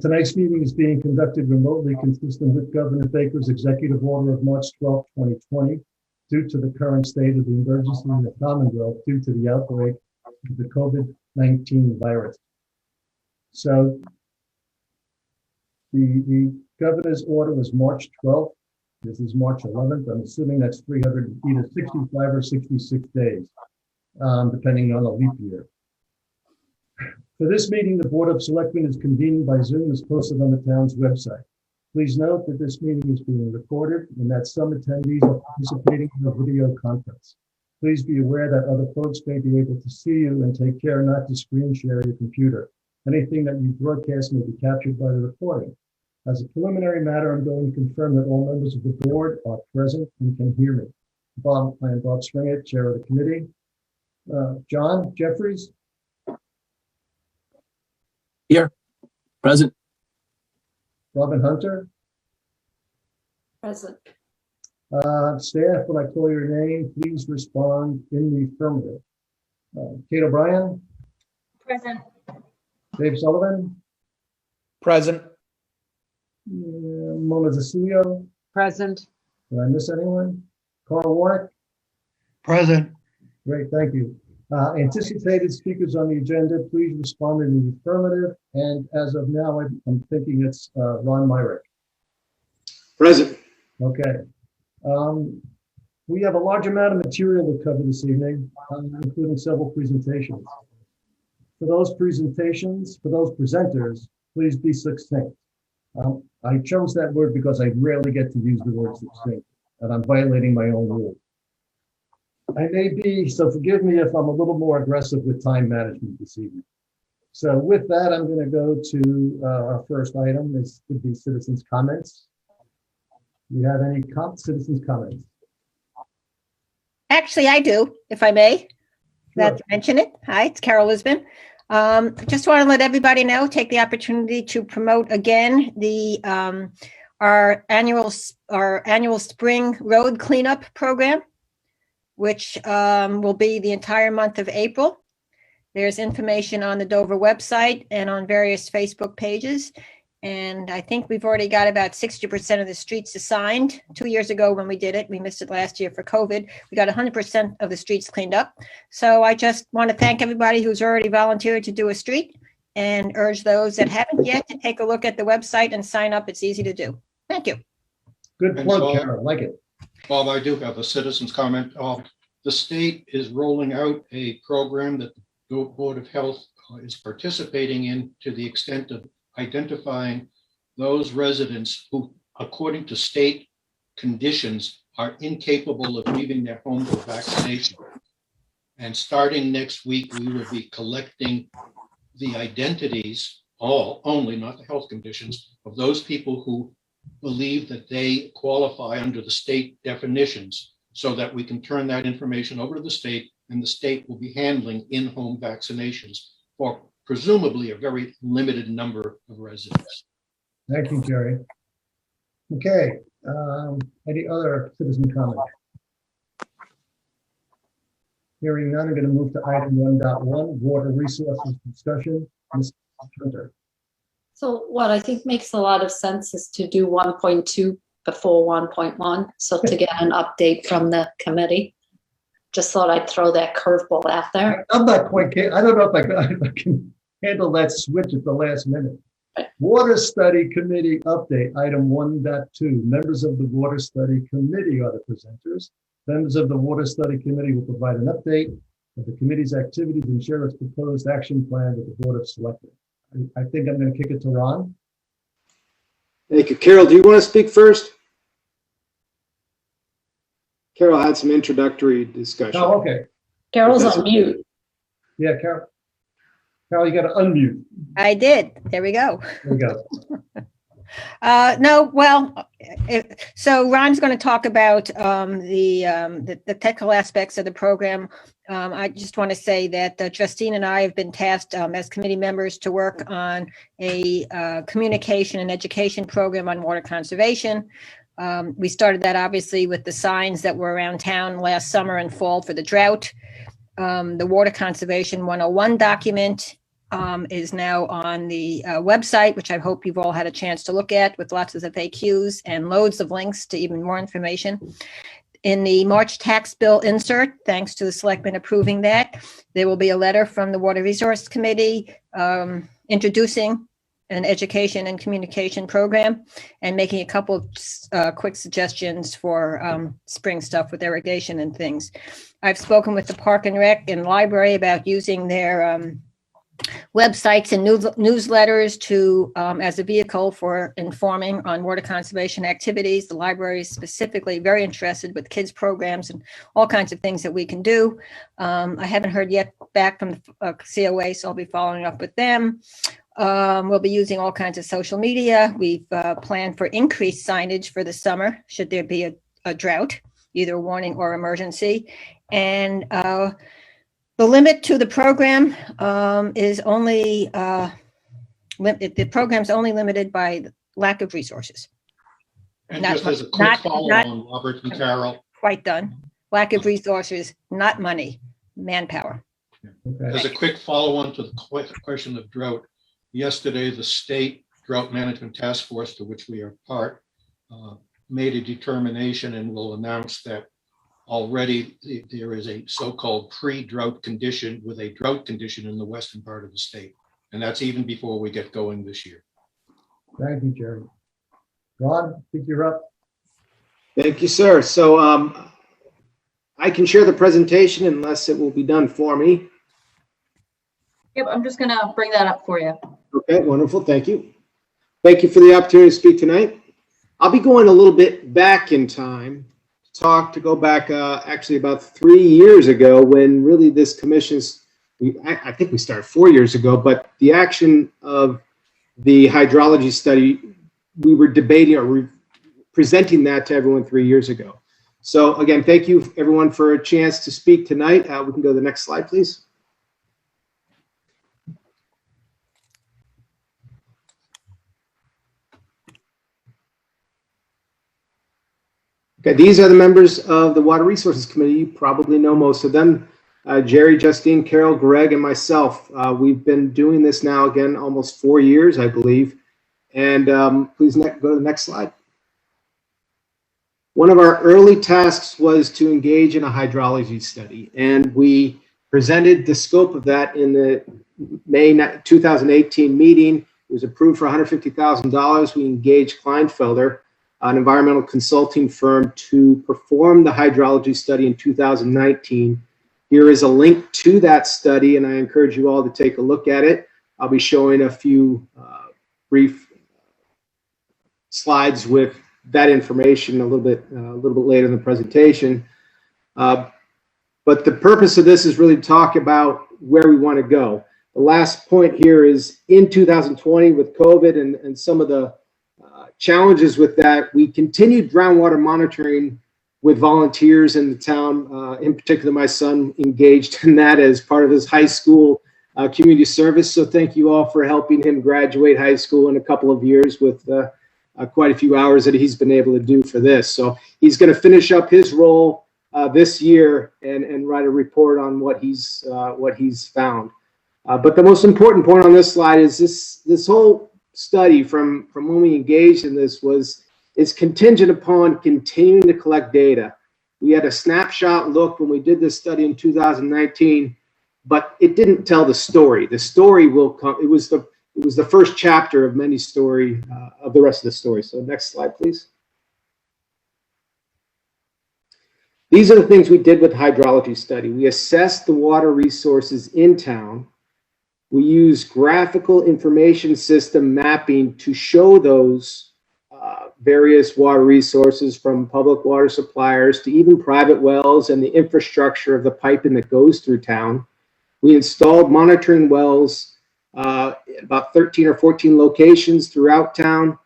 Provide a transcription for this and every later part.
Tonight's meeting is being conducted remotely consistent with Governor Baker's executive order of March 12, 2020, due to the current state of the emergency in the Commonwealth due to the outbreak of the COVID-19 virus. So the governor's order was March 12th. This is March 11th. I'm assuming that's either 65 or 66 days, depending on a leap year. For this meeting, the Board of Selectmen is convened by Zoom as posted on the town's website. Please note that this meeting is being recorded and that some attendees are participating in a video conference. Please be aware that other folks may be able to see you, and take care not to screen share your computer. Anything that you broadcast may be captured by the recording. As a preliminary matter, I'm going to confirm that all members of the board are present and can hear me. I am Bob Springer, Chair of the committee. John Jeffries? Here, present. Robin Hunter? Present. Staff, when I call your name, please respond in the affirmative. Kate O'Brien? Present. Dave Sullivan? Present. Mona Cecilio? Present. Did I miss anyone? Carl Warwick? Present. Great, thank you. Anticipated speakers on the agenda, please respond in the affirmative. And as of now, I'm thinking it's Ron Myrick. Present. Okay. We have a large amount of material to cover this evening, including several presentations. For those presenters, please be succinct. I chose that word because I rarely get to use the word succinct, and I'm violating my own rule. I may be, so forgive me if I'm a little more aggressive with time management this evening. So with that, I'm going to go to our first item. This would be citizens' comments. Do you have any citizens' comments? Actually, I do, if I may. Sure. Let's mention it. Hi, it's Carol Lisbon. Just want to let everybody know, take the opportunity to promote again the our annual spring road cleanup program, which will be the entire month of April. There's information on the Dover website and on various Facebook pages. And I think we've already got about 60% of the streets assigned. 2 years ago when we did it, we missed it last year for COVID. We got 100% of the streets cleaned up. So I just want to thank everybody who's already volunteered to do a street, and urge those that haven't yet to take a look at the website and sign up. It's easy to do. Thank you. Good plug, Carol. Like it. Bob, I do have a citizen's comment. The state is rolling out a program that the Board of Health is participating in, to the extent of identifying those residents who, according to state conditions, are incapable of leaving their home for vaccination. And starting next week, we will be collecting the identities, only not the health conditions, of those people who believe that they qualify under the state definitions, so that we can turn that information over to the state, and the state will be handling in-home vaccinations for presumably a very limited number of residents. Thank you, Jerry. Okay. Any other citizen comments? Hearing none, I'm going to move to item 1.1, water resources discussion. Ms. Hunter. So what I think makes a lot of sense is to do 1.2 before 1.1. So to get an update from the committee. Just thought I'd throw that curveball out there. I'm not quite, I don't know if I can handle that switch at the last minute. Water Study Committee update, item 1.2. Members of the Water Study Committee are the presenters. Members of the Water Study Committee will provide an update of the committee's activities and share its proposed action plan with the Board of Selectmen. I think I'm going to kick it to Ron. Thank you. Carol, do you want to speak first? Carol had some introductory discussion. Oh, okay. Carol's on mute. Yeah, Carol. Carol, you got to unmute. I did. There we go. There we go. No, well, so Ron's going to talk about the technical aspects of the program. I just want to say that Justine and I have been tasked as committee members to work on a communication and education program on water conservation. We started that obviously with the signs that were around town last summer and fall for the drought. The Water Conservation 101 document is now on the website, which I hope you've all had a chance to look at, with lots of FAQs and loads of links to even more information. In the March tax bill insert, thanks to the selectmen approving that, there will be a letter from the Water Resource Committee introducing an education and communication program and making a couple of quick suggestions for spring stuff with irrigation and things. I've spoken with the Park and Rec and Library about using their websites and newsletters to as a vehicle for informing on water conservation activities. The library is specifically very interested with kids programs and all kinds of things that we can do. I haven't heard yet back from the COA, so I'll be following up with them. We'll be using all kinds of social media. We've planned for increased signage for the summer should there be a drought, either warning or emergency. And the limit to the program is only, the program's only limited by lack of resources. And Not just as a mu- quick not- follow not- on, Robert and Carol, Quite done. Lack of resources, not money, manpower. Okay. as a quick follow on to the question of drought, yesterday, the state drought management task force, to which we are part, made a determination and will announce that already there is a so-called pre-drought condition with a drought condition in the western part of the state. And that's even before we get going this year. Thank you, Jerry. Ron, I think you're up. Thank you, sir. So I can share the presentation unless it will be done for me. Yep, I'm just gonna bring that up for you. Okay, wonderful. Thank you. Thank you for the opportunity to speak tonight. I'll be going a little bit back in time to go back actually about 3 years ago when really this commission's, I think we started 4 years ago, but the action of the hydrology study, we were debating or presenting that to everyone 3 years ago. So again, thank you everyone for a chance to speak tonight. We can go to the next slide, please. Okay, these are the members of the Water Resources Committee. You probably know most of them. Jerry, Justine, Carol, Greg, and myself. We've been doing this now, again, almost 4 years, I believe. And please go to the next slide. One of our early tasks was to engage in a hydrology study, and we presented the scope of that in the May 2018 meeting. It was approved for $150,000. We engaged Kleinfelder, an environmental consulting firm, to perform the hydrology study in 2019. Here is a link to that study, and I encourage you all to take a look at it. I'll be showing a few brief slides with that information a little bit later in the presentation. But the purpose of this is really to talk about where we want to go. The last point here is in 2020 with COVID and some of the challenges with that, we continued groundwater monitoring with volunteers in the town. In particular, my son engaged in that as part of his high school community service. So thank you all for helping him graduate high school in a couple of years with quite a few hours that he's been able to do for this. So he's going to finish up his role this year and write a report on what he's found. But the most important point on this slide is this whole study from when we engaged in this is contingent upon continuing to collect data. We had a snapshot look when we did this study in 2019, but it didn't tell the story. The story will come. It was the first chapter of many story of the rest of the story. So next slide, please. These are the things we did with hydrology study. We assessed the water resources in town. We use graphical information system mapping to show those various water resources, from public water suppliers to even private wells and the infrastructure of the piping that goes through town. We installed monitoring wells about 13 or 14 locations throughout town.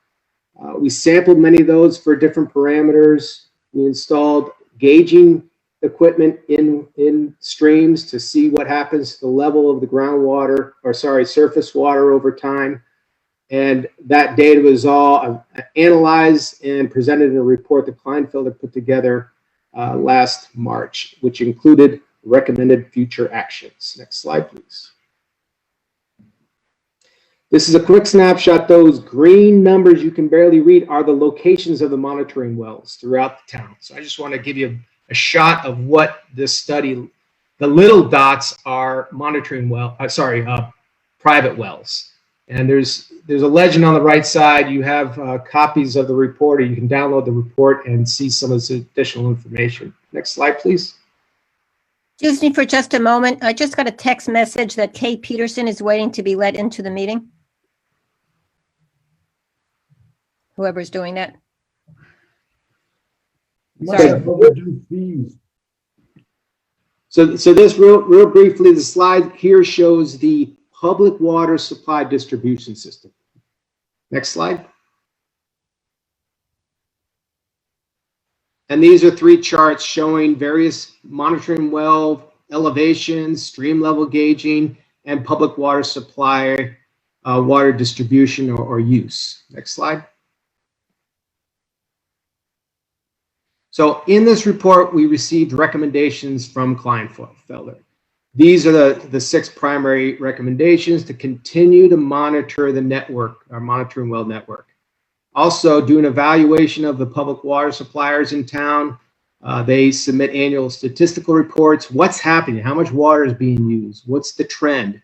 We sampled many of those for different parameters. We installed gauging equipment in streams to see what happens to the level of the groundwater, surface water over time. And that data was all analyzed and presented in a report that Kleinfelder put together last March, which included recommended future actions. Next slide, please. This is a quick snapshot. Those green numbers you can barely read are the locations of the monitoring wells throughout the town. So I just want to give you a shot of what this study, the little dots are monitoring private wells. And there's a legend on the right side. You have copies of the report, or you can download the report and see some of this additional information. Next slide, please. Excuse me for just a moment. I just got a text message that Kay Peterson is waiting to be let into the meeting. Whoever's doing that. Must have overdue fees. So this real briefly, the slide here shows the public water supply distribution system. Next slide. And these are 3 charts showing various monitoring well elevations, stream level gauging, and public water supply water distribution or use. Next slide. So in this report, we received recommendations from Kleinfelder. These are the 6 primary recommendations: to continue to monitor the network, our monitoring well network. Also, do an evaluation of the public water suppliers in town. They submit annual statistical reports. What's happening? How much water is being used? What's the trend?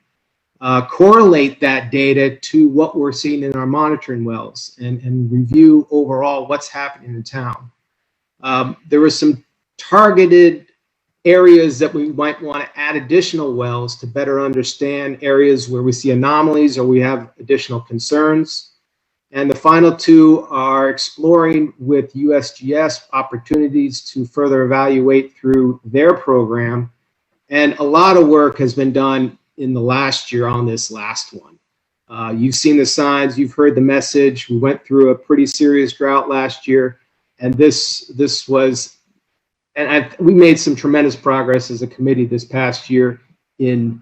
Correlate that data to what we're seeing in our monitoring wells and review overall what's happening in town. There were some targeted areas that we might want to add additional wells to better understand areas where we see anomalies or we have additional concerns. And the final 2 are exploring with USGS opportunities to further evaluate through their program. And a lot of work has been done in the last year on this last one. You've seen the signs, you've heard the message. We went through a pretty serious drought last year. And this was, and we made some tremendous progress as a committee this past year in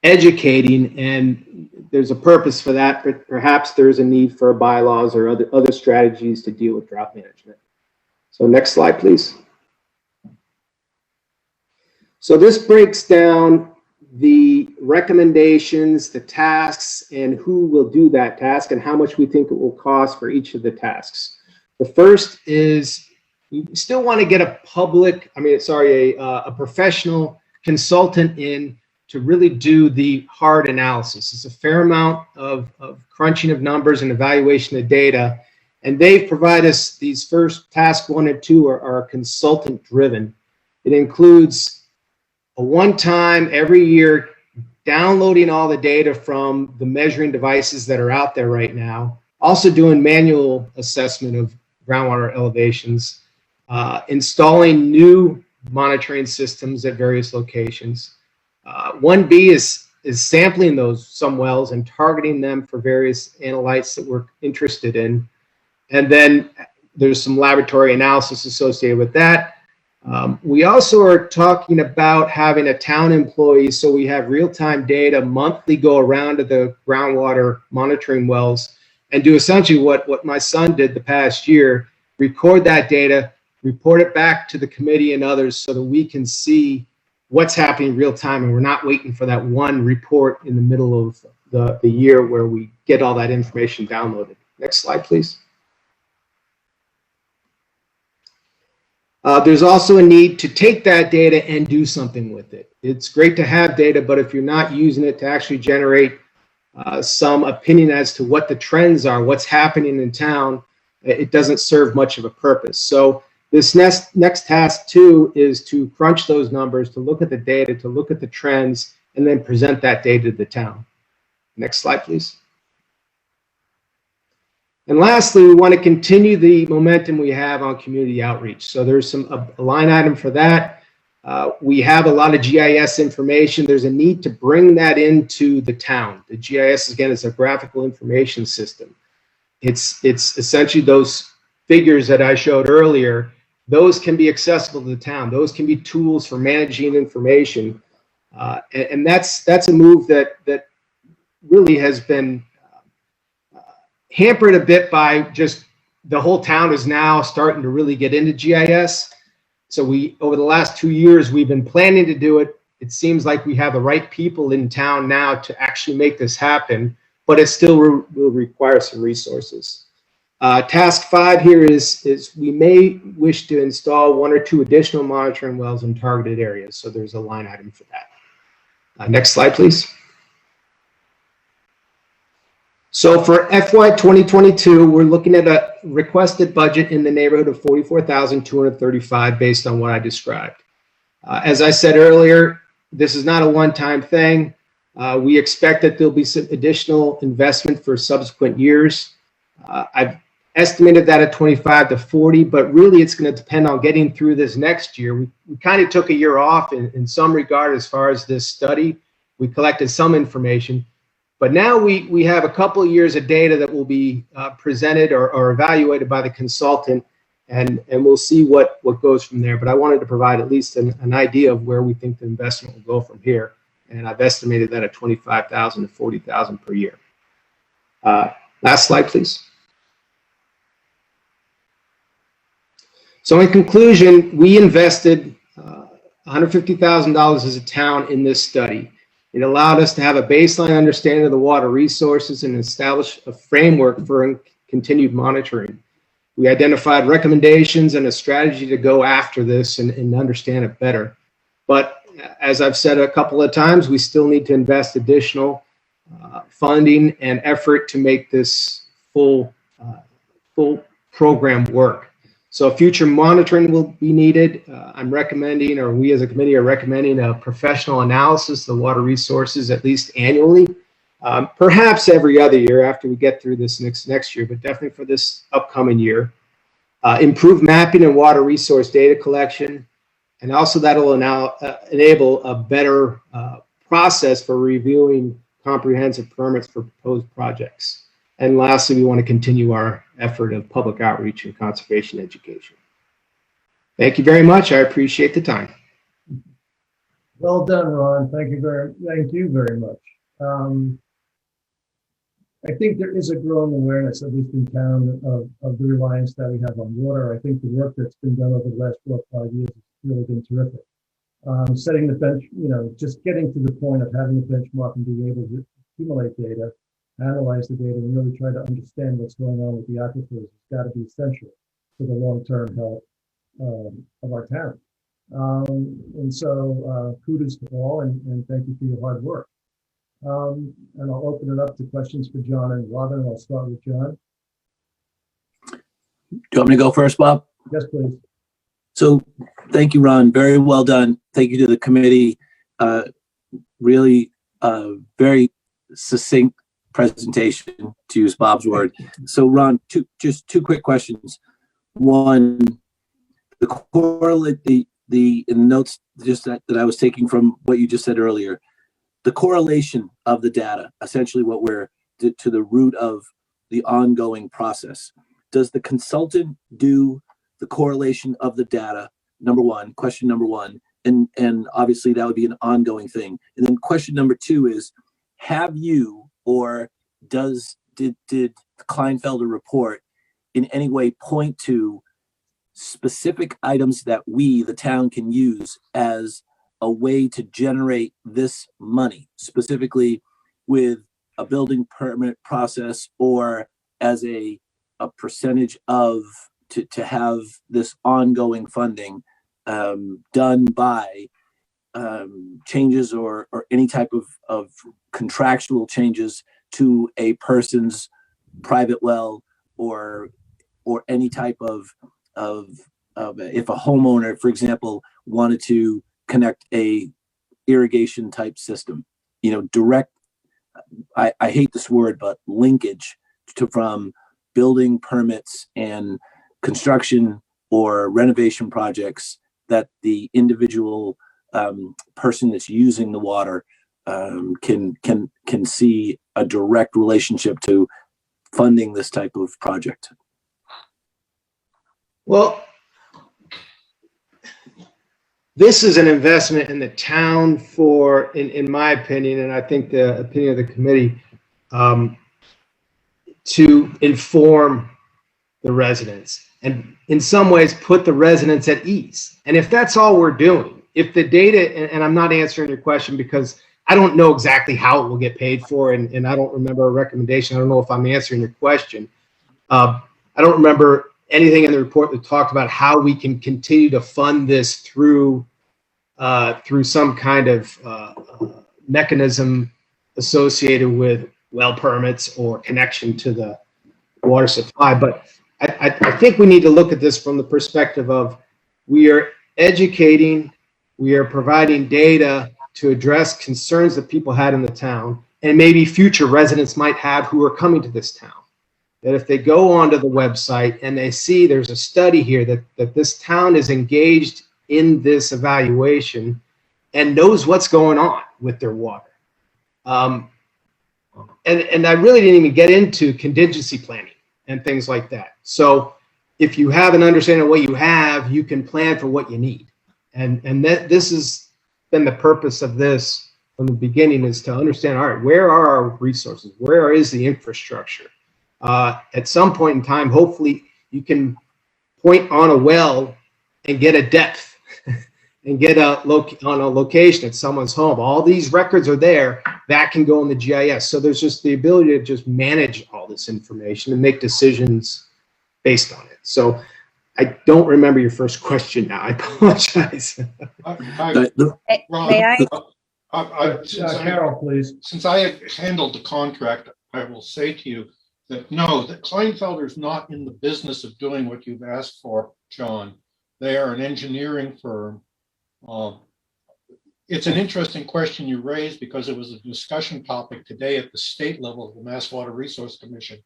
educating, and there's a purpose for that, but perhaps there's a need for bylaws or other strategies to deal with drought management. So next slide, please. So this breaks down the recommendations, the tasks, and who will do that task and how much we think it will cost for each of the tasks. The first is you still want to get a professional consultant in to really do the hard analysis. It's a fair amount of crunching of numbers and evaluation of data. And they've provided us these first task 1 and 2 are consultant driven. It includes a one-time every year downloading all the data from the measuring devices that are out there right now. Also doing manual assessment of groundwater elevations, installing new monitoring systems at various locations. 1B is sampling some wells and targeting them for various analytes that we're interested in. And then there's some laboratory analysis associated with that. We also are talking about having a town employee, so we have real-time data monthly go around to the groundwater monitoring wells and do essentially what my son did the past year: record that data, report it back to the committee and others so that we can see what's happening real time, and we're not waiting for that one report in the middle of the year where we get all that information downloaded. Next slide, please. There's also a need to take that data and do something with it. It's great to have data, but if you're not using it to actually generate some opinion as to what the trends are, what's happening in town, it doesn't serve much of a purpose. So this next task 2 is to crunch those numbers, to look at the data, to look at the trends, and then present that data to the town. Next slide, please. And lastly, we want to continue the momentum we have on community outreach. So there's a line item for that. We have a lot of GIS information. There's a need to bring that into the town. The GIS, again, is a graphical information system. It's essentially those figures that I showed earlier. Those can be accessible to the town. Those can be tools for managing information. And that's a move that really has been hampered a bit by just the whole town is now starting to really get into GIS. So over the last 2 years, we've been planning to do it, it seems like we have the right people in town now to actually make this happen, but it still will require some resources. Task 5 here is we may wish to install 1 or 2 additional monitoring wells in targeted areas. So there's a line item for that. Next slide, please. So for FY 2022, we're looking at a requested budget in the neighborhood of $44,235 based on what I described. As I said earlier, this is not a one-time thing. We expect that there'll be some additional investment for subsequent years. I've estimated that at 25 to 40, but really it's going to depend on getting through this next year. We kind of took a year off in some regard as far as this study. We collected some information, but now we have a couple of years of data that will be presented or evaluated by the consultant, and we'll see what goes from there. But I wanted to provide at least an idea of where we think the investment will go from here, and I've estimated that at $25,000 to $40,000 per year. Last slide, please. So in conclusion, we invested $150,000 as a town in this study. It allowed us to have a baseline understanding of the water resources and establish a framework for continued monitoring. We identified recommendations and a strategy to go after this and understand it better. But as I've said a couple of times, we still need to invest additional funding and effort to make this full program work. So future monitoring will be needed. I'm recommending, or we as a committee are recommending, a professional analysis of the water resources at least annually, perhaps every other year after we get through this next year, but definitely for this upcoming year. Improve mapping and water resource data collection, and also that'll enable a better process for reviewing comprehensive permits for proposed projects. And lastly, we want to continue our effort of public outreach and conservation education. Thank you very much. I appreciate the time. Well done, Ron. Thank you very much. I think there is a growing awareness, at least in town, of the reliance that we have on water. I think the work that's been done over the last 4 or 5 years has really been terrific. Setting the bench, just getting to the point of having a benchmark and being able to accumulate data, analyze the data, and really try to understand what's going on with the aquifers has got to be essential for the long-term health of our town. And so kudos to all, and thank you for your hard work. And I'll open it up to questions for John and Robin. I'll start with John. Do you want me to go first, Bob? Yes, please. So thank you, Ron. Very well done. Thank you to the committee. Really very succinct presentation, to use Bob's word. So Ron, just two quick questions. One, the correlate, in the notes just that I was taking from what you just said earlier, the correlation of the data, essentially what we're to the root of the ongoing process. Does the consultant do the correlation of the data? Number one, question number one, and obviously that would be an ongoing thing. And then question number two is, have you or did the Kleinfelder report in any way point to specific items that we, the town, can use as a way to generate this money, specifically with a building permit process or as a percentage of to have this ongoing funding done by changes or any type of contractual changes to a person's private well or any type of if a homeowner, for example, wanted to connect a irrigation type system, direct, I hate this word, but linkage from building permits and construction or renovation projects that the individual person that's using the water can see a direct relationship to funding this type of project. Well, this is an investment in the town for, in my opinion, and I think the opinion of the committee, to inform the residents and in some ways put the residents at ease. And if that's all we're doing, if the data, and I'm not answering your question because I don't know exactly how it will get paid for, and I don't remember a recommendation. I don't know if I'm answering your question. I don't remember anything in the report that talked about how we can continue to fund this through some kind of mechanism associated with well permits or connection to the water supply. But I think we need to look at this from the perspective of we are educating, we are providing data to address concerns that people had in the town and maybe future residents might have who are coming to this town. That if they go onto the website and they see there's a study here that this town is engaged in this evaluation and knows what's going on with their water. And I really didn't even get into contingency planning and things like that. So if you have an understanding of what you have, you can plan for what you need. And this has been the purpose of this from the beginning, is to understand, all right, where are our resources? Where is the infrastructure? At some point in time, hopefully you can point on a well and get a depth and get on a location at someone's home. All these records are there that can go in the GIS. So there's just the ability to just manage all this information and make decisions based on it. So I don't remember your first question now. I apologize. May I? Carol, please. Since I handled the contract, I will say to you that no, that Kleinfelder is not in the business of doing what you've asked for, John. They are an engineering firm. It's an interesting question you raised because it was a discussion topic today at the state level of the Mass Water Resource Commission,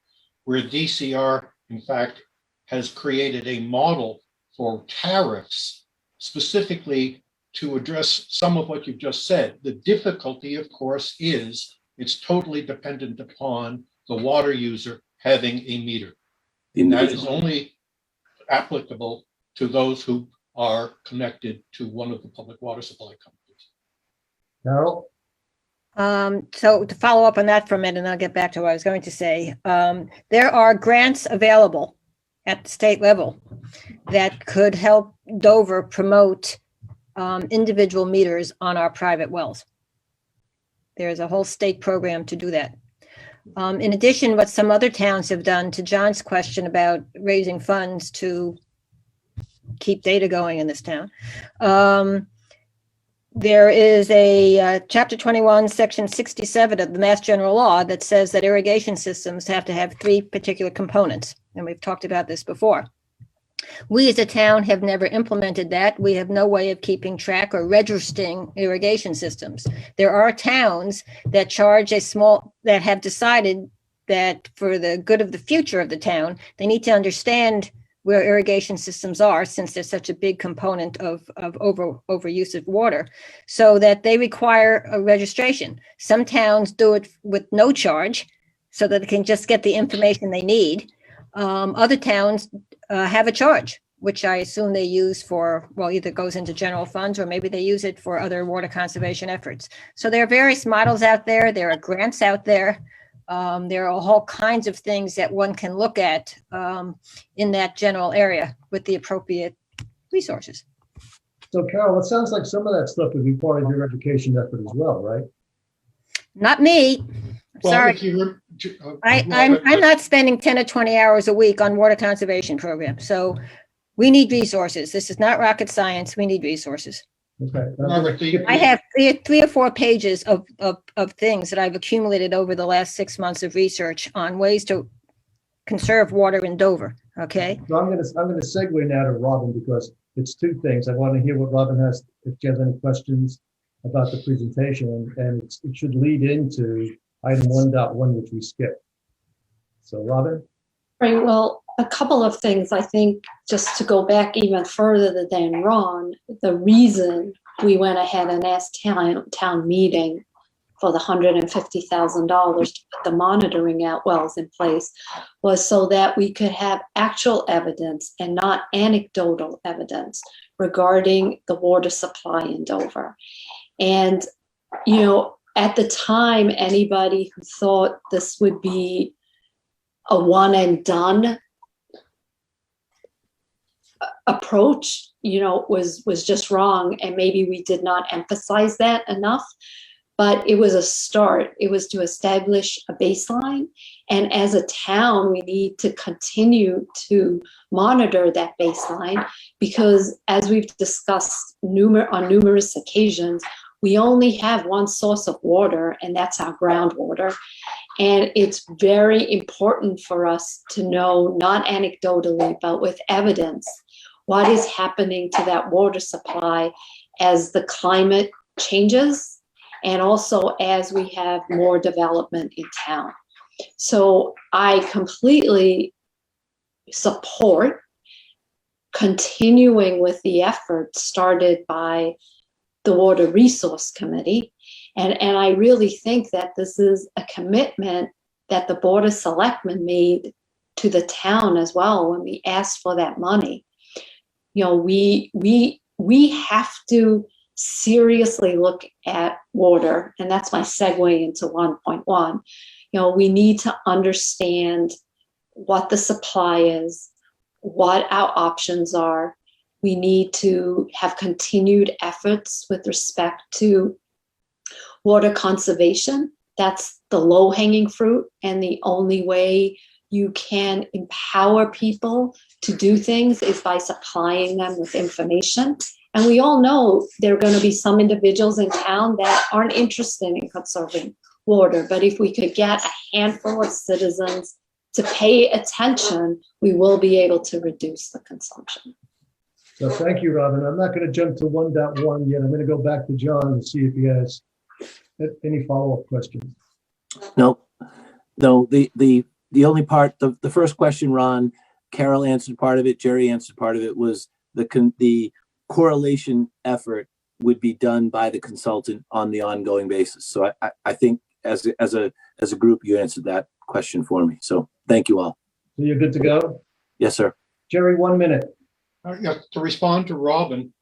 where DCR, in fact, has created a model for tariffs specifically to address some of what you've just said. The difficulty, of course, is it's totally dependent upon the water user having a meter. And that is only applicable to those who are connected to one of the public water supply companies. Carol? So to follow up on that for a minute, and I'll get back to what I was going to say. There are grants available at the state level that could help Dover promote individual meters on our private wells. There's a whole state program to do that. In addition, what some other towns have done, to John's question about raising funds to keep data going in this town, there is a Chapter 21, Section 67 of the Mass General Law that says that irrigation systems have to have 3 particular components. And we've talked about this before. We as a town have never implemented that. We have no way of keeping track or registering irrigation systems. There are towns that that have decided that for the good of the future of the town, they need to understand where irrigation systems are, since there's such a big component of overuse of water, so that they require a registration. Some towns do it with no charge so that they can just get the information they need. Other towns have a charge, which I assume they use for, well, either goes into general funds or maybe they use it for other water conservation efforts. So there are various models out there. There are grants out there. There are all kinds of things that one can look at in that general area with the appropriate resources. So Carol, it sounds like some of that stuff would be part of your education effort as well, right? Not me. Sorry. I'm not spending 10 or 20 hours a week on water conservation programs. So we need resources. This is not rocket science. We need resources. Okay. I have 3 or 4 pages of things that I've accumulated over the last 6 months of research on ways to conserve water in Dover. Okay. So I'm going to segue now to Robin, because it's 2 things. I want to hear what Robin has, if she has any questions about the presentation, and it should lead into item 1.1, which we skipped. So Robin? Right, well, a couple of things. I think just to go back even further than Ron, the reason we went ahead and asked town meeting for the $150,000 to put the monitoring out wells in place was so that we could have actual evidence and not anecdotal evidence regarding the water supply in Dover. And, you know, at the time, anybody who thought this would be a one and done approach, was just wrong. And maybe we did not emphasize that enough, but it was a start. It was to establish a baseline. And as a town, we need to continue to monitor that baseline because, as we've discussed on numerous occasions, we only have one source of water, and that's our groundwater. And it's very important for us to know, not anecdotally, but with evidence, what is happening to that water supply as the climate changes and also as we have more development in town. So I completely support continuing with the effort started by the Water Resource Committee. And I really think that this is a commitment that the Board of Selectmen made to the town as well when we asked for that money. We have to seriously look at water, and that's my segue into 1.1. We need to understand what the supply is, what our options are. We need to have continued efforts with respect to water conservation. That's the low-hanging fruit, and the only way you can empower people to do things is by supplying them with information. And we all know there are going to be some individuals in town that aren't interested in conserving water. But if we could get a handful of citizens to pay attention, we will be able to reduce the consumption. So thank you, Robin. I'm not going to jump to 1.1 yet. I'm going to go back to John and see if he has any follow-up questions. No, the only part, the first question, Ron, Carol answered part of it, Jerry answered part of it, was the correlation effort would be done by the consultant on the ongoing basis. So I think as a group, you answered that question for me. So thank you all. So you're good to go? Yes, sir. Jerry, 1 minute. Yeah, to respond to Robin,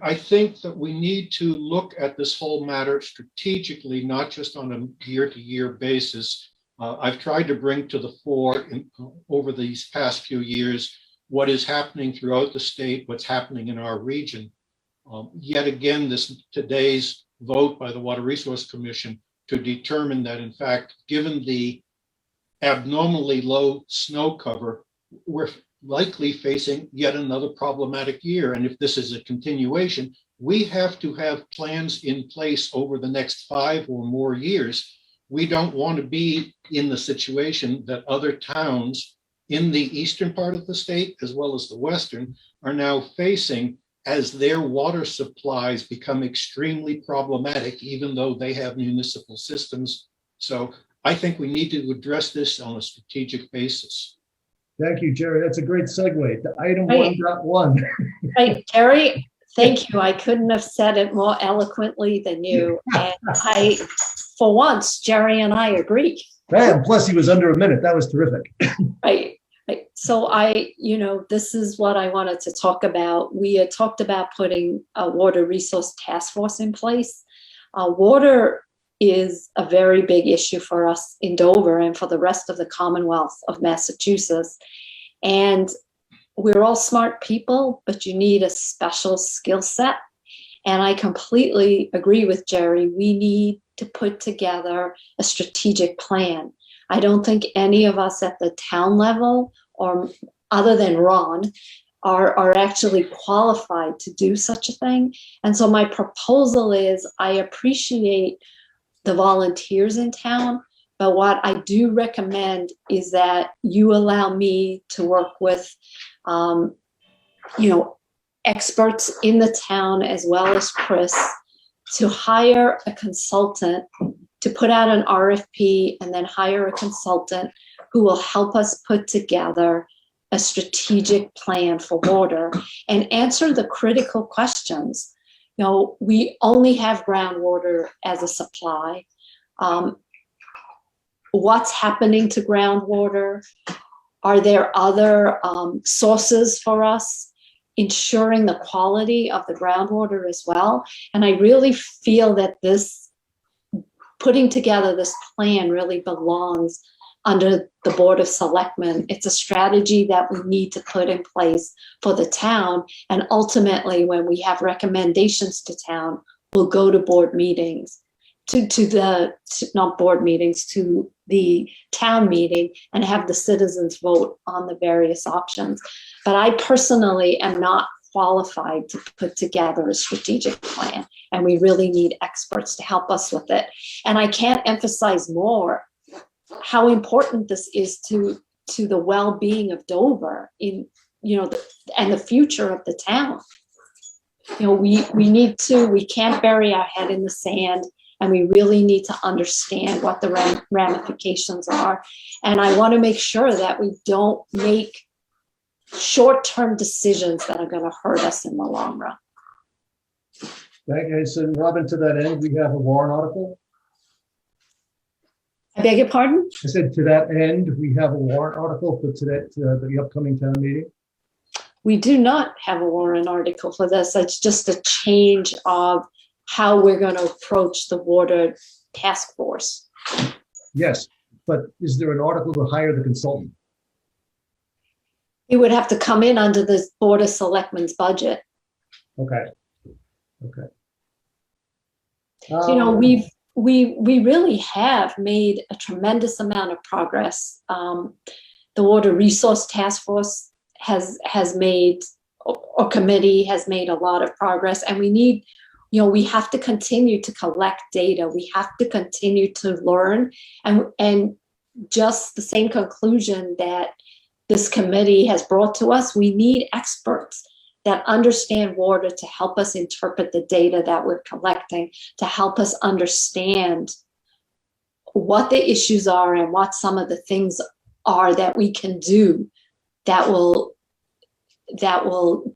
I think that we need to look at this whole matter strategically, not just on a year-to-year basis. I've tried to bring to the fore over these past few years what is happening throughout the state, what's happening in our region. Yet again, today's vote by the Water Resource Commission to determine that, in fact, given the abnormally low snow cover, we're likely facing yet another problematic year. And if this is a continuation, we have to have plans in place over the next 5 or more years. We don't want to be in the situation that other towns in the eastern part of the state, as well as the western, are now facing as their water supplies become extremely problematic, even though they have municipal systems. So I think we need to address this on a strategic basis. Thank you, Jerry. That's a great segue to item Right. 1.1. Right, Jerry, thank you. I couldn't have said it more eloquently than you. And for once, Jerry and I agree. And plus, he was under a minute. That was terrific. Right. So this is what I wanted to talk about. We had talked about putting a water resource task force in place. Water is a very big issue for us in Dover and for the rest of the Commonwealth of Massachusetts. And we're all smart people, but you need a special skill set. And I completely agree with Jerry. We need to put together a strategic plan. I don't think any of us at the town level, or other than Ron, are actually qualified to do such a thing. And so my proposal is, I appreciate the volunteers in town, but what I do recommend is that you allow me to work with, experts in the town as well as Chris to hire a consultant to put out an RFP and then hire a consultant who will help us put together a strategic plan for water and answer the critical questions. We only have groundwater as a supply. What's happening to groundwater? Are there other sources for us? Ensuring the quality of the groundwater as well. And I really feel that putting together this plan really belongs under the Board of Selectmen. It's a strategy that we need to put in place for the town. And ultimately, when we have recommendations to town, we'll go to board meetings, not board meetings, to the town meeting and have the citizens vote on the various options. But I personally am not qualified to put together a strategic plan, and we really need experts to help us with it. And I can't emphasize more how important this is to the well-being of Dover in, and the future of the town. We can't bury our head in the sand, and we really need to understand what the ramifications are. And I want to make sure that we don't make short-term decisions that are going to hurt us in the long run. Okay, so Robin, to that end, we have a warrant article. I beg your pardon? I said to that end, we have a warrant article for today, to the upcoming town meeting. We do not have a warrant article for this. It's just a change of how we're going to approach the water task force. Yes, but is there an article to hire the consultant? It would have to come in under the Board of Selectmen's budget. Okay. Okay. We really have made a tremendous amount of progress. The Water Resource Task Force has made, or committee has made a lot of progress, and we have to continue to collect data. We have to continue to learn, and just the same conclusion that this committee has brought to us, we need experts that understand water to help us interpret the data that we're collecting, to help us understand what the issues are and what some of the things are that we can do that will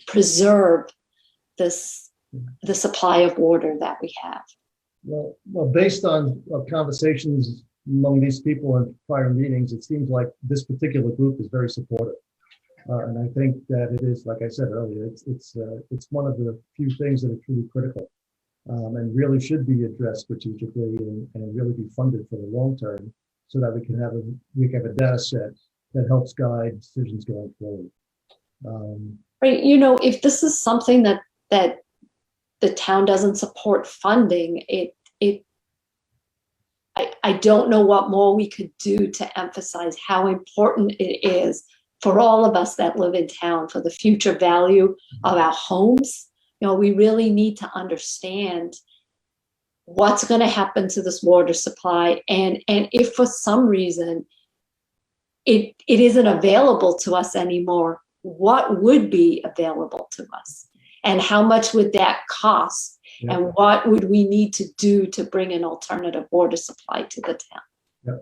preserve the supply of water that we have. Well, based on conversations among these people in prior meetings, it seems like this particular group is very supportive. And I think that it is, like I said earlier, it's one of the few things that are truly critical and really should be addressed strategically and really be funded for the long term, so that we can have a data set that helps guide decisions going forward. Right. If this is something that the town doesn't support funding, I don't know what more we could do to emphasize how important it is for all of us that live in town, for the future value of our homes. We really need to understand what's going to happen to this water supply. And if for some reason it isn't available to us anymore, what would be available to us? And how much would that cost? Yeah. And what would we need to do to bring an alternative water supply to the town? Yeah.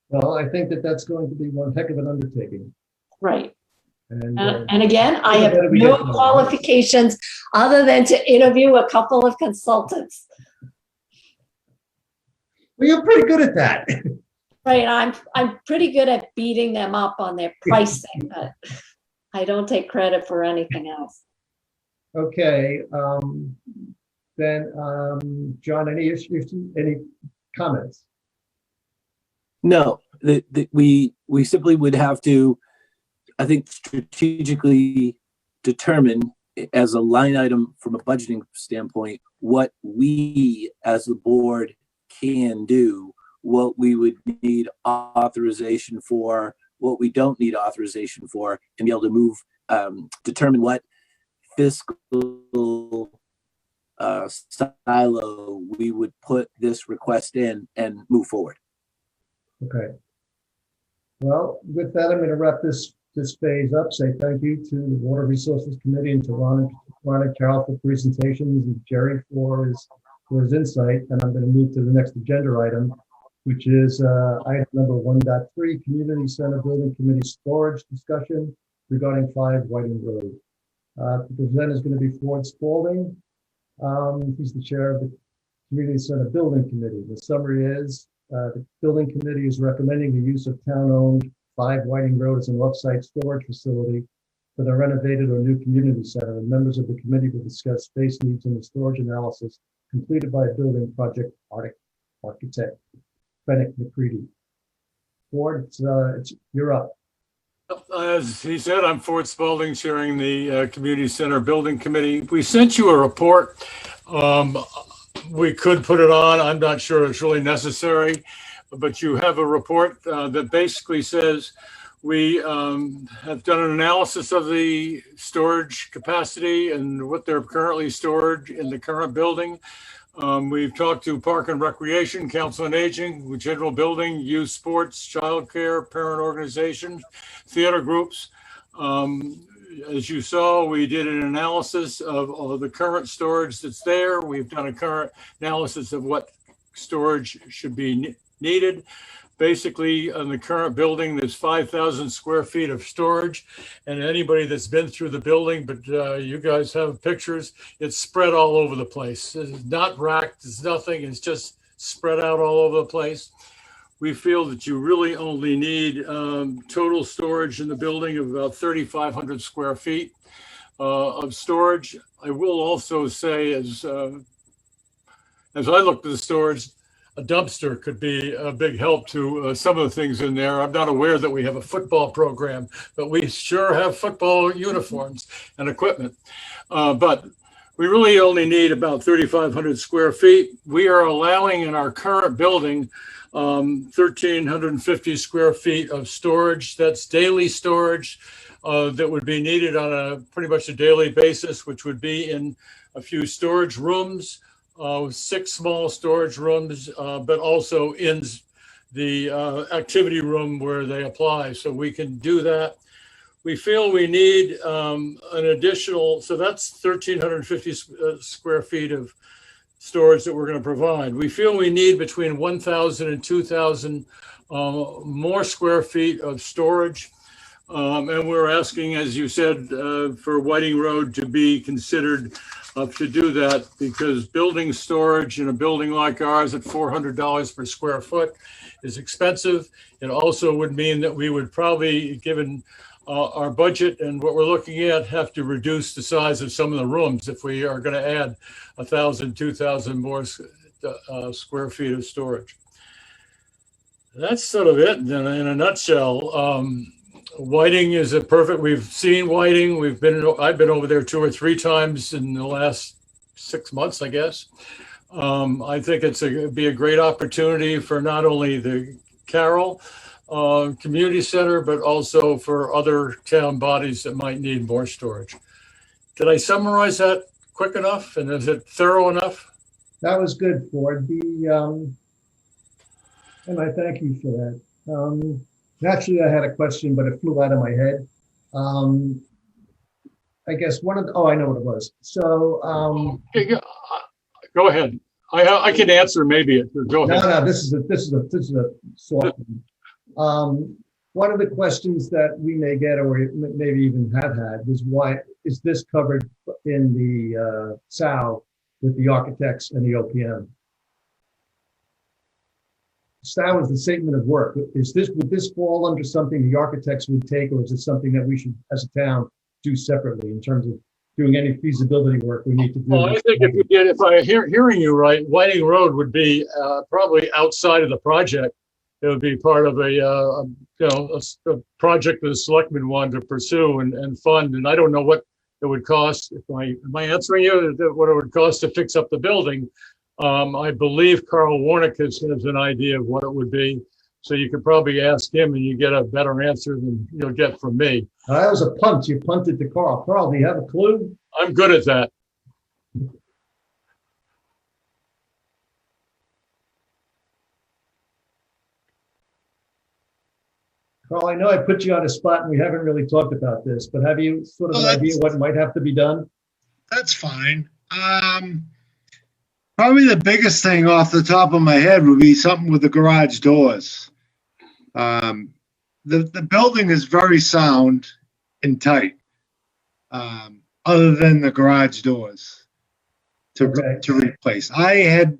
Well, I think that's going to be one heck of an undertaking. Right. And again, I have no qualifications other than to interview a couple of consultants. Well, you're pretty good at that. Right. I'm pretty good at beating them up on their pricing, but I don't take credit for anything else. Okay. Then, John, any comments? No, we simply would have to, I think, strategically determine as a line item from a budgeting standpoint what we as the board can do, what we would need authorization for, what we don't need authorization for, and be able to move, determine what fiscal silo we would put this request in and move forward. Okay. Well, with that, I'm going to wrap this phase up. Say thank you to the Water Resources Committee and to Ron and Carol for presentations, and Jerry for his insight. And I'm going to move to the next agenda item, which is item number 1.3, Community Center Building Committee Storage Discussion regarding 5 Whiting Road. The presenter is going to be Ford Spalding. He's the chair of the Community Center Building Committee. The summary is the Building Committee is recommending the use of town-owned 5 Whiting Road as an off-site storage facility for the renovated or new community center. And members of the committee will discuss space needs in the storage analysis completed by a building project architect, Bennett McCready. Ford, you're up. As he said, I'm Ford Spalding, chairing the Community Center Building Committee. We sent you a report. We could put it on. I'm not sure it's really necessary, but you have a report that basically says we have done an analysis of the storage capacity and what they're currently stored in the current building. We've talked to Park and Recreation, Council on Aging, General Building, Youth Sports, Childcare, Parent Organizations, theater groups. As you saw, we did an analysis of the current storage that's there. We've done a current analysis of what storage should be needed. Basically, in the current building, there's 5,000 square feet of storage. And anybody that's been through the building, but you guys have pictures, it's spread all over the place. It's not racked, it's nothing, it's just spread out all over the place. We feel that you really only need total storage in the building of about 3,500 square feet of storage. I will also say, as I looked at the storage, a dumpster could be a big help to some of the things in there. I'm not aware that we have a football program, but we sure have football uniforms and equipment. But we really only need about 3,500 square feet. We are allowing in our current building 1,350 square feet of storage. That's daily storage that would be needed on a pretty much a daily basis, which would be in a few storage rooms, 6 small storage rooms, but also in the activity room where they apply. So we can do that. We feel we need an additional, so that's 1,350 square feet of storage that we're going to provide. We feel we need between 1,000 and 2,000 more square feet of storage. And we're asking, as you said, for Whiting Road to be considered to do that, because building storage in a building like ours at $400 per square foot is expensive. It also would mean that we would probably, given our budget and what we're looking at, have to reduce the size of some of the rooms if we are going to add 1,000, 2,000 more square feet of storage. That's sort of it in a nutshell. Whiting is we've seen Whiting. I've been over there 2 or 3 times in the last 6 months, I guess. I think it'd be a great opportunity for not only the Carroll Community Center, but also for other town bodies that might need more storage. Did I summarize that quick enough? And is it thorough enough? That was good, Ford. And I thank you for that. Actually, I had a question, but it flew out of my head. I guess I know what it was. So, go ahead. I can answer maybe. Go ahead. No, this is a soft one. One of the questions that we may get, or maybe even have had, was why is this covered in the SAO with the architects and the OPM? SAO is the statement of work. Would this fall under something the architects would take, or is it something that we should, as a town, do separately in terms of doing any feasibility work we need to do? Well, I think if I'm hearing you right, Whiting Road would be probably outside of the project. It would be part of a project that the selectmen wanted to pursue and fund. And I don't know what it would cost. Am I answering you? What it would cost to fix up the building? I believe Carl Warnick has an idea of what it would be. So you could probably ask him and you get a better answer than you'll get from me. That was a punt. You punted to Carl. Carl, do you have a clue? I'm good at that. Carl, I know I put you on a spot and we haven't really talked about this, but have you sort of an idea what might have to be done? That's fine. Probably the biggest thing off the top of my head would be something with the garage doors. The building is very sound and tight, other than the garage doors to replace. I had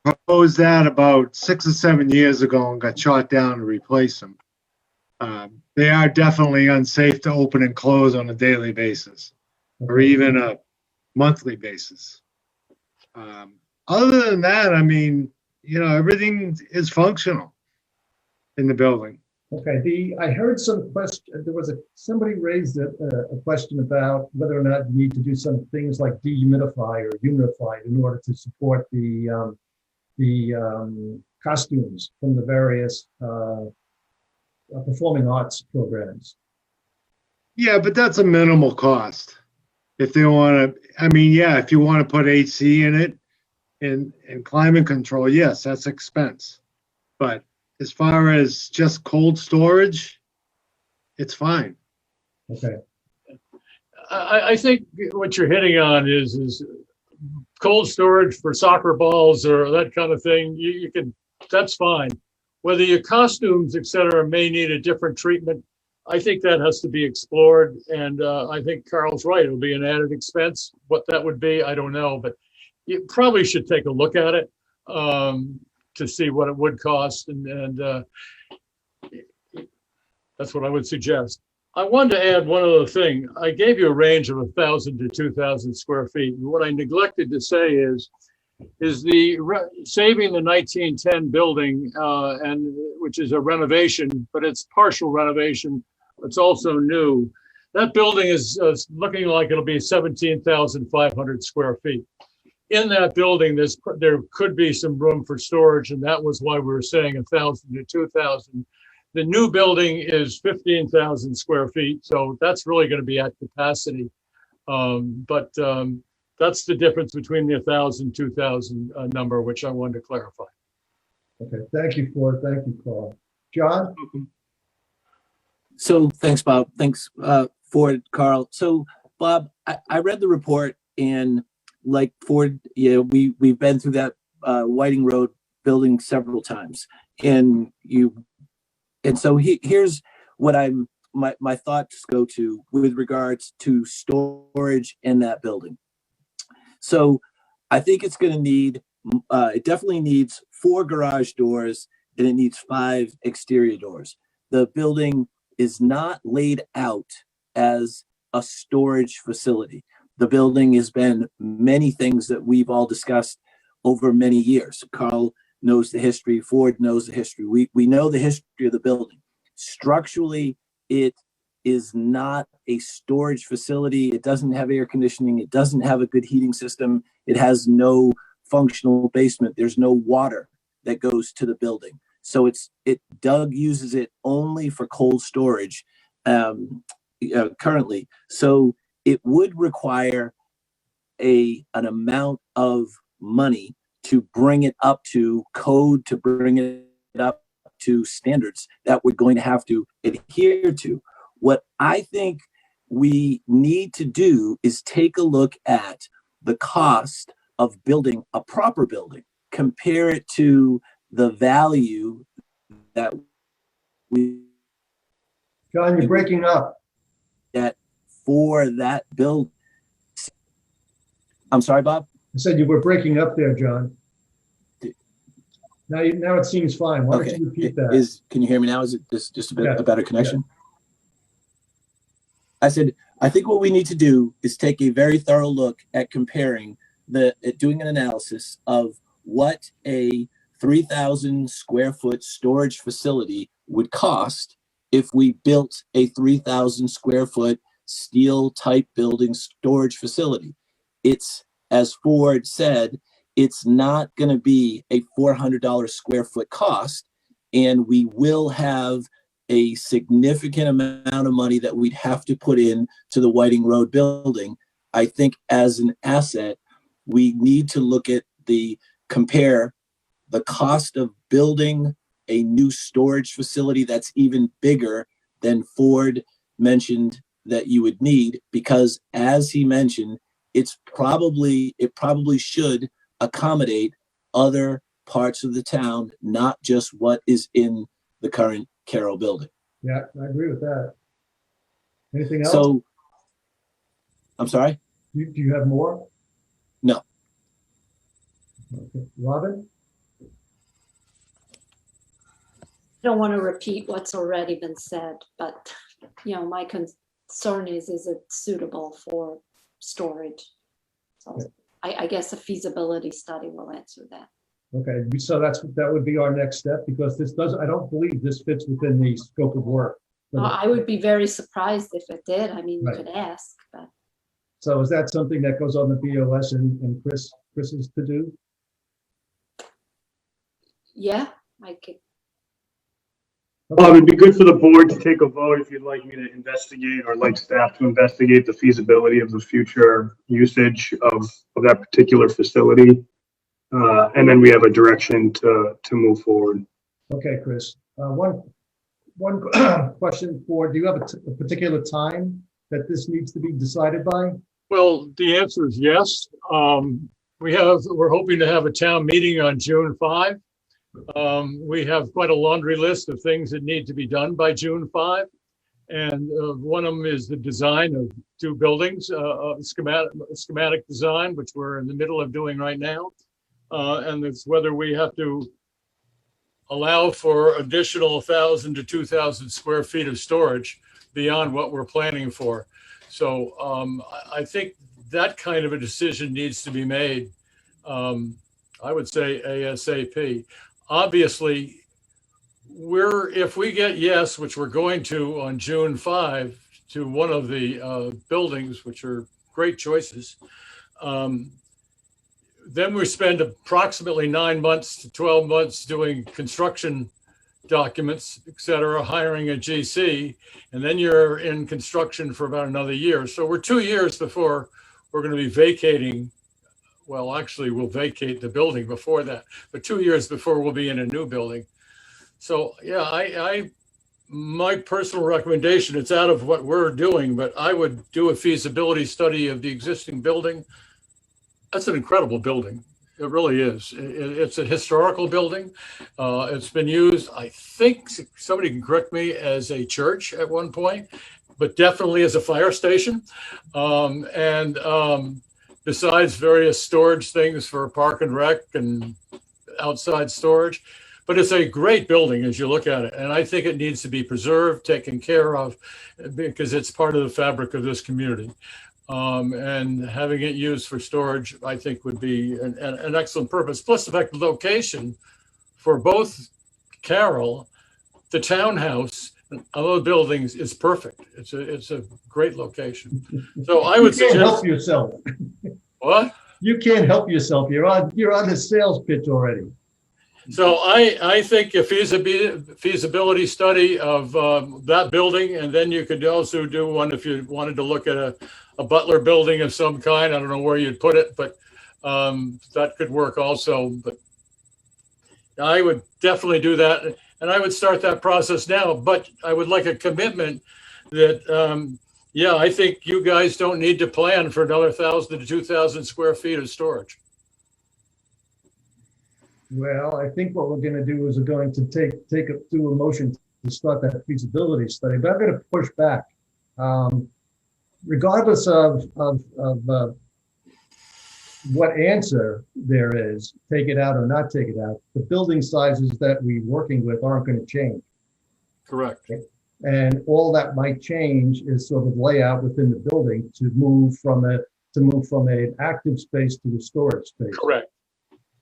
proposed that about 6 or 7 years ago and got shot down to replace them. They are definitely unsafe to open and close on a daily basis, or even a monthly basis. Other than that, I mean, everything is functional. in the building. Okay, I heard some question, somebody raised a question about whether or not you need to do some things like dehumidify or humidify in order to support the costumes from the various performing arts programs. Yeah, but that's a minimal cost. If they want to, I mean, yeah, if you want to put AC in it and climate control, yes, that's expense. But as far as just cold storage, it's fine. Okay, I think what you're hitting on is cold storage for soccer balls or that kind of thing. You can, that's fine. Whether your costumes, et cetera, may need a different treatment, I think that has to be explored. And I think Carl's right. It'll be an added expense. What that would be, I don't know, but you probably should take a look at it to see what it would cost. And that's what I would suggest. I wanted to add one other thing. I gave you a range of 1,000 to 2,000 square feet. And what I neglected to say is saving the 1910 building, and which is a renovation, but it's partial renovation. It's also new. That building is looking like it'll be 17,500 square feet. In that building, there could be some room for storage, and that was why we were saying 1,000 to 2,000. The new building is 15,000 square feet, so that's really going to be at capacity. But that's the difference between the 1,000, 2,000 number, which I wanted to clarify. okay, thank you, Carl. John? So thanks, Bob. Thanks, Ford, Carl. So Bob, I read the report, and like Ford, yeah, we've been through that Whiting Road building several times, and so here's what my thoughts go to with regards to storage in that building. So I think it's going to need, it definitely needs 4 garage doors, and it needs 5 exterior doors. The building is not laid out as a storage facility. The building has been many things that we've all discussed over many years. Carl knows the history, Ford knows the history. We know the history of the building. Structurally, it is not a storage facility. It doesn't have air conditioning. It doesn't have a good heating system. It has no functional basement. There's no water that goes to the building. So Doug uses it only for cold storage currently. So it would require an amount of money to bring it up to code, to bring it up to standards that we're going to have to adhere to. What I think we need to do is take a look at the cost of building a proper building, compare it to the value that we John, you're breaking up. get for that build. I'm sorry, Bob? I said you were breaking up there, John. Now it seems fine. Why don't you repeat that? Can you hear me now? Is it just a better connection? Yeah. I said, I think what we need to do is take a very thorough look at comparing doing an analysis of what a 3,000 square foot storage facility would cost if we built a 3,000 square foot steel type building storage facility. It's, as Ford said, it's not going to be a $400 square foot cost, and we will have a significant amount of money that we'd have to put in to the Whiting Road building. I think as an asset, we need to look at compare the cost of building a new storage facility that's even bigger than Ford mentioned that you would need, because as he mentioned, it probably should accommodate other parts of the town, not just what is in the current Carroll building. Yeah, I agree with that. Anything else? So, I'm sorry? Do you have more? No. Okay. Robin? I don't want to repeat what's already been said, but my concern is it suitable for storage? So I guess a feasibility study will answer that. Okay, so that would be our next step, because this doesn't, I don't believe this fits within the scope of work. I would be very surprised if it did. I mean, you Right. could ask, but So is that something that goes on the BOS and Chris's to do? yeah, I could. It'd be good for the board to take a vote if you'd like me to investigate or like staff to investigate the feasibility of the future usage of that particular facility. And then we have a direction to move forward. Okay, Chris. One question do you have a particular time that this needs to be decided by? Well, the answer is yes. We're hoping to have a town meeting on June 5. We have quite a laundry list of things that need to be done by June 5. And one of them is the design of 2 buildings, schematic design, which we're in the middle of doing right now. And it's whether we have to allow for additional 1,000 to 2,000 square feet of storage beyond what we're planning for. So I think that kind of a decision needs to be made. I would say ASAP. Obviously, if we get yes, which we're going to on June 5 to one of the buildings, which are great choices, then we spend approximately 9 months to 12 months doing construction documents, et cetera, hiring a GC, and then you're in construction for about another year. So we're 2 years before we're going to be vacating. Well, actually, we'll vacate the building before that, but 2 years before we'll be in a new building. So yeah, my personal recommendation, it's out of what we're doing, but I would do a feasibility study of the existing building. That's an incredible building. It really is. It's a historical building. It's been used, I think, somebody can correct me, as a church at one point, but definitely as a fire station. Besides various storage things for park and rec and outside storage. But it's a great building as you look at it. And I think it needs to be preserved, taken care of, because it's part of the fabric of this community. And having it used for storage, I think, would be an excellent purpose. Plus the fact the location for both Carroll, the townhouse, and other buildings is perfect. It's a great location. So I would You can't help suggest. yourself. What? You can't help yourself. You're on the sales pitch already. So I think a feasibility study of that building, and then you could also do one if you wanted to look at a Butler building of some kind. I don't know where you'd put it, but that could work also. But I would definitely do that, and I would start that process now. But I would like a commitment that, yeah, I think you guys don't need to plan for another 1,000 to 2,000 square feet of storage. Well, I think what we're going to do is we're going to do a motion to start that feasibility study, but I'm going to push back. Regardless of what answer there is, take it out or not take it out, the building sizes that we're working with aren't going to change. Correct. And all that might change is sort of layout within the building to move from an active space to a storage space. Correct.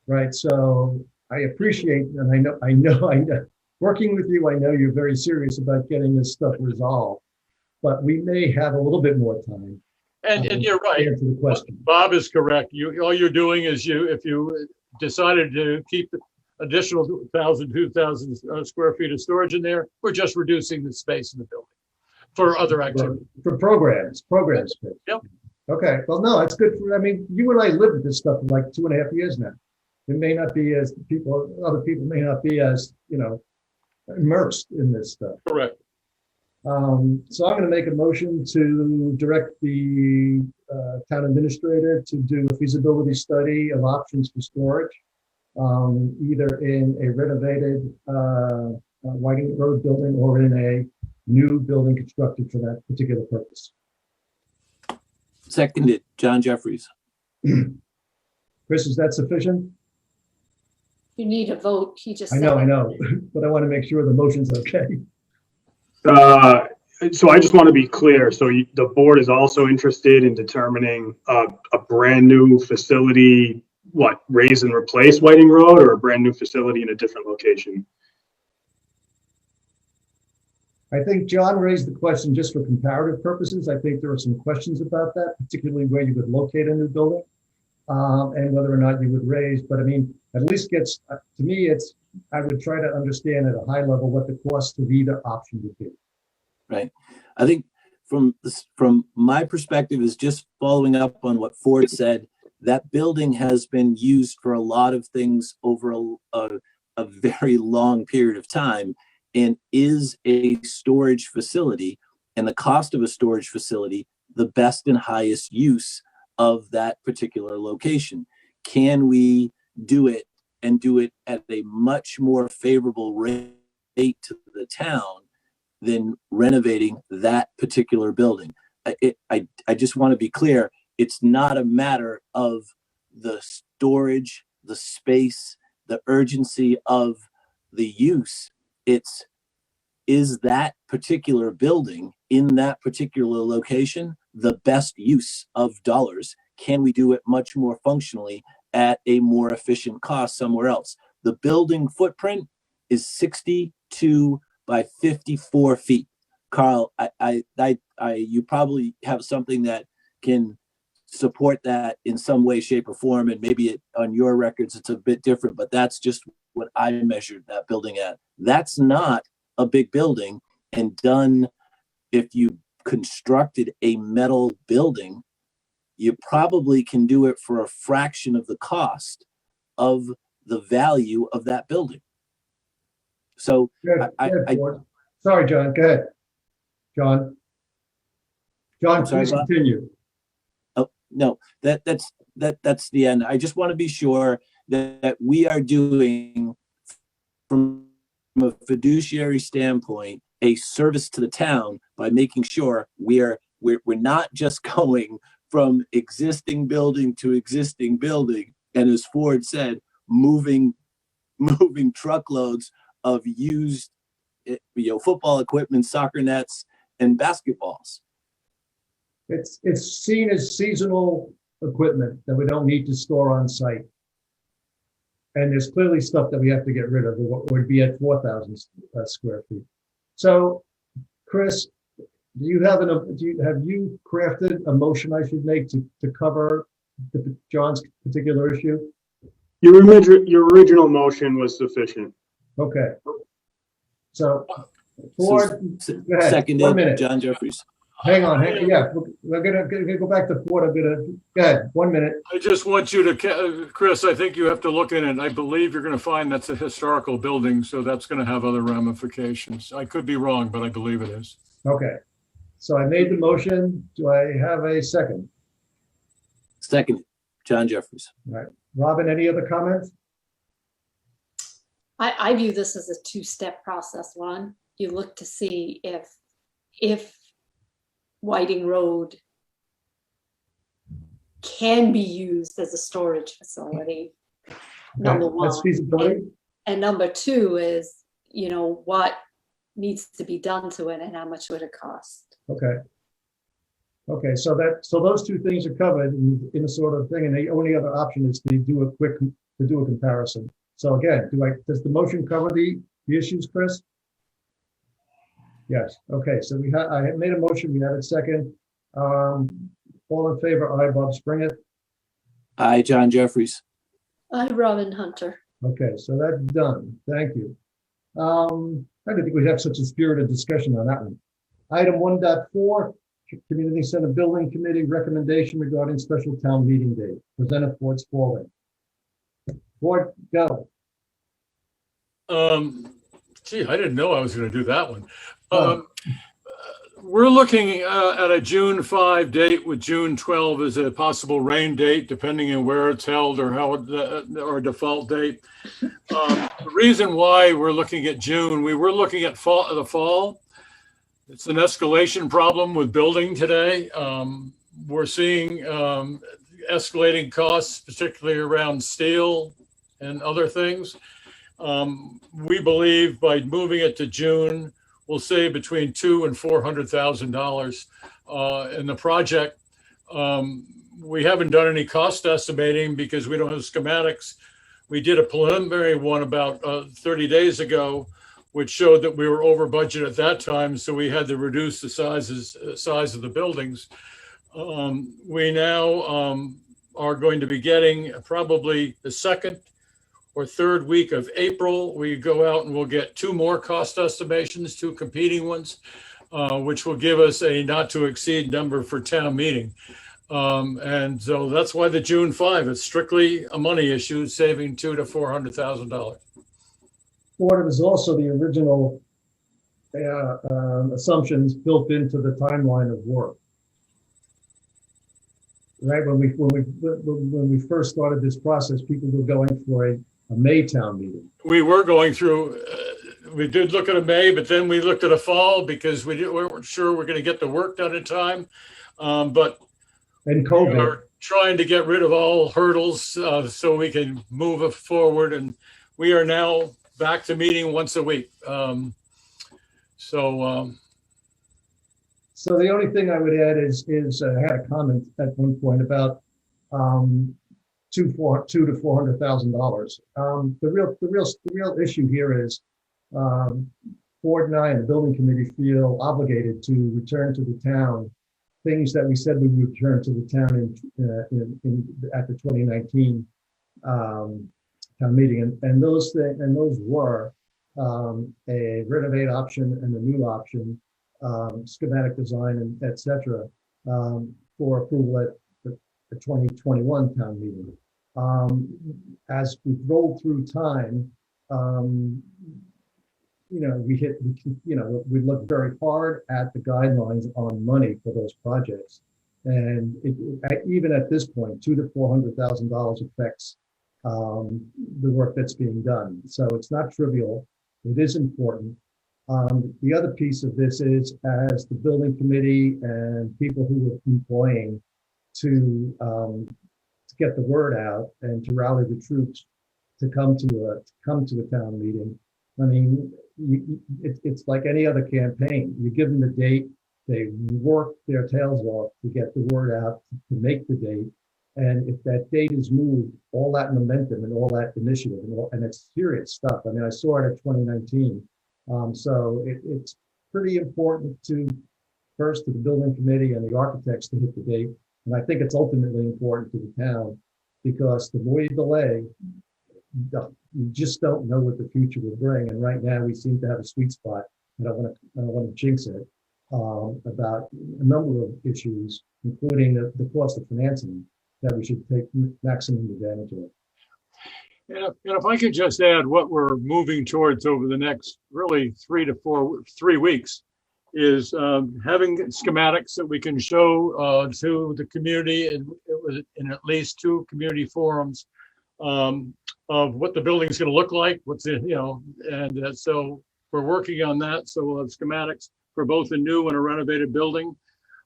Right. So I appreciate, and I know, working with you, I know you're very serious about getting this stuff resolved, but we may have a little bit more time. And you're right. To answer the question. Bob is correct. All you're doing is if you decided to keep the additional 1,000, 2,000 square feet of storage in there, we're just reducing the space in the building for other activities. For program space. Yep. Okay. Well, no, it's good I mean, you and I lived with this stuff for like 2.5 years now. It may not be as other people may not be as, immersed in this stuff. Correct. So I'm going to make a motion to direct the town administrator to do a feasibility study of options for storage, either in a renovated Whiting Road building or in a new building constructed for that particular purpose. Seconded, John Jeffries. Chris, is that sufficient? You need a vote. He just I said. know, but I want to make sure the motion's okay. So I just want to be clear. So the board is also interested in determining a brand new facility raise and replace Whiting Road or a brand new facility in a different location? I think John raised the question just for comparative purposes. I think there are some questions about that, particularly where you would locate a new building and whether or not you would raise. But I mean, at least gets, to me, it's, I would try to understand at a high level what the cost of either option would be. Right. I think from my perspective is just following up on what Ford said. That building has been used for a lot of things over a very long period of time and is a storage facility, and the cost of a storage facility, the best and highest use of that particular location. Can we do it and do it at a much more favorable rate to the town than renovating that particular building? I just want to be clear. It's not a matter of the storage, the space, the urgency of the use. Is that particular building in that particular location the best use of dollars? Can we do it much more functionally at a more efficient cost somewhere else? The building footprint is 62 by 54 feet. Carl, you probably have something that can support that in some way, shape, or form, and maybe on your records it's a bit different, but that's just what I measured that building at. That's not a big building, and done, if you constructed a metal building, you probably can do it for a fraction of the cost of the value of that building. So Sorry, John, go ahead. John, sorry, please continue. Oh, no, that's the end. I just want to be sure that we are doing, from a fiduciary standpoint, a service to the town by making sure we're not just going from existing building to existing building, and as Ford said, moving truckloads of used football equipment, soccer nets, and basketballs. It's seen as seasonal equipment that we don't need to store on site. And there's clearly stuff that we have to get rid of, or would be at 4,000 square feet. So, Chris, have you crafted a motion I should make to cover John's particular issue? Your original motion was sufficient. Okay. So, Ford, go ahead. 1 Seconded, minute. John Jeffries. Hang on. Yeah, we're gonna go back to Ford. Go ahead. 1 minute. I just want you to, Chris, I think you have to look in it. I believe you're going to find that's a historical building, so that's going to have other ramifications. I could be wrong, but I believe it is. Okay. So I made the motion. Do I have a second? Seconded, John Jeffries. All right. Robin, any other comments? I view this as a two-step process. One, you look to see if Whiting Road can be used as a storage facility, number one. That's feasibility. And number two is, what needs to be done to it and how much would it cost? Okay. Okay, so those two things are covered in a sort of thing, and the only other option is to do a comparison. So again, does the motion cover the issues, Chris? Yes. Okay. So I have made a motion. We have a second. All in favor? Aye, Bob Springett. Aye, John Jeffries. Aye, Robin Hunter. Okay, so that's done. Thank you. I didn't think we'd have such a spirited discussion on that one. Item 1.4, Community Center Building Committee recommendation regarding special town meeting date. Presented Ford Spalding. Ford, go. Gee, I didn't know I was going to do that one. We're looking at a June 5 date with June 12 as a possible rain date, depending on where it's held or or default date. The reason why we're looking at June, we were looking at the fall. It's an escalation problem with building today. We're seeing escalating costs, particularly around steel and other things. We believe by moving it to June, we'll save between $200,000 and $400,000 in the project. We haven't done any cost estimating because we don't have schematics. We did a preliminary one about 30 days ago, which showed that we were over budget at that time, so we had to reduce the size of the buildings. We now are going to be getting probably the second or third week of April. We go out and we'll get 2 more cost estimations, 2 competing ones, which will give us a not to exceed number for town meeting. And so that's why the June 5, it's strictly a money issue, saving $200,000 to $400,000. Or it was also the original assumptions built into the timeline of work. Right, when we first started this process, people were going for a May town meeting. We were going through, we did look at a May, but then we looked at a fall because we weren't sure we're going to get the work done in time. But and we COVID. are trying to get rid of all hurdles so we can move it forward. And we are now back to meeting once a week. So the only thing I would add is I had a comment at one point about $200,000 to $400,000. The real issue here is Board and I and the building committee feel obligated to return to the town things that we said we would return to the town at the 2019 town meeting, and those were a renovate option and a new option, schematic design, and etc. For approval at the 2021 town meeting. As we rolled through time, we looked very hard at the guidelines on money for those projects, and even at this point, $200,000 to $400,000 affects the work that's being done. So it's not trivial. It is important. The other piece of this is, as the building committee and people who were employing to get the word out and to rally the troops to come to a town meeting. I mean, it's like any other campaign. You give them the date, they work their tails off to get the word out, to make the date. And if that date is moved, all that momentum and all that initiative, and it's serious stuff. I mean, I saw it at 2019. So it's pretty important to the building committee and the architects to hit the date. And I think it's ultimately important to the town, because the more you delay, you just don't know what the future will bring. And right now we seem to have a sweet spot. I don't want to jinx it, about a number of issues, including the cost of financing, that we should take maximum advantage of. And if I could just add, what we're moving towards over the next really 3 weeks is having schematics that we can show to the community in at least 2 community forums of what the building is going to look like, so we're working on that. So we'll have schematics for both a new and a renovated building.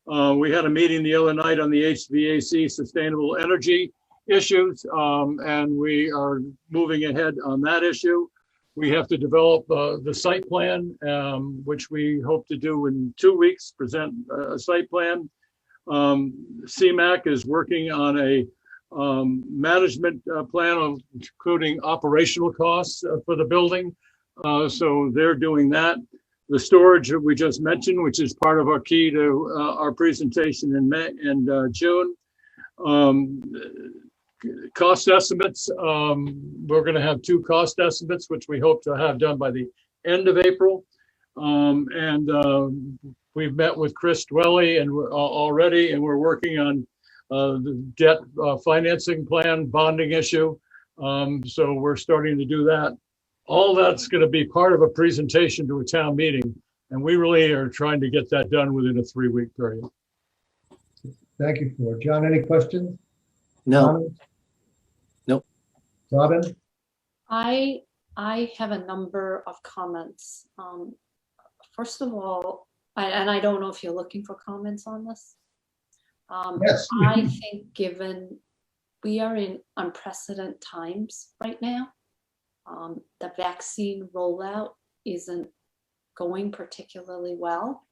We had a meeting the other night on the HVAC sustainable energy issues, and we are moving ahead on that issue. We have to develop the site plan, which we hope to do in 2 weeks, present a site plan. CMAC is working on a management plan, including operational costs for the building. So they're doing that. The storage that we just mentioned, which is part of our key to our presentation in May and June. Cost estimates, we're going to have 2 cost estimates, which we hope to have done by the end of April. We've met with Chris Dwelly and we're already, and we're working on the debt financing plan, bonding issue. So we're starting to do that. All that's going to be part of a presentation to a town meeting. And we really are trying to get that done within a 3-week period. Thank you, Floyd. John, any questions? No. Comments? Nope. Robin? I have a number of comments. First of all, I don't know if you're looking for comments on this. Yes. I think, given we are in unprecedented times right now, the vaccine rollout isn't going particularly well.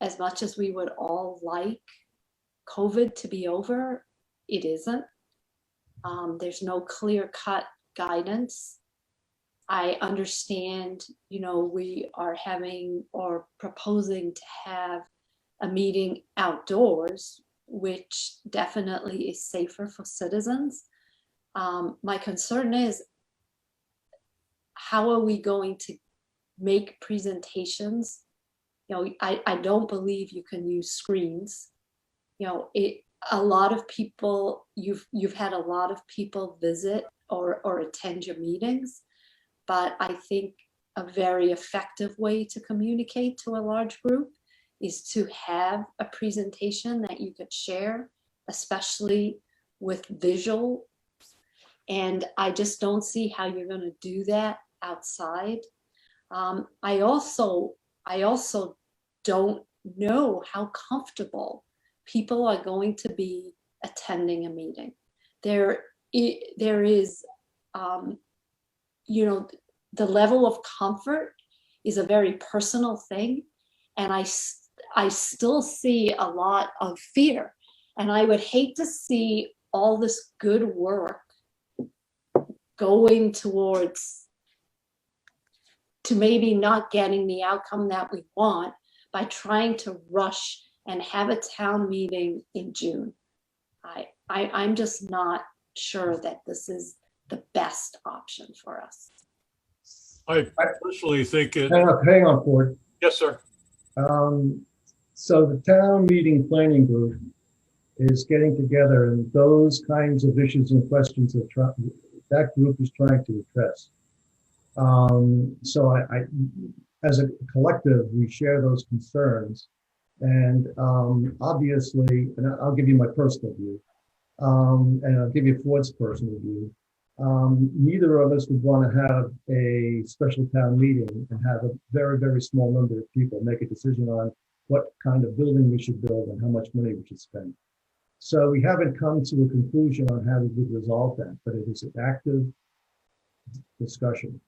As much as we would all like COVID to be over. It isn't. There's no clear-cut guidance. I understand, we are having or proposing to have a meeting outdoors, which definitely is safer for citizens. My concern is, how are we going to make presentations? I don't believe you can use screens. A lot of people, you've had a lot of people visit or attend your meetings, but I think a very effective way to communicate to a large group is to have a presentation that you could share, especially with visual. And I just don't see how you're going to do that outside. I also don't know how comfortable people are going to be attending a meeting. There is, the level of comfort is a very personal thing. And I still see a lot of fear. And I would hate to see all this good work going towards to maybe not getting the outcome that we want by trying to rush and have a town meeting in June. I'm just not sure that this is the best option for us. I personally think it. Hang on, Ford. Yes, sir. So the town meeting planning group is getting together, and those kinds of issues and questions that group is trying to address. So I, as a collective, we share those concerns, and obviously, and I'll give you my personal view, and I'll give you Ford's personal view. Neither of us would want to have a special town meeting and have a very, very small number of people make a decision on what kind of building we should build and how much money we should spend. So we haven't come to a conclusion on how we would resolve that, but it is an active discussion.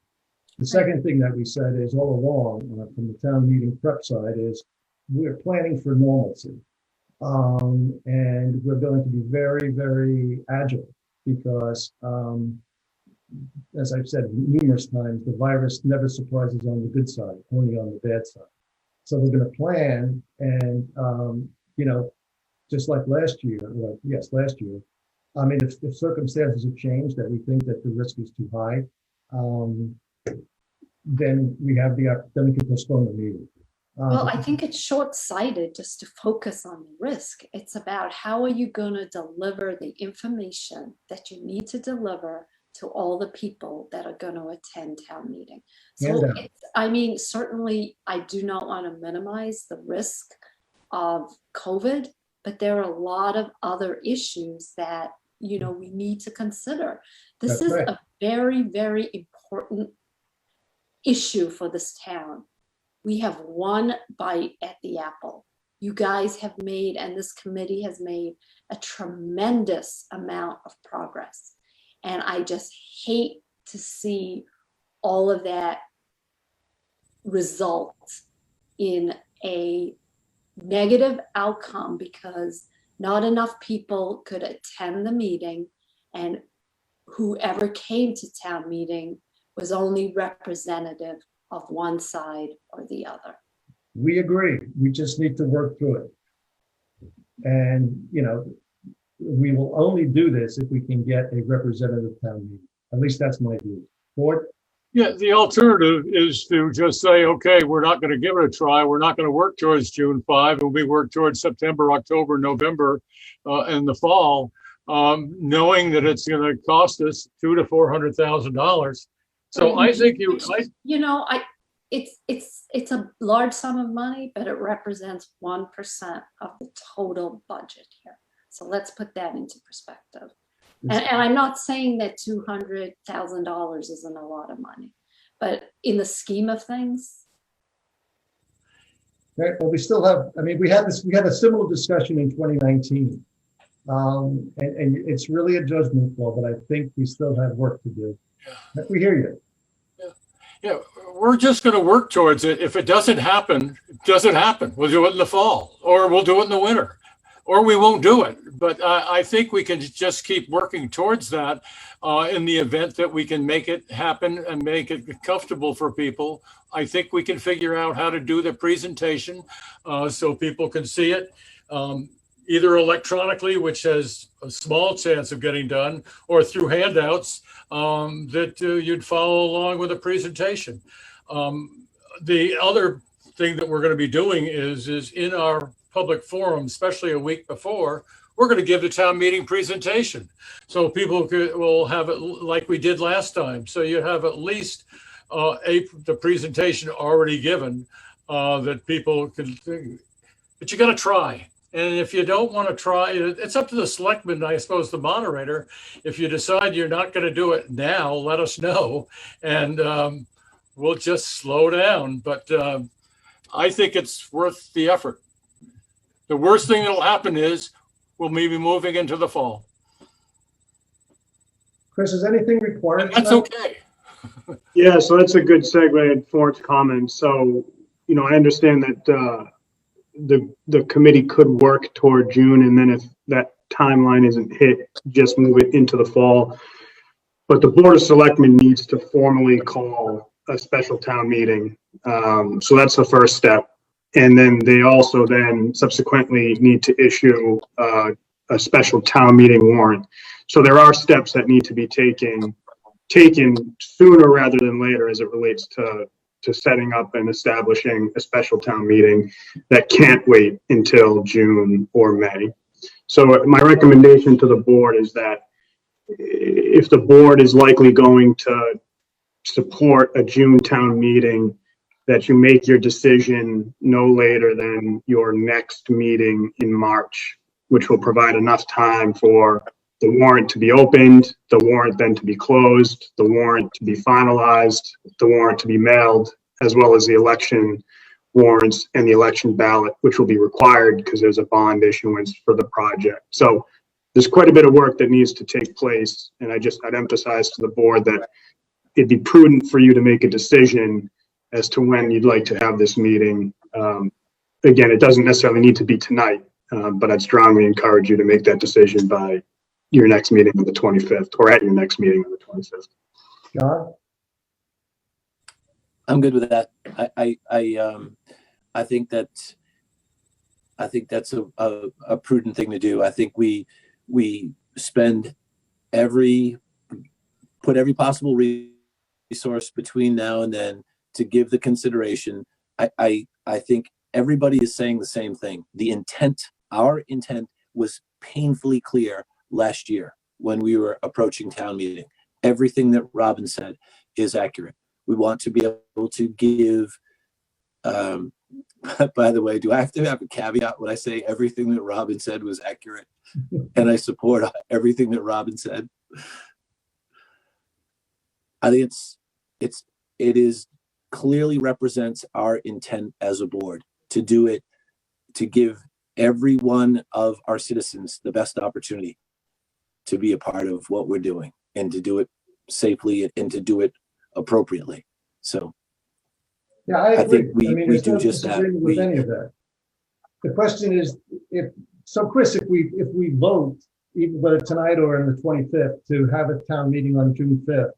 The second thing that we said is all along from the town meeting prep side is we're planning for normalcy. And we're going to be very, very agile because, as I've said numerous times, the virus never surprises on the good side, only on the bad side. So we're going to plan and, just like last year, last year, I mean, if circumstances have changed that we think that the risk is too high, then we can postpone the meeting. Well, I think it's short-sighted just to focus on the risk. It's about how are you going to deliver the information that you need to deliver to all the people that are going to attend town meeting. So, certainly I do not want to minimize the risk of COVID, but there are a lot of other issues that, we need to consider. This is a very, very important issue for this town. We have one bite at the apple. You guys have made, and this committee has made, a tremendous amount of progress. And I just hate to see all of that result in a negative outcome because not enough people could attend the meeting, and whoever came to town meeting was only representative of one side or the other. We agree. We just need to work through it. And, we will only do this if we can get a representative town meeting. At least that's my view. Ford? Yeah, the alternative is to just say, okay, we're not going to give it a try. We're not going to work towards June 5, and we work towards September, October, November, and the fall, knowing that it's going to cost us $200,000 to $400,000. So I think it's a large sum of money, but it represents 1% of the total budget here. So let's put that into perspective. And I'm not saying that $200,000 isn't a lot of money, but in the scheme of things. Right, well, we still have, we had a similar discussion in 2019. And it's really a judgment call, but I think we still have work to do. Yeah. We hear you. Yeah, we're just going to work towards it. If it doesn't happen, it doesn't happen. We'll do it in the fall or we'll do it in the winter. or we won't do it. But I think we can just keep working towards that in the event that we can make it happen and make it comfortable for people. I think we can figure out how to do the presentation so people can see it. Either electronically, which has a small chance of getting done, or through handouts that you'd follow along with a presentation. The other thing that we're going to be doing is in our public forum, especially a week before, we're going to give the town meeting presentation. So people will have it like we did last time. So you have at least the presentation already given that people can, but you got to try. And if you don't want to try, it's up to the selectmen, I suppose, the moderator. If you decide you're not going to do it now, let us know, and we'll just slow down. But I think it's worth the effort. The worst thing that'll happen is we'll be moving into the fall. Chris, is anything required? And that's okay. Yeah, so that's a good segue for its comments. So, you know, I understand that the committee could work toward June, and then if that timeline isn't hit, just move it into the fall. But the Board of Selectmen needs to formally call a special town meeting. So that's the first step. And then they also then subsequently need to issue a special town meeting warrant. So there are steps that need to be taken sooner rather than later as it relates to setting up and establishing a special town meeting that can't wait until June or May. So my recommendation to the board is that if the board is likely going to support a June town meeting, that you make your decision no later than your next meeting in March, which will provide enough time for the warrant to be opened, the warrant then to be closed, the warrant to be finalized, the warrant to be mailed, as well as the election warrants and the election ballot, which will be required because there's a bond issuance for the project. So there's quite a bit of work that needs to take place. And I'd emphasize to the board that it'd be prudent for you to make a decision as to when you'd like to have this meeting. Again, it doesn't necessarily need to be tonight, but I'd strongly encourage you to make that decision by your next meeting on the 25th, or at your next meeting on the 25th. John? I'm good with that. I think that's a prudent thing to do. I think we put every possible resource between now and then to give the consideration. I think everybody is saying the same thing. Our intent was painfully clear last year when we were approaching town meeting. Everything that Robin said is accurate. We want to be able to give, by the way, do I have to have a caveat when I say everything that Robin said was accurate? And I support everything that Robin said. I think it is clearly represents our intent as a board to do it, to give every one of our citizens the best opportunity to be a part of what we're doing and to do it safely and to do it appropriately. So Yeah, I think agree. we there's do no just that. disagreement with any of that. The question is, Chris, if we vote, either whether tonight or on the 25th, to have a town meeting on June 5th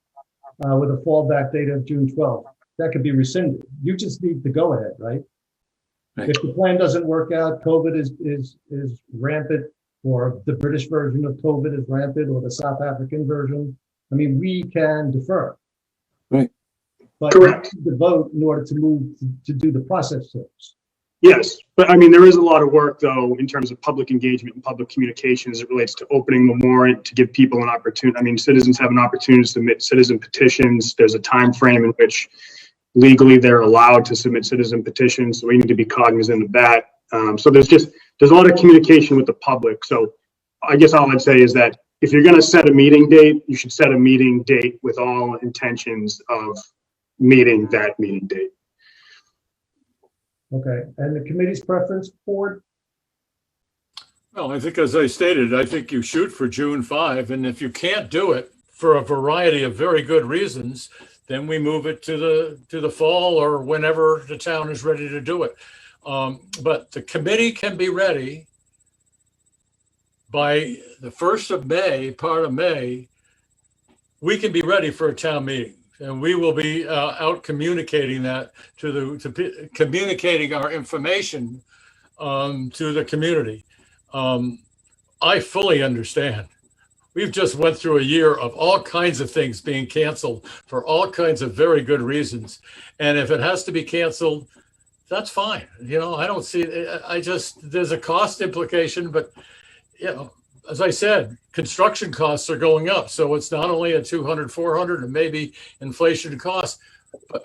with a fallback date of June 12th, that could be rescinded. You just need to go ahead, right? Right. If the plan doesn't work out, COVID is rampant, or the British version of COVID is rampant, or the South African version, I mean, we can defer. Right. But Correct. you need to vote in order to move to do the process steps. Yes, but I mean, there is a lot of work though, in terms of public engagement and public communication as it relates to opening the warrant to give people an opportunity. I mean, citizens have an opportunity to submit citizen petitions. There's a time frame in which legally they're allowed to submit citizen petitions. So we need to be cognizant of that. So there's a lot of communication with the public. So I guess all I'd say is that if you're going to set a meeting date, you should set a meeting date with all intentions of meeting that meeting date. Okay, and the committee's preference, board? Well, I think, as I stated, I think you shoot for June 5, and if you can't do it for a variety of very good reasons, then we move it to the fall or whenever the town is ready to do it. But the committee can be ready by the 1st of May, part of May, we can be ready for a town meeting. And we will be out communicating that communicating our information to the community. I fully understand. We've just went through a year of all kinds of things being canceled for all kinds of very good reasons. And if it has to be canceled, that's fine. You know, I don't see, there's a cost implication, but, you know, as I said, construction costs are going up. So it's not only a 200, 400, and maybe inflation costs, but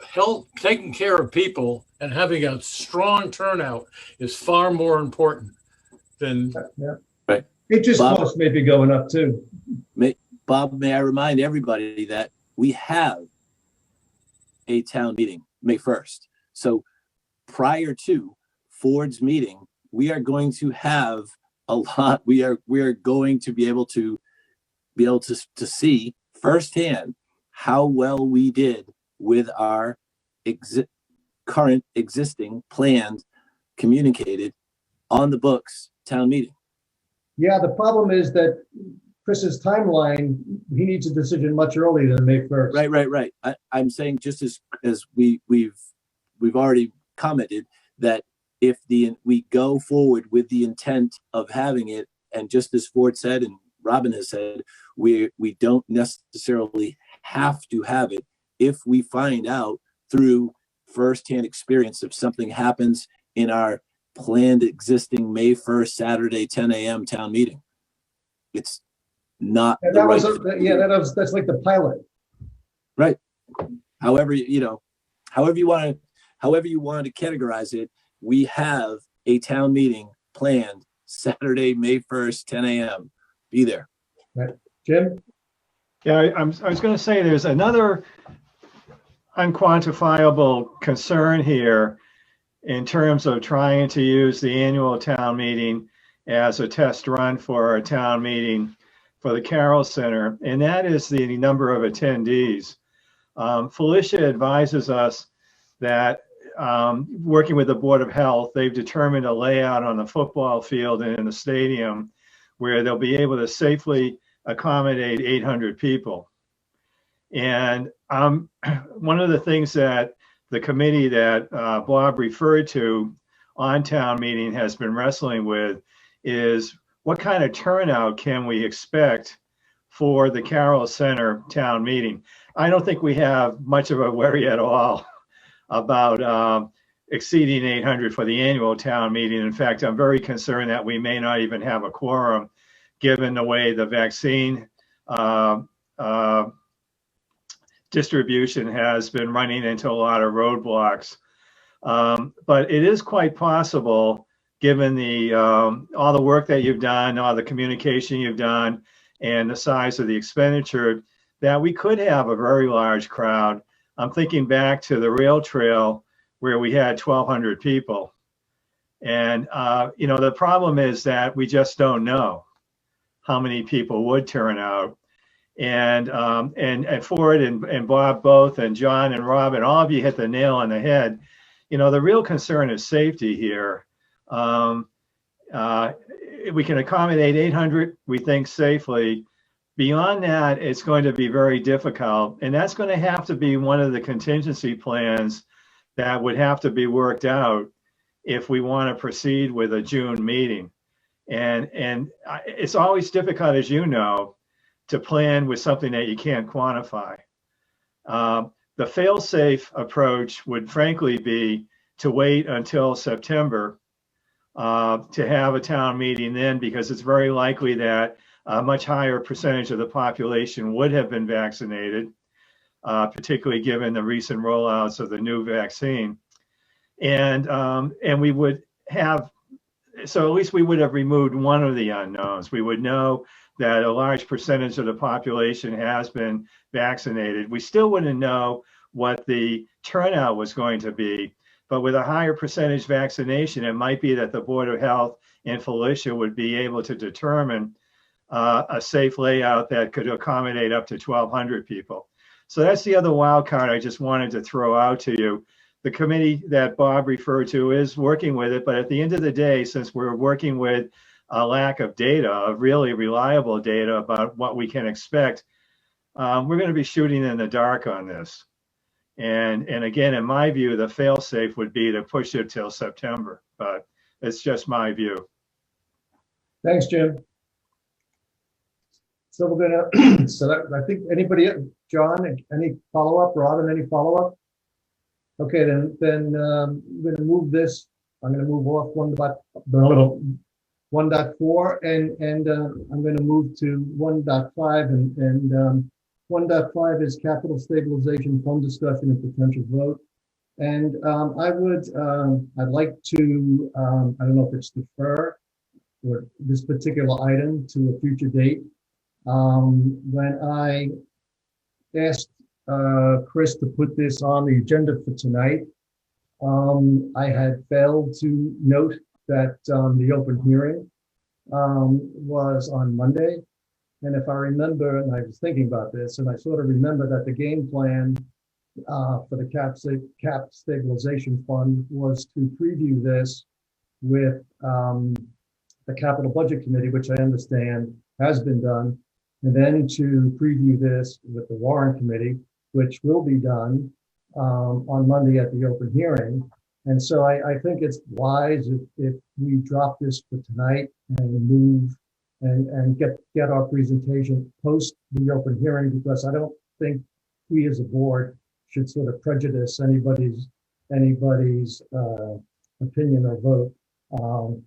taking care of people and having a strong turnout is far more important than. Yeah. Right. Interest Bob- costs may be going up too. Bob, may I remind everybody that we have a town meeting May 1st. So prior to Ford's meeting, we are going to have a lot. We are going to be able to see firsthand how well we did with our current existing planned, communicated on the books town meeting. Yeah, the problem is that Chris's timeline, he needs a decision much earlier than May 1st. Right. I'm saying just as we've already commented that if we go forward with the intent of having it, and just as Ford said and Robin has said, we don't necessarily have to have it if we find out through firsthand experience if something happens in our planned existing May 1st Saturday 10 a.m. town meeting. It's not And the that right was, that's like the pilot. right. However, however you want to categorize it, we have a town meeting planned Saturday, May 1st, 10 a.m. Be there. Right. Jim? Yeah, I was going to say there's another unquantifiable concern here in terms of trying to use the annual town meeting as a test run for our town meeting for the Carroll Center, and that is the number of attendees. Felicia advises us that working with the Board of Health, they've determined a layout on the football field and in the stadium where they'll be able to safely accommodate 800 people. And one of the things that the committee that Bob referred to on town meeting has been wrestling with is what kind of turnout can we expect for the Carroll Center town meeting? I don't think we have much of a worry at all about exceeding 800 for the annual town meeting. In fact, I'm very concerned that we may not even have a quorum given the way the vaccine distribution has been running into a lot of roadblocks. But it is quite possible, given the all the work that you've done, all the communication you've done, and the size of the expenditure, that we could have a very large crowd. I'm thinking back to the rail trail where we had 1,200 people. And, the problem is that we just don't know how many people would turn out. And Ford and Bob both, and John and Robin, all of you hit the nail on the head. The real concern is safety here. We can accommodate 800, we think, safely. Beyond that, it's going to be very difficult. And that's going to have to be one of the contingency plans that would have to be worked out if we want to proceed with a June meeting. And it's always difficult, as you know, to plan with something that you can't quantify. The fail-safe approach would frankly be to wait until September to have a town meeting then, because it's very likely that a much higher percentage of the population would have been vaccinated, particularly given the recent rollouts of the new vaccine. And we would have, so at least we would have removed one of the unknowns. We would know that a large percentage of the population has been vaccinated. We still wouldn't know what the turnout was going to be, but with a higher percentage vaccination, it might be that the Board of Health and Felicia would be able to determine a safe layout that could accommodate up to 1,200 people. So that's the other wild card I just wanted to throw out to you. The committee that Bob referred to is working with it, but at the end of the day, since we're working with a lack of data, of really reliable data about what we can expect, we're going to be shooting in the dark on this. And again, in my view, the fail-safe would be to push it till September, but it's just my view. Thanks, Jim. So we're gonna, I think anybody, John, any follow-up? Robin, any follow-up? Okay, then we're gonna move this. I'm gonna move off 1.4 and I'm gonna move to 1.5 and 1.5 is capital stabilization fund discussion and potential vote. And I'd like to, I don't know if it's defer or this particular item to a future date. When I asked Chris to put this on the agenda for tonight, I had failed to note that the open hearing was on Monday. And if I remember, and I was thinking about this, and I sort of remember that the game plan for the cap stabilization fund was to preview this with the capital budget committee, which I understand has been done, and then to preview this with the warrant committee, which will be done on Monday at the open hearing. And so I think it's wise if we drop this for tonight and move and get our presentation post the open hearing, because I don't think we as a board should sort of prejudice anybody's opinion or vote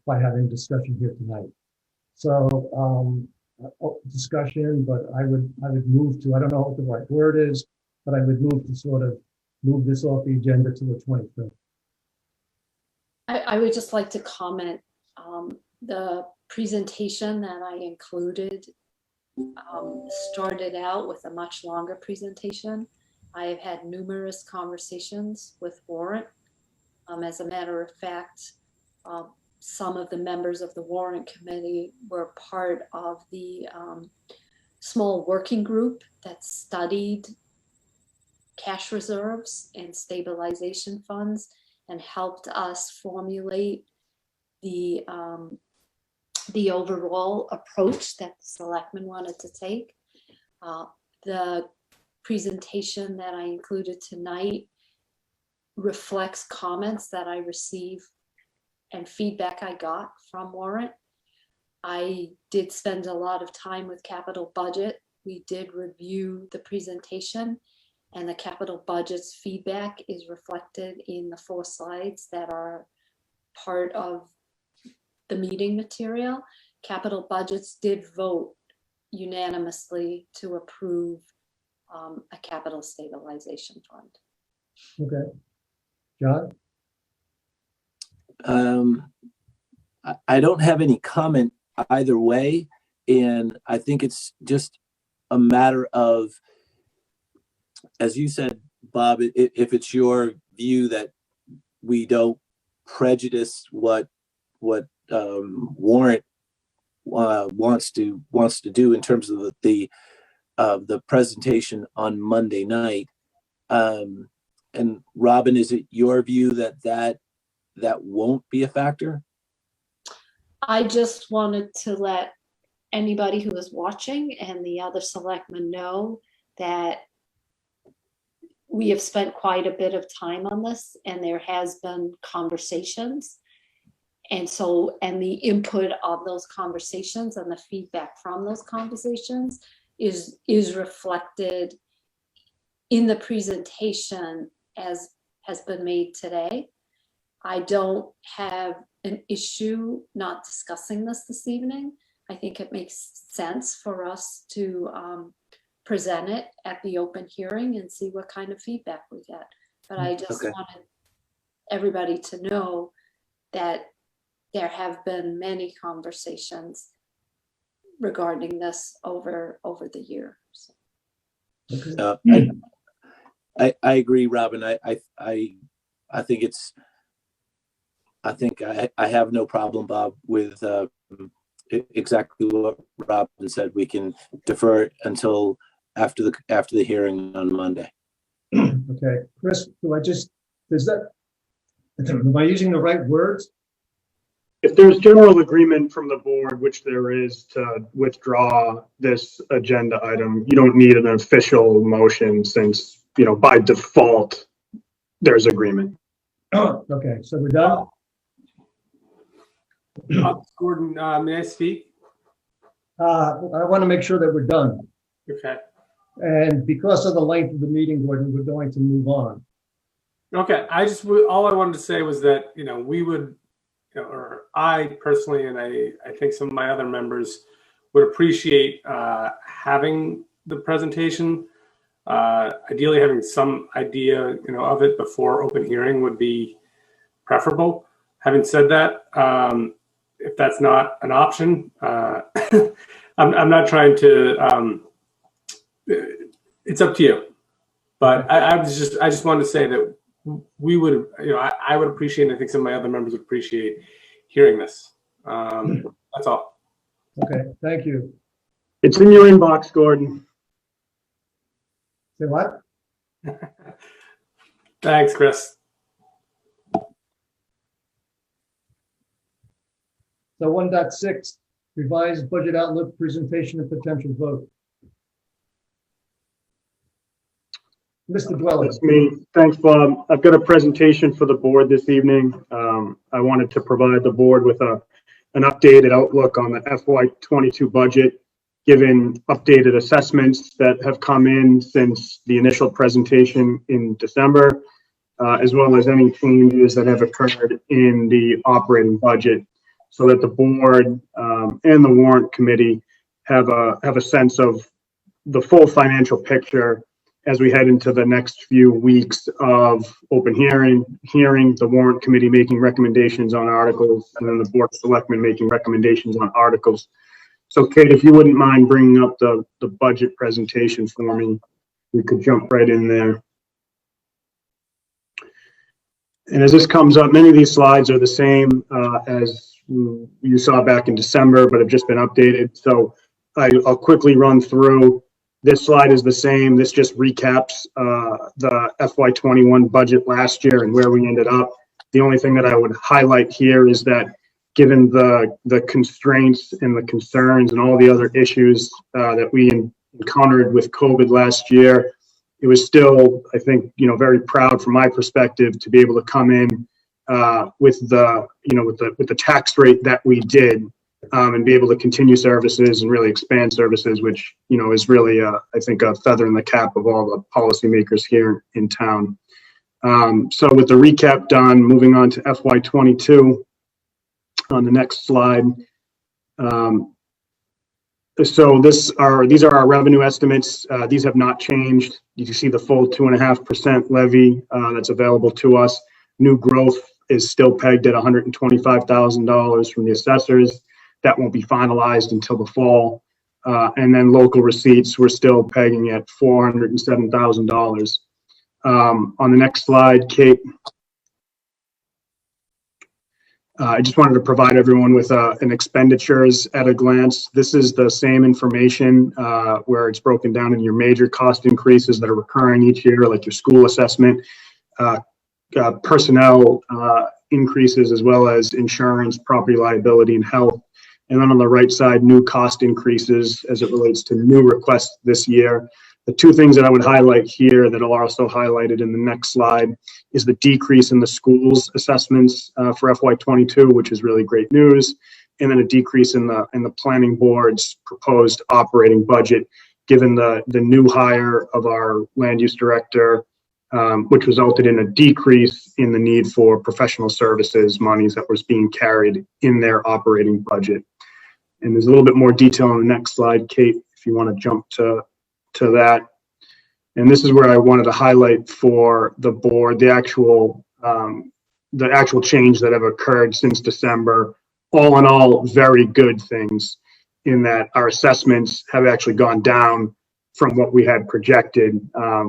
by having discussion here tonight. So discussion, but I would move to, I don't know what the right word is, but I would move to sort of move this off the agenda to the 25th. I would just like to comment, the presentation that I included started out with a much longer presentation. I have had numerous conversations with Warrant. As a matter of fact, some of the members of the Warrant Committee were part of the small working group that studied cash reserves and stabilization funds and helped us formulate the overall approach that the selectmen wanted to take. The presentation that I included tonight reflects comments that I received and feedback I got from Warrant. I did spend a lot of time with capital budget. We did review the presentation, and the capital budget's feedback is reflected in the 4 slides that are part of the meeting material. Capital budgets did vote unanimously to approve a capital stabilization fund. Okay. John? I don't have any comment either way, and I think it's just a matter of, as you said, Bob, if it's your view that we don't prejudice what Warrant wants to do in terms of the presentation on Monday night, and Robin, is it your view that won't be a factor? I just wanted to let anybody who is watching and the other selectmen know that we have spent quite a bit of time on this, and there has been conversations. And the input of those conversations and the feedback from those conversations is reflected in the presentation as has been made today. I don't have an issue not discussing this evening. I think it makes sense for us to present it at the open hearing and see what kind of feedback we get. But I just wanted everybody to know that there have been many conversations regarding this over the year. So. I agree, Robin. I think I have no problem, Bob, with exactly what Robin said. We can defer it until after the hearing on Monday. Okay, Chris, am I using the right words? if there's general agreement from the board, which there is, to withdraw this agenda item, you don't need an official motion since, by default, there's agreement. Okay, so we're done? Gordon, may I speak? I want to make sure that we're done. Okay. And because of the length of the meeting, Gordon, we're going to move on. Okay. All I wanted to say was that, we would, or I personally, and I think some of my other members would appreciate having the presentation. Ideally, having some idea, of it before open hearing would be preferable. Having said that, if that's not an option, I'm not trying to. It's up to you. But I just wanted to say that we would, I would appreciate, and I think some of my other members would appreciate hearing this. That's all. Okay, thank you. It's in your inbox, Gordon. Say what? Thanks, Chris. So 1.6, revised budget outlook, presentation and potential vote. Mr. Dwelly. That's me. Thanks, Bob. I've got a presentation for the board this evening. I wanted to provide the board with an updated outlook on the FY22 budget, given updated assessments that have come in since the initial presentation in December, as well as any changes that have occurred in the operating budget, so that the board and the warrant committee have a sense of the full financial picture as we head into the next few weeks of open hearing, the warrant committee making recommendations on articles, and then the board of selectmen making recommendations on articles. So Kate, if you wouldn't mind bringing up the budget presentation for me, we could jump right in there. And as this comes up, many of these slides are the same as you saw back in December, but have just been updated. So I'll quickly run through. This slide is the same. This just recaps the FY21 budget last year and where we ended up. The only thing that I would highlight here is that given the constraints and the concerns and all the other issues that we encountered with COVID last year, it was still, I think, very proud from my perspective to be able to come in with the tax rate that we did. And be able to continue services and really expand services, which, is really, I think, a feather in the cap of all the policymakers here in town. So with the recap done, moving on to FY22 on the next slide. So these are our revenue estimates. These have not changed. You can see the full 2.5% levy that's available to us. New growth is still pegged at $125,000 from the assessors. That won't be finalized until the fall. And then local receipts, we're still pegging at $407,000. On the next slide, Kate. I just wanted to provide everyone with an expenditures at a glance. This is the same information where it's broken down in your major cost increases that are recurring each year, like your school assessment, personnel increases, as well as insurance, property liability, and health. And then on the right side, new cost increases as it relates to new requests this year. The two things that I would highlight here that are also highlighted in the next slide is the decrease in the schools assessments for FY22, which is really great news, and then a decrease in the planning board's proposed operating budget, given the new hire of our land use director, which resulted in a decrease in the need for professional services monies that was being carried in their operating budget. And there's a little bit more detail on the next slide, Kate, if you want to jump to that. And this is where I wanted to highlight for the board the actual change that have occurred since December. All in all, very good things in that our assessments have actually gone down from what we had projected,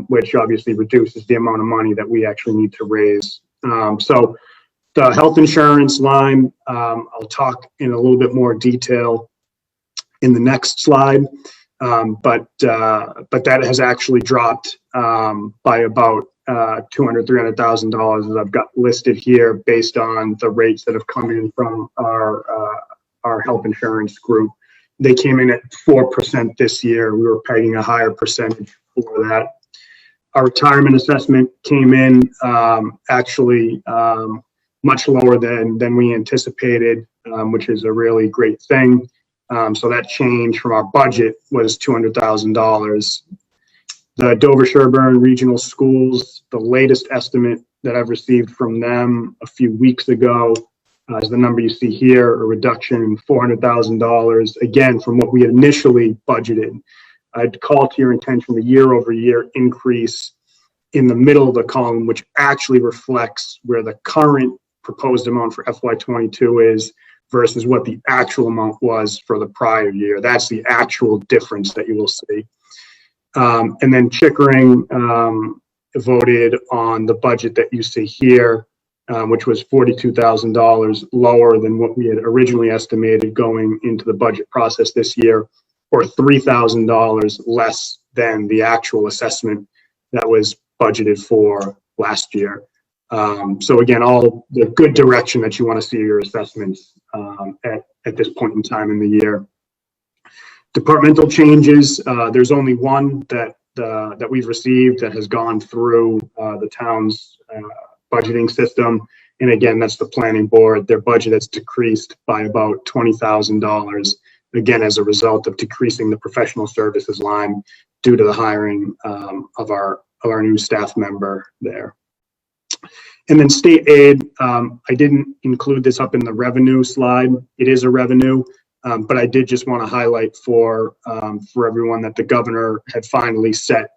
which obviously reduces the amount of money that we actually need to raise. So the health insurance line, I'll talk in a little bit more detail in the next slide, but that has actually dropped by about $300,000 as I've got listed here based on the rates that have come in from our health insurance group. They came in at 4% this year. We were paying a higher percentage for that. Our retirement assessment came in much lower than we anticipated, which is a really great thing. So that change from our budget was $200,000. The Dover-Sherburne Regional Schools, the latest estimate that I've received from them a few weeks ago is the number you see here, a reduction in $400,000, again, from what we had initially budgeted. I'd call to your attention the year-over-year increase in the middle of the column, which actually reflects where the current proposed amount for FY22 is versus what the actual amount was for the prior year. That's the actual difference that you will see. And then Chickering voted on the budget that you see here, which was $42,000 lower than what we had originally estimated going into the budget process this year, or $3,000 less than the actual assessment that was budgeted for last year. So again, all the good direction that you want to see your assessments at this point in time in the year. Departmental changes, there's only one that we've received that has gone through the town's budgeting system. And again, that's the planning board. Their budget has decreased by about $20,000, again, as a result of decreasing the professional services line due to the hiring of our new staff member there. And then state aid, I didn't include this up in the revenue slide. It is a revenue. But I did just want to highlight for everyone that the governor had finally set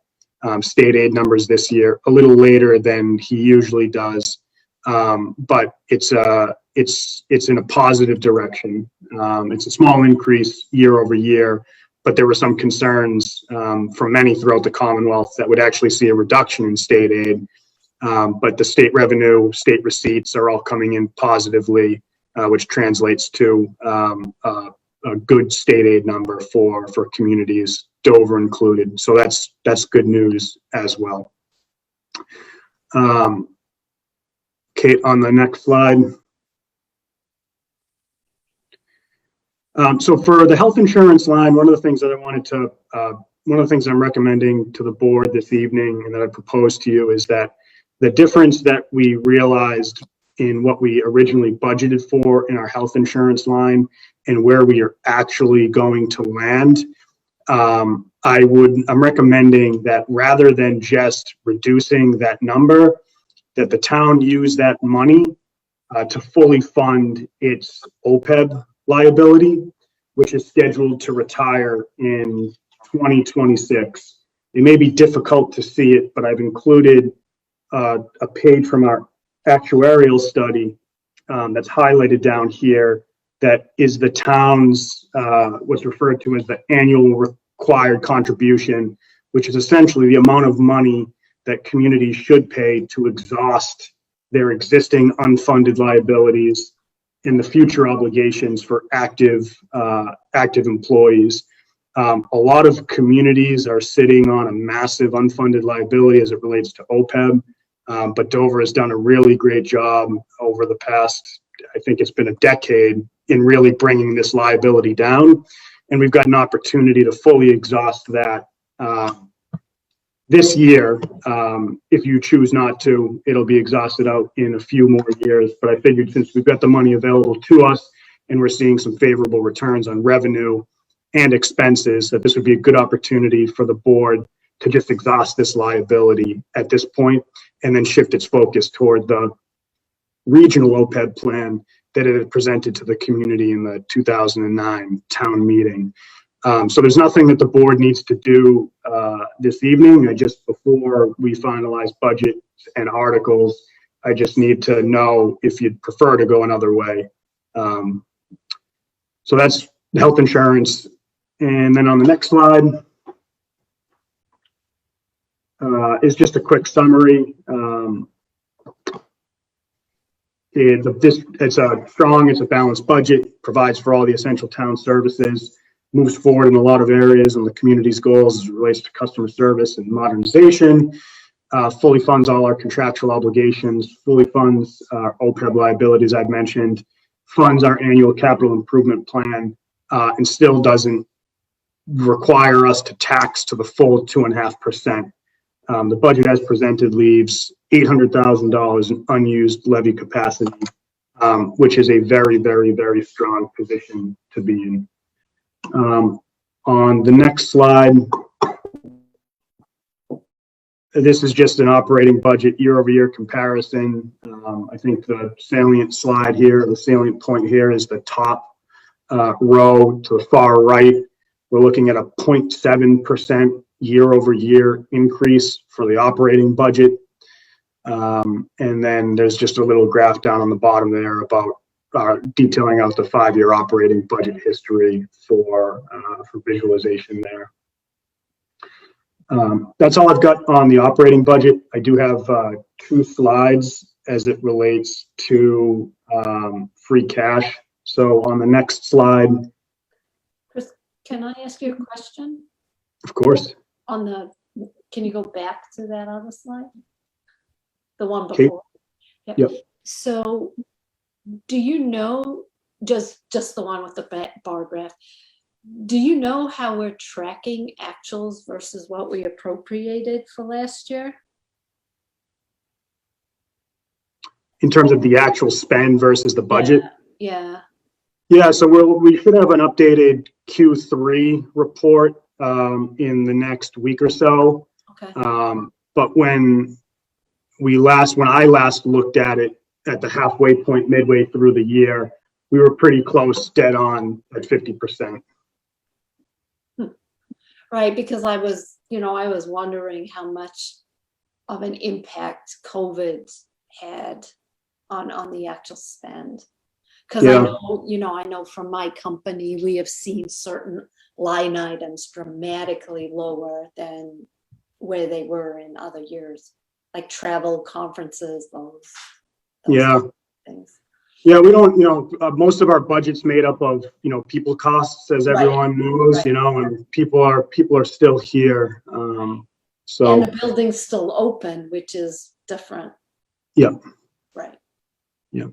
state aid numbers this year, a little later than he usually does. But it's in a positive direction. It's a small increase year over year, but there were some concerns from many throughout the Commonwealth that would actually see a reduction in state aid. But the state revenue, state receipts are all coming in positively, which translates to a good state aid number for communities, Dover included. So that's good news as well. Kate, on the next slide. So for the health insurance line, one of the things I'm recommending to the board this evening and that I proposed to you is that the difference that we realized in what we originally budgeted for in our health insurance line and where we are actually going to land, I'm recommending that rather than just reducing that number, that the town use that money to fully fund its OPEB liability, which is scheduled to retire in 2026. It may be difficult to see it, but I've included a page from our actuarial study that's highlighted down here that is the town's what's referred to as the annual required contribution, which is essentially the amount of money that communities should pay to exhaust their existing unfunded liabilities and the future obligations for active employees. A lot of communities are sitting on a massive unfunded liability as it relates to OPEB. But Dover has done a really great job over the past, I think it's been a decade, in really bringing this liability down. And we've got an opportunity to fully exhaust that this year. If you choose not to, it'll be exhausted out in a few more years. But I figured since we've got the money available to us and we're seeing some favorable returns on revenue and expenses, that this would be a good opportunity for the board to just exhaust this liability at this point and then shift its focus toward the regional OPEB plan that it had presented to the community in the 2009 town meeting. So there's nothing that the board needs to do this evening. Before we finalize budget and articles, I just need to know if you'd prefer to go another way. So that's health insurance. And then on the next slide is just a quick summary. It's a balanced budget, provides for all the essential town services, moves forward in a lot of areas on the community's goals as it relates to customer service and modernization. fully funds all our contractual obligations, fully funds our OPEB liabilities I've mentioned, funds our annual capital improvement plan, and still doesn't require us to tax to the full 2.5%. The budget as presented leaves $800,000 in unused levy capacity, which is a very, very, very strong position to be in. On the next slide, this is just an operating budget year-over-year comparison. I think the salient slide here, the salient point here is the top row to the far right. We're looking at a 0.7% year-over-year increase for the operating budget. And then there's just a little graph down on the bottom there about detailing out the 5-year operating budget history for visualization there. That's all I've got on the operating budget. I do have 2 slides as it relates to free cash. So on the next slide. Chris, can I ask you a question? Of course. Can you go back to that other slide? The one before. Yep. So do you know, just the one with the bar graph, do you know how we're tracking actuals versus what we appropriated for last year? In terms of the actual spend versus the budget? Yeah. Yeah, so we should have an updated Q3 report in the next week or so. Okay. But when I last looked at it at the halfway point midway through the year, we were pretty close, dead on at 50%. Right, because I was wondering how much of an impact COVID had on the actual spend. Because I know from my company, we have seen certain line items dramatically lower than where they were in other years, like travel, conferences, those things. Yeah, we don't, most of our budget's made up of, people costs, as everyone knows, and people are still here. So. And the building's still open, which is different. Yeah. Right. Yeah.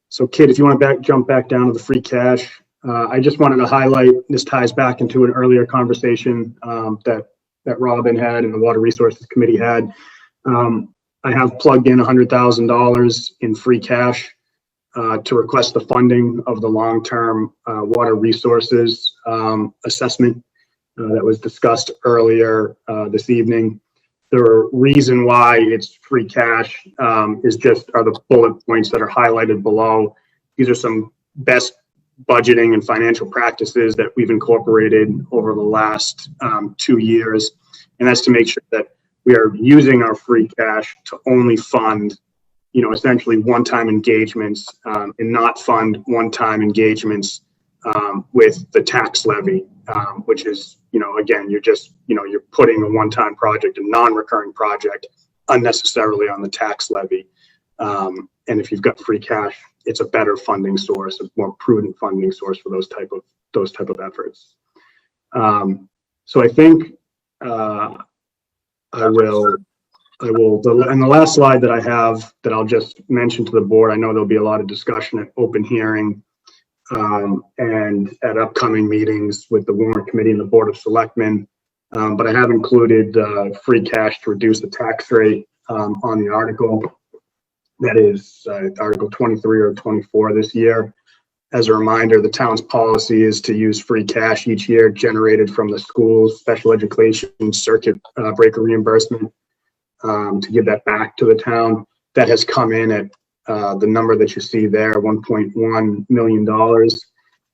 So Kit, if you want to jump back down to the free cash, I just wanted to highlight, this ties back into an earlier conversation that Robin had and the Water Resources Committee had. I have plugged in $100,000 in free cash to request the funding of the long-term water resources assessment that was discussed earlier this evening. The reason why it's free cash are the bullet points that are highlighted below. These are some best budgeting and financial practices that we've incorporated over the last 2 years. And that's to make sure that we are using our free cash to only fund, essentially one-time engagements and not fund one-time engagements with the tax levy, which is, again, you're putting a one-time project, a non-recurring project, unnecessarily on the tax levy. And if you've got free cash, it's a better funding source, a more prudent funding source for those type of efforts. So I think I will, and the last slide that I have that I'll just mention to the board, I know there'll be a lot of discussion at open hearing and at upcoming meetings with the Warrant Committee and the Board of Selectmen, but I have included free cash to reduce the tax rate on the article. That is Article 23 or 24 this year. As a reminder, the town's policy is to use free cash each year generated from the school's special education circuit breaker reimbursement to give that back to the town. That has come in at the number that you see there, $1.1 million.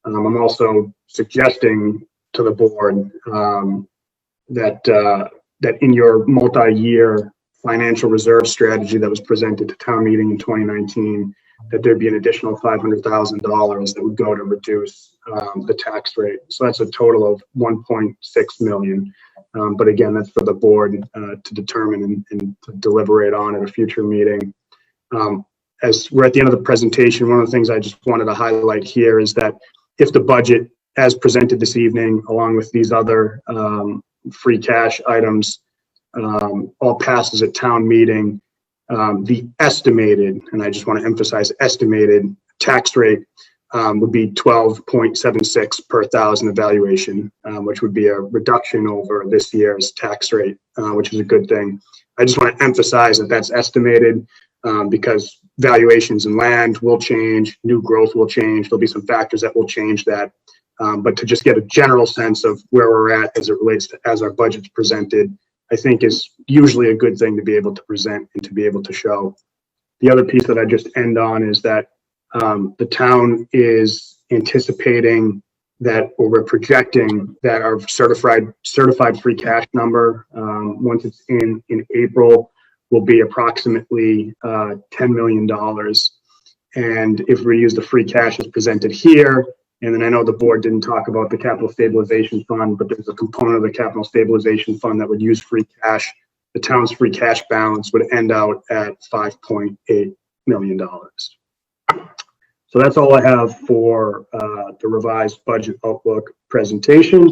I'm also suggesting to the board that in your multi-year financial reserve strategy that was presented to town meeting in 2019, that there'd be an additional $500,000 that would go to reduce the tax rate. So that's a total of $1.6 million. But again, that's for the board to determine and to deliberate on at a future meeting. As we're at the end of the presentation, one of the things I just wanted to highlight here is that if the budget as presented this evening, along with these other free cash items, all passes at town meeting, the estimated, and I just want to emphasize estimated tax rate would be 12.76 per thousand evaluation, which would be a reduction over this year's tax rate, which is a good thing. I just want to emphasize that that's estimated because valuations in land will change, new growth will change. There'll be some factors that will change that. But to just get a general sense of where we're at as it relates to as our budget's presented, I think is usually a good thing to be able to present and to be able to show. The other piece that I just end on is that the town is anticipating that, or we're projecting that our certified free cash number, once it's in April, will be approximately $10 million. And if we use the free cash as presented here, and then I know the board didn't talk about the capital stabilization fund, but there's a component of the capital stabilization fund that would use free cash. The town's free cash balance would end out at $5.8 million. So that's all I have for the revised budget outlook presentation.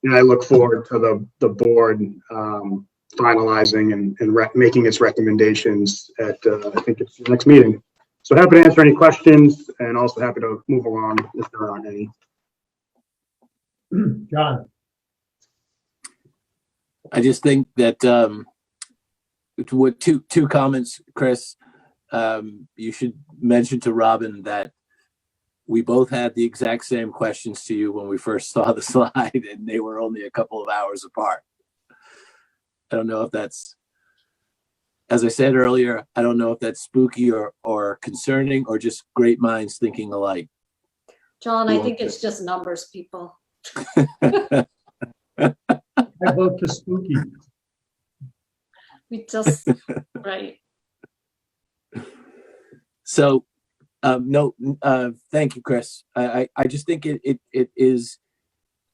And I look forward to the board finalizing and making its recommendations at, I think it's the next meeting. So happy to answer any questions and also happy to move along if there aren't any. John, I just think that with two comments, Chris, you should mention to Robin that we both had the exact same questions to you when we first saw the slide, and they were only a couple of hours apart. I don't know if that's, as I said earlier, I don't know if that's spooky or concerning or just great minds thinking alike. John, I think it's just numbers, people. I vote for spooky. We just, right. So, no, thank you, Chris. I just think it is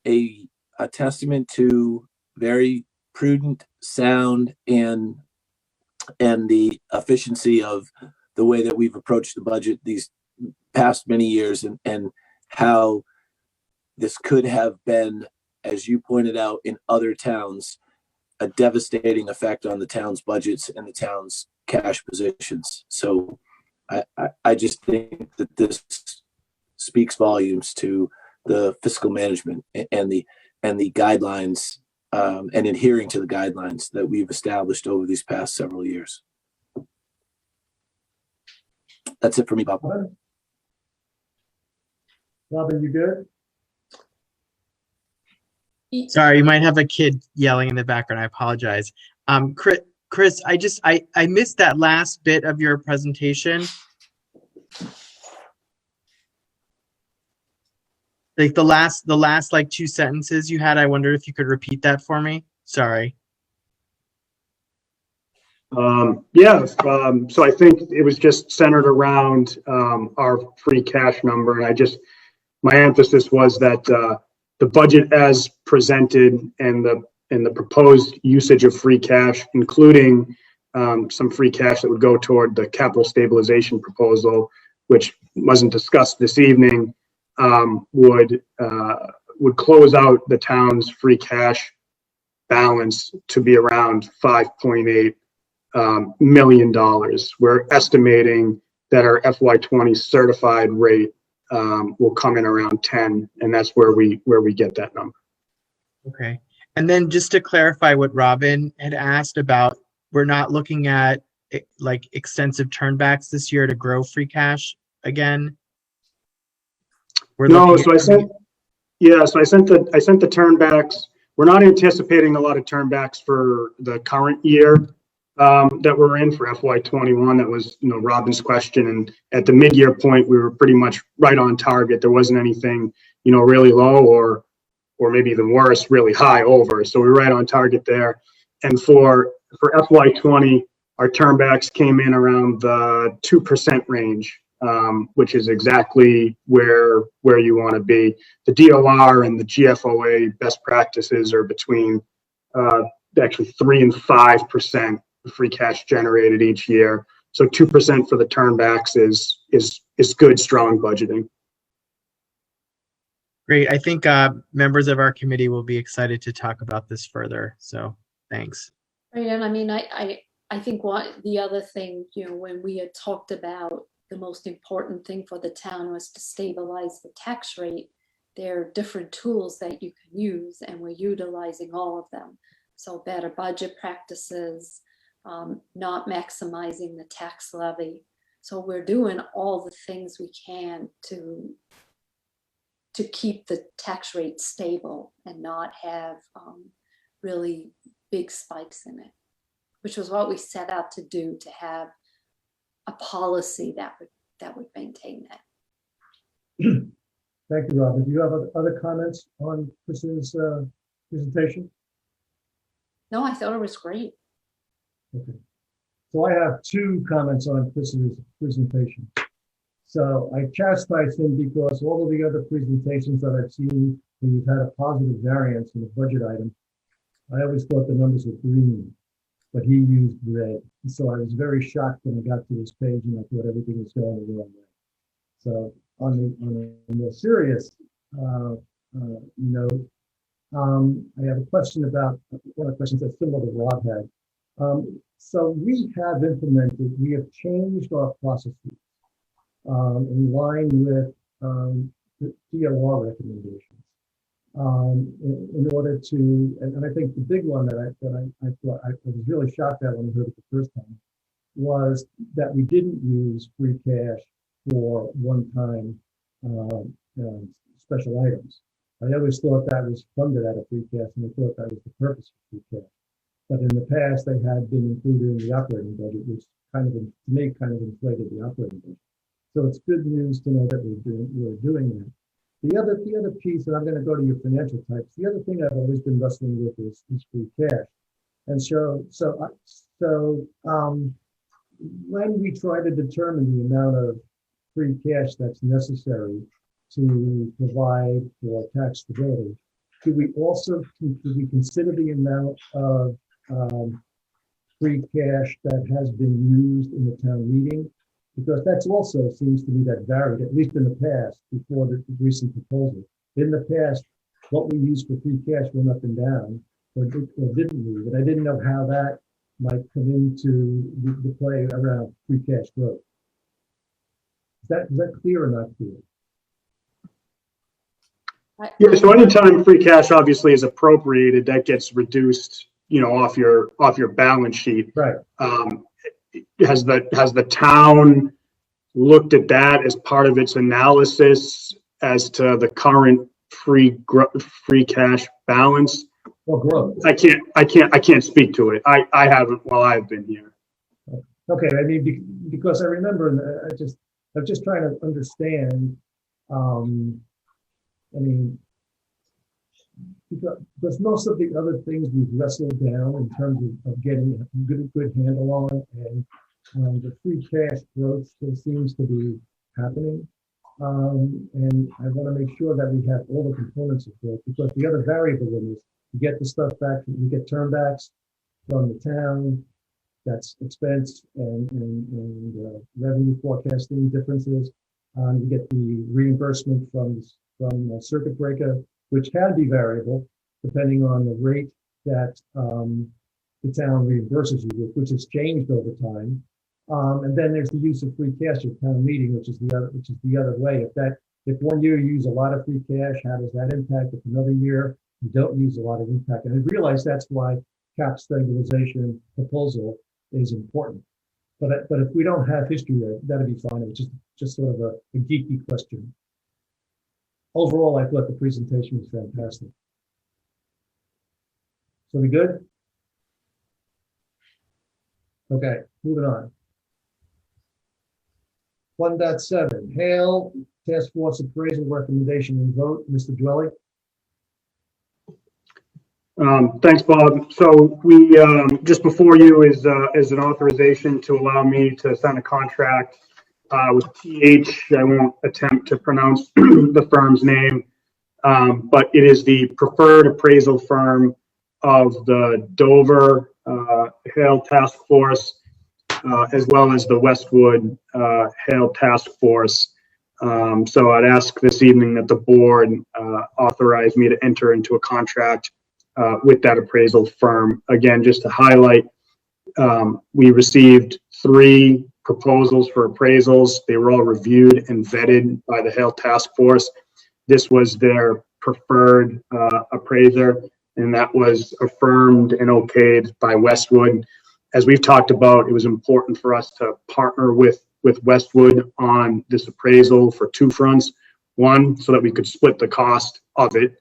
a testament to very prudent, sound, and the efficiency of the way that we've approached the budget these past many years, and how this could have been, as you pointed out, in other towns, a devastating effect on the town's budgets and the town's cash positions. So I just think that this speaks volumes to the fiscal management and the guidelines and adhering to the guidelines that we've established over these past several years. That's it for me, Bob. Robin, you good? Sorry, you might have a kid yelling in the background. I apologize. Chris, I missed that last bit of your presentation. Like the last like 2 sentences you had. I wonder if you could repeat that for me. Sorry. Yeah, so I think it was just centered around our free cash number, and my emphasis was that the budget as presented and the proposed usage of free cash, including some free cash that would go toward the capital stabilization proposal, which wasn't discussed this evening, would close out the town's free cash balance to be around $5.8 million. We're estimating that our FY20 certified rate will come in around 10, and that's where we get that number. Okay. And then just to clarify what Robin had asked about, we're not looking at like extensive turnbacks this year to grow free cash again. No, so I sent the turnbacks. We're not anticipating a lot of turnbacks for the current year that we're in for FY21. That was, Robin's question. And at the mid-year point, we were pretty much right on target. There wasn't anything, really low or maybe even worse, really high over. So we're right on target there. And for FY20, our turnbacks came in around the 2% range, which is exactly where you want to be. The DOR and the GFOA best practices are between actually 3 and 5% free cash generated each year. So 2% for the turnbacks is good, strong budgeting. Great. I think members of our committee will be excited to talk about this further. So thanks. Right, and I mean, I think the other thing, when we had talked about the most important thing for the town was to stabilize the tax rate, there are different tools that you can use, and we're utilizing all of them. So better budget practices, not maximizing the tax levy. So we're doing all the things we can to keep the tax rate stable and not have really big spikes in it, which was what we set out to do, to have a policy that would maintain that. Thank you, Robert. Do you have other comments on Chris's presentation? No, I thought it was great. Okay. So I have two comments on Chris's presentation. So I chastised him because all of the other presentations that I've seen when you've had a positive variance in a budget item, I always thought the numbers were green, but he used red. And so I was very shocked when I got to this page and I thought everything was going the wrong way. So on a more serious note, I have a question about one of the questions that's similar to Rob had. So we have changed our processes in line with the DOR recommendations in order to, and I think the big one that I thought I was really shocked at when I heard it the first time was that we didn't use free cash for one-time special items. I always thought that was funded out of free cash, and I thought that was the purpose of free cash. But in the past, they had been included in the operating budget, which kind of inflated the operating budget. So it's good news to know that we're doing that. The other piece, and I'm going to go to your financial types. The other thing I've always been wrestling with is free cash. And so when we try to determine the amount of free cash that's necessary to provide for tax stability, do we consider the amount of free cash that has been used in the town meeting? Because that's also seems to me that varied, at least in the past, before the recent proposal. In the past, what we used for free cash went up and down, or didn't we? But I didn't know how that might come into the play around free cash growth. Is that clear or not clear? Yeah, so anytime free cash obviously is appropriated, that gets reduced, off your balance sheet. Right. Has the town looked at that as part of its analysis as to the current free cash balance? Or growth? I can't speak to it. I haven't while I've been here. Okay, I mean, because I remember, I'm just trying to understand. I mean, because most of the other things we've wrestled down in terms of getting a good handle on, and the free cash growth still seems to be happening. And I want to make sure that we have all the components of growth, because the other variable in this, you get the stuff back, you get turnbacks from the town, that's expense and revenue forecasting differences. You get the reimbursement from circuit breaker, which can be variable depending on the rate that the town reimburses you with, which has changed over time. And then there's the use of free cash at town meeting, which is the other way. If 1 year you use a lot of free cash, how does that impact? If another year you don't use a lot of impact, and I realize that's why cap stabilization proposal is important. But if we don't have history there, that'd be fine. It's just sort of a geeky question. Overall, I thought the presentation was fantastic. So we good? Okay, moving on. 1.7, Hale Task Force Appraisal Recommendation and Vote. Mr. Dwelly. Thanks, Bob. So we just before you is an authorization to allow me to sign a contract with TH. I won't attempt to pronounce the firm's name, but it is the preferred appraisal firm of the Dover Hale Task Force, as well as the Westwood Hale Task Force. So I'd ask this evening that the board authorize me to enter into a contract with that appraisal firm. Again, just to highlight, we received 3 proposals for appraisals. They were all reviewed and vetted by the Hale Task Force. This was their preferred appraiser, and that was affirmed and okayed by Westwood. As we've talked about, it was important for us to partner with Westwood on this appraisal for 2 fronts. One, so that we could split the cost of it,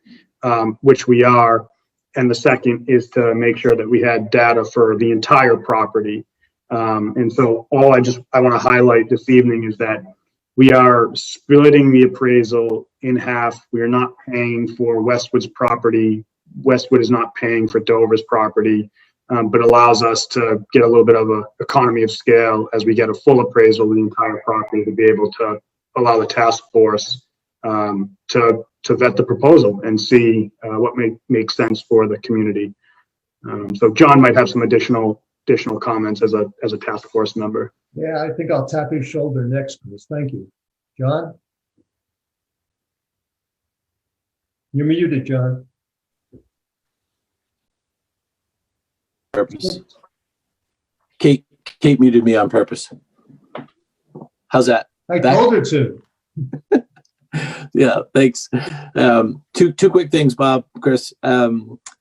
which we are. And the second is to make sure that we had data for the entire property. And so all I want to highlight this evening is that we are splitting the appraisal in half. We are not paying for Westwood's property. Westwood is not paying for Dover's property, but allows us to get a little bit of an economy of scale as we get a full appraisal of the entire property to be able to allow the task force to vet the proposal and see what makes sense for the community. So John might have some additional comments as a task force member. Yeah, I think I'll tap his shoulder next, Chris. Thank you. John? You're muted, John. Purpose. Kate muted me on purpose. How's that? I told her to. Yeah, thanks. Two quick things, Bob, Chris.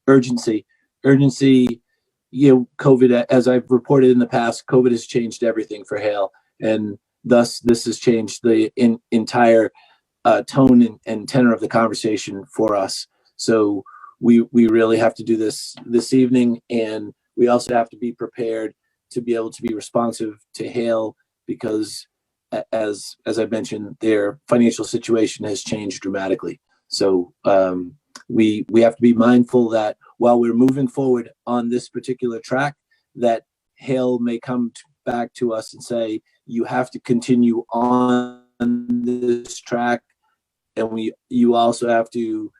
Urgency. COVID, as I've reported in the past, COVID has changed everything for Hale, and thus this has changed the entire tone and tenor of the conversation for us. So we really have to do this evening, and we also have to be prepared to be able to be responsive to Hale, because as I mentioned, their financial situation has changed dramatically. So we have to be mindful that while we're moving forward on this particular track, that Hale may come back to us and say, you have to continue on this track. And you also have to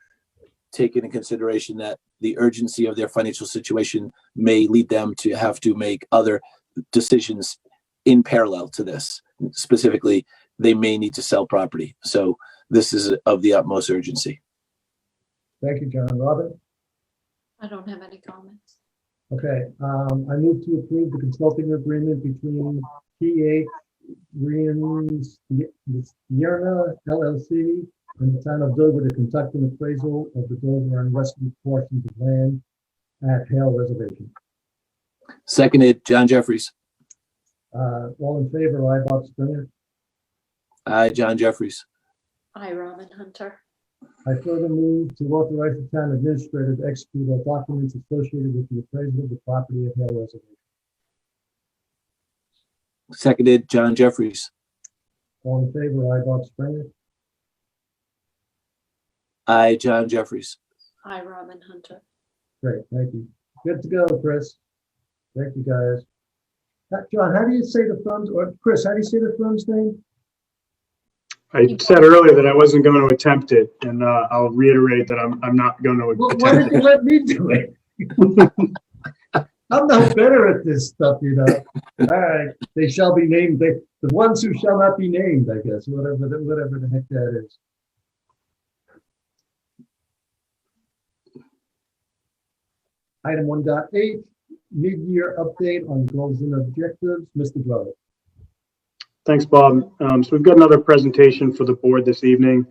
take into consideration that the urgency of their financial situation may lead them to have to make other decisions in parallel to this. Specifically, they may need to sell property. So this is of the utmost urgency. Thank you, John. Robin? I don't have any comments. Okay, I move to approve the consulting agreement between PH Sierra LLC and the town of Dover to conduct an appraisal of the Dover and western portions of land at Hale Reservation. Seconded, John Jeffries. All in favor, aye, Bob Springer. Aye, John Jeffries. Aye, Robin Hunter. I further move to authorize the town administrator to execute all documents associated with the appraisal of the property at Hale Reservation. Seconded, John Jeffries. All in favor, aye, Bob Springer. Aye, John Jeffries. Aye, Robin Hunter. Great, thank you. Good to go, Chris. Thank you, guys. John, how do you say the firm's, or Chris, how do you say the firm's name? I said earlier that I wasn't going to attempt it, and I'll reiterate that I'm not going to attempt Why did you it. let me do it? I'm no better at this stuff, you know. All right, they shall be named. The ones who shall not be named, I guess, whatever the heck that is. Item 1.8, mid-year update on goals and objectives. Mr. Glover. Thanks, Bob. So we've got another presentation for the board this evening.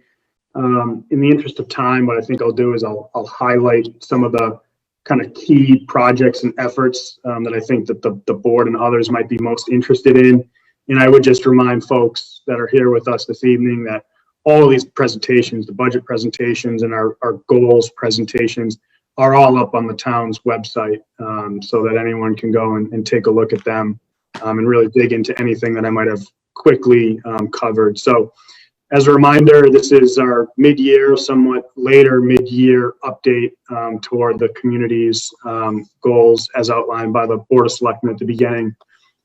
In the interest of time, what I think I'll do is I'll highlight some of the kind of key projects and efforts that I think that the board and others might be most interested in. And I would just remind folks that are here with us this evening that all of these presentations, the budget presentations and our goals presentations, are all up on the town's website, so that anyone can go and take a look at them and really dig into anything that I might have quickly covered. So as a reminder, this is our mid-year, somewhat later mid-year update toward the community's goals as outlined by the Board of Selectmen at the beginning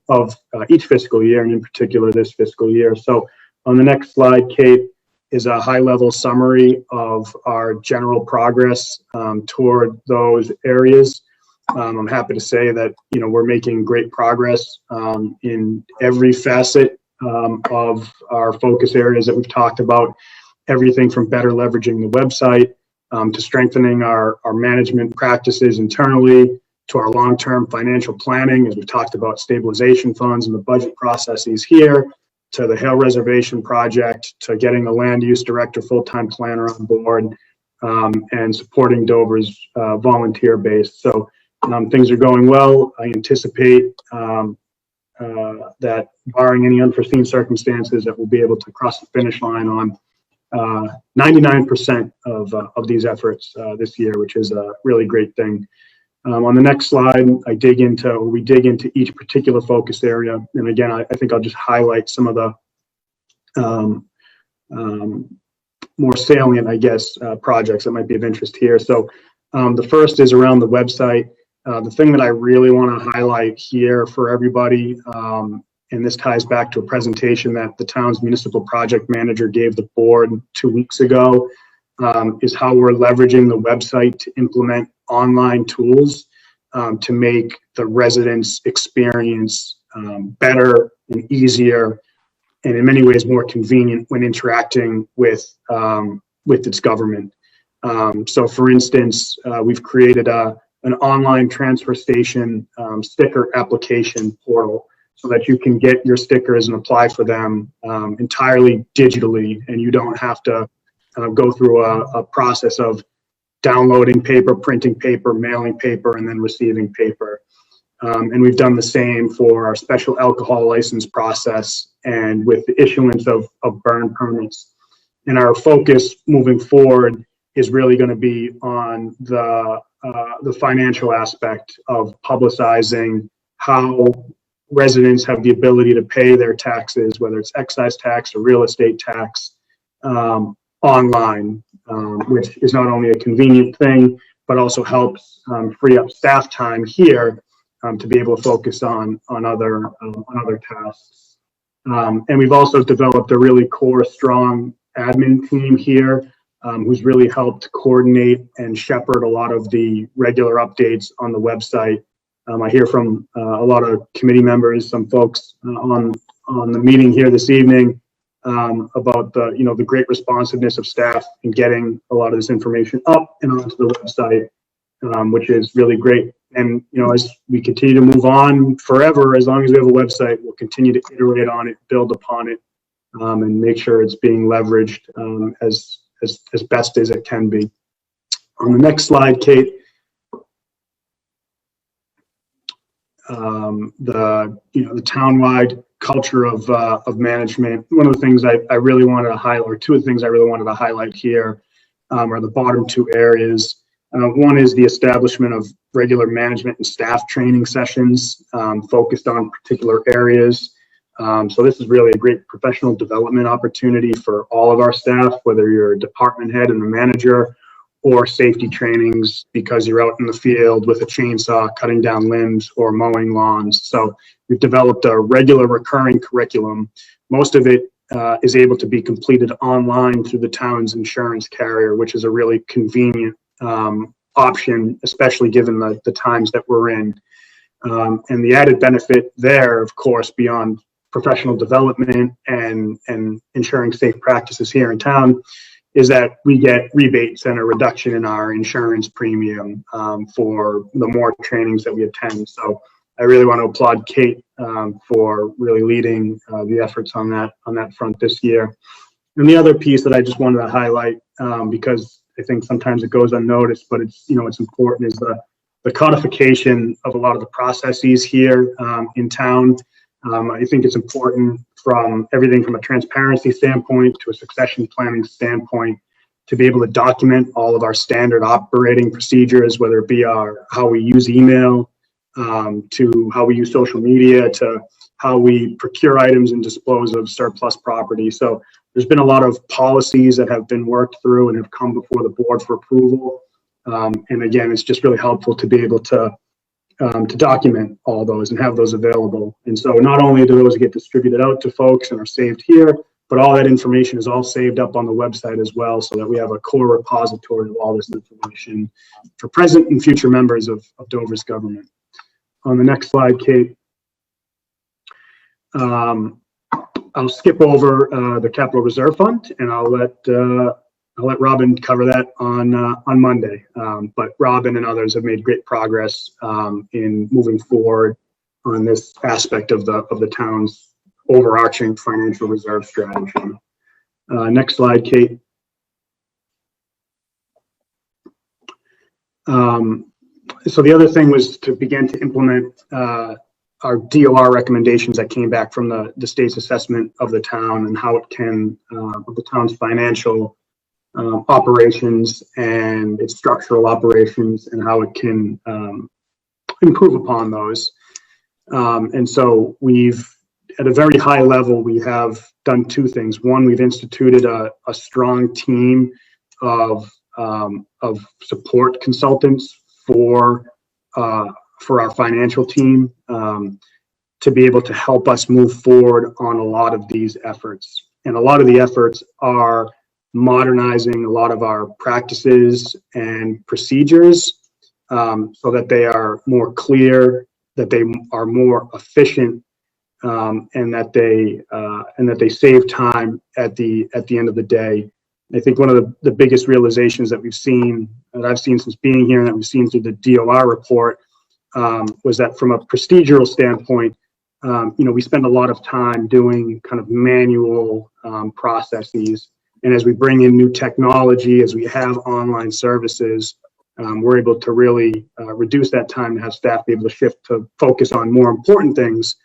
of each fiscal year, and in particular this fiscal year. So on the next slide, Kate, is a high-level summary of our general progress toward those areas. I'm happy to say that we're making great progress in every facet of our focus areas that we've talked about, everything from better leveraging the website to strengthening our management practices internally, to our long-term financial planning, as we've talked about stabilization funds and the budget processes here, to the Hill Reservation project, to getting a land use director, full-time planner on board, and supporting Dover's volunteer base. So things are going well. I anticipate that barring any unforeseen circumstances, that we'll be able to cross the finish line on 99% of these efforts this year, which is a really great thing. On the next slide, we dig into each particular focus area. And again, I think I'll just highlight some of the more salient, I guess, projects that might be of interest here. So the first is around the website. The thing that I really want to highlight here for everybody, and this ties back to a presentation that the town's municipal project manager gave the board 2 weeks ago, is how we're leveraging the website to implement online tools to make the residents' experience better and easier, and in many ways more convenient when interacting with its government. So for instance, we've created an online transfer station sticker application portal so that you can get your stickers and apply for them entirely digitally, and you don't have to go through a process of downloading paper, printing paper, mailing paper, and then receiving paper. And we've done the same for our special alcohol license process and with the issuance of burn permits. And our focus moving forward is really going to be on the financial aspect of publicizing how residents have the ability to pay their taxes, whether it's excise tax or real estate tax, online, which is not only a convenient thing, but also helps free up staff time here to be able to focus on other tasks. And we've also developed a really core, strong admin team here who's really helped coordinate and shepherd a lot of the regular updates on the website. I hear from a lot of committee members, some folks on the meeting here this evening about the great responsiveness of staff in getting a lot of this information up and onto the website, which is really great. And as we continue to move on forever, as long as we have a website, we'll continue to iterate on it, build upon it, and make sure it's being leveraged as best as it can be. On the next slide, Kate, the townwide culture of management. One of the things I really wanted to highlight, or two of the things I really wanted to highlight here, are the bottom two areas. One is the establishment of regular management and staff training sessions focused on particular areas. So this is really a great professional development opportunity for all of our staff, whether you're a department head and a manager, or safety trainings because you're out in the field with a chainsaw cutting down limbs or mowing lawns. So we've developed a regular recurring curriculum. Most of it is able to be completed online through the town's insurance carrier, which is a really convenient option, especially given the times that we're in. And the added benefit there, of course, beyond professional development and ensuring safe practices here in town, is that we get rebates and a reduction in our insurance premium for the more trainings that we attend. So I really want to applaud Kate for really leading the efforts on that front this year. And the other piece that I just wanted to highlight, because I think sometimes it goes unnoticed, but it's important, is the codification of a lot of the processes here in town. I think it's important from everything from a transparency standpoint to a succession planning standpoint to be able to document all of our standard operating procedures, whether it be how we use email, to how we use social media, to how we procure items and dispose of surplus property. So there's been a lot of policies that have been worked through and have come before the board for approval. And again, it's just really helpful to be able to document all those and have those available. And so not only do those get distributed out to folks and are saved here, but all that information is all saved up on the website as well, so that we have a core repository of all this information for present and future members of Dover's government. On the next slide, Kate, I'll skip over the capital reserve fund, and I'll let Robin cover that on Monday. But Robin and others have made great progress in moving forward on this aspect of the town's overarching financial reserve strategy. Next slide, Kate. So the other thing was to begin to implement our DOR recommendations that came back from the state's assessment of the town and how it can, of the town's financial operations and its structural operations and how it can improve upon those. And so at a very high level, we have done two things. One, we've instituted a strong team of support consultants for our financial team to be able to help us move forward on a lot of these efforts. And a lot of the efforts are modernizing a lot of our practices and procedures so that they are more clear, that they are more efficient, and that they save time at the end of the day. I think one of the biggest realizations that I've seen since being here and that we've seen through the DOR report was that from a procedural standpoint, we spend a lot of time doing kind of manual processes. And as we bring in new technology, as we have online services, we're able to really reduce that time to have staff be able to shift to focus on more important things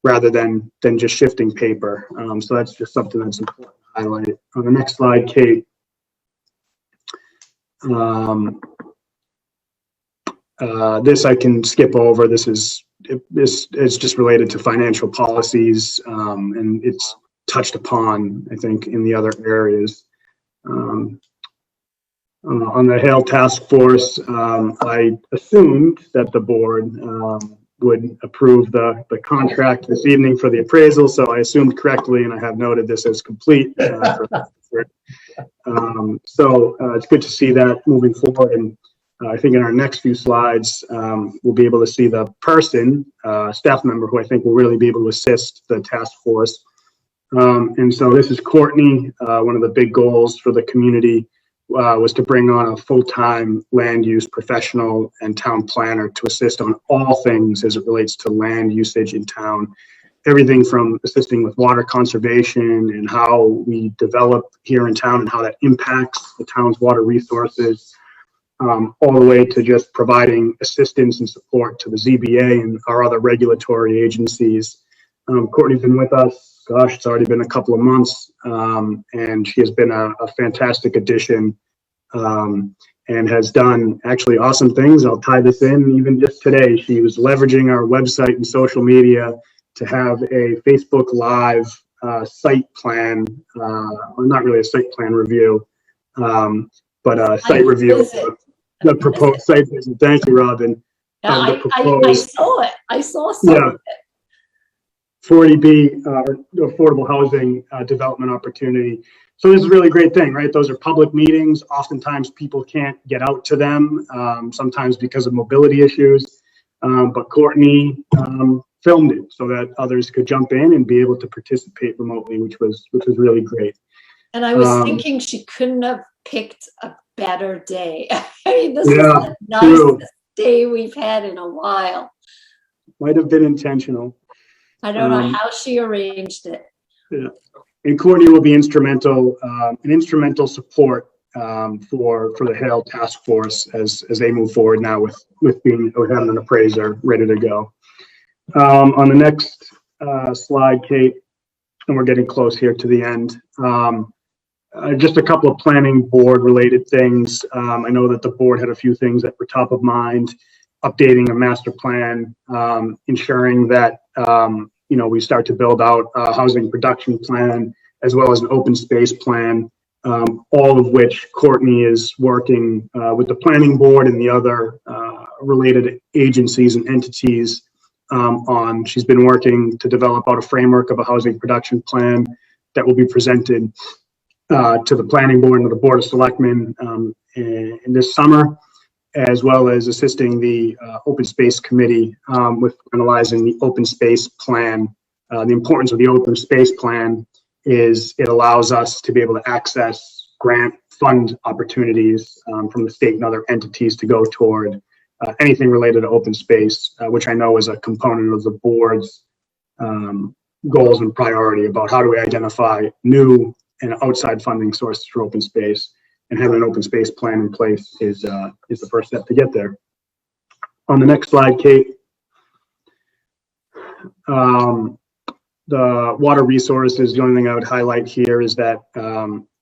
rather than just shifting paper. So that's just something that's important to highlight. On the next slide, Kate. This I can skip over. This is just related to financial policies, and it's touched upon, I think, in the other areas. On the Hale Task Force, I assumed that the board would approve the contract this evening for the appraisal, so I assumed correctly, and I have noted this as complete. So it's good to see that moving forward, and I think in our next few slides, we'll be able to see the person, staff member, who I think will really be able to assist the task force. And so this is Courtney. One of the big goals for the community was to bring on a full-time land use professional and town planner to assist on all things as it relates to land usage in town. Everything from assisting with water conservation and how we develop here in town and how that impacts the town's water resources, all the way to just providing assistance and support to the ZBA and our other regulatory agencies. Courtney's been with us, gosh, it's already been a couple of months, and she has been a fantastic addition and has done actually awesome things. I'll tie this in. Even just today, she was leveraging our website and social media to have a Facebook Live site plan, well, not really a site plan review, but a site review. The proposed site visit. Thank you, Robin. I saw it. I saw some of it. 40B, affordable housing development opportunity. So this is a really great thing, right? Those are public meetings. Oftentimes people can't get out to them, sometimes because of mobility issues. But Courtney filmed it so that others could jump in and be able to participate remotely, which was really great. And I was thinking she couldn't have picked a better day. I mean, this is the nicest day we've had in a while. Might have been intentional. I don't know how she arranged it. Yeah. And Courtney will be instrumental, an instrumental support for the Hale Task Force as they move forward now with having an appraiser ready to go. On the next slide, Kate, and we're getting close here to the end. Just a couple of planning board related things. I know that the board had a few things that were top of mind, updating a master plan, ensuring that we start to build out a housing production plan as well as an open space plan, all of which Courtney is working with the planning board and the other related agencies and entities on. She's been working to develop out a framework of a housing production plan that will be presented to the planning board and to the Board of Selectmen in this summer, as well as assisting the Open Space Committee with analyzing the open space plan The importance of the open space plan is it allows us to be able to access grant fund opportunities from the state and other entities to go toward anything related to open space, which I know is a component of the board's goals and priority about how do we identify new and outside funding sources for open space, and having an open space plan in place is the first step to get there. On the next slide, Kate, the water resources, the only thing I would highlight here is that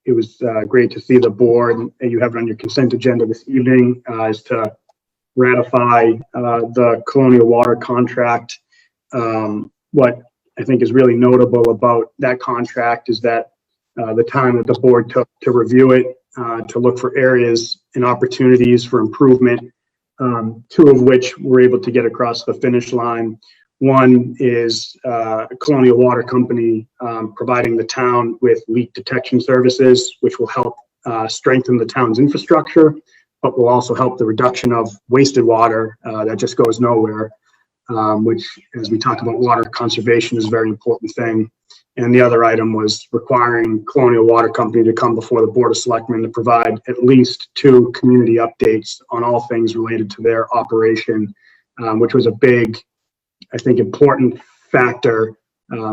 it was great to see the board, and you have it on your consent agenda this evening, is to ratify the Colonial Water contract. What I think is really notable about that contract is that the time that the board took to review it, to look for areas and opportunities for improvement, two of which we're able to get across the finish line. One is Colonial Water Company providing the town with leak detection services, which will help strengthen the town's infrastructure, but will also help the reduction of wasted water that just goes nowhere, which, as we talk about water conservation, is a very important thing. And the other item was requiring Colonial Water Company to come before the Board of Selectmen to provide at least 2 community updates on all things related to their operation, which was a big, I think, important factor,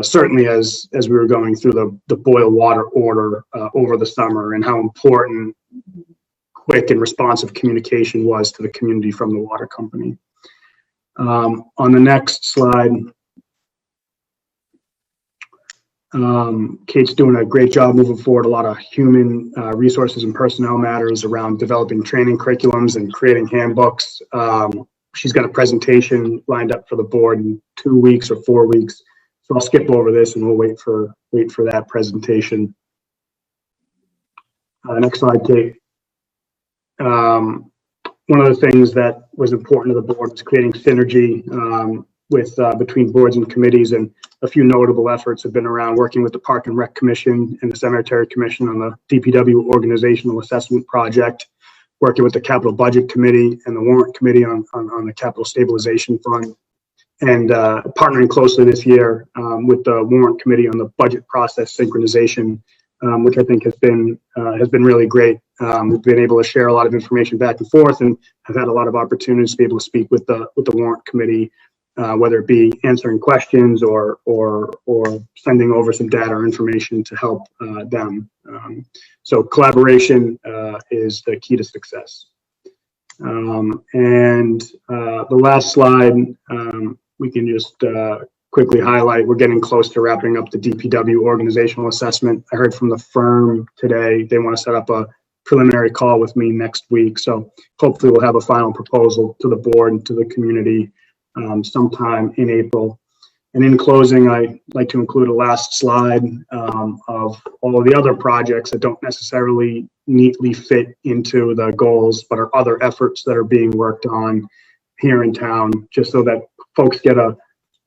certainly as we were going through the boil water order over the summer, and how important quick and responsive communication was to the community from the water company. On the next slide, Kate's doing a great job moving forward, a lot of human resources and personnel matters around developing training curriculums and creating handbooks. She's got a presentation lined up for the board in 2 weeks or 4 weeks. So I'll skip over this and we'll wait for that presentation. Next slide, Kate. One of the things that was important to the board was creating synergy with between boards and committees, and a few notable efforts have been around working with the Park and Rec Commission and the Cemetery Commission on the DPW organizational assessment project, working with the Capital Budget Committee and the Warrant Committee on the Capital Stabilization Fund, and partnering closely this year with the Warrant Committee on the budget process synchronization, which I think has been really great. We've been able to share a lot of information back and forth, and have had a lot of opportunities to be able to speak with the Warrant Committee, whether it be answering questions or sending over some data or information to help them. So collaboration is the key to success. And the last slide, we can just quickly highlight, we're getting close to wrapping up the DPW organizational assessment. I heard from the firm today, they want to set up a preliminary call with me next week. So hopefully we'll have a final proposal to the board and to the community sometime in April. And in closing, I'd like to include a last slide of all of the other projects that don't necessarily neatly fit into the goals, but are other efforts that are being worked on here in town, just so that folks get a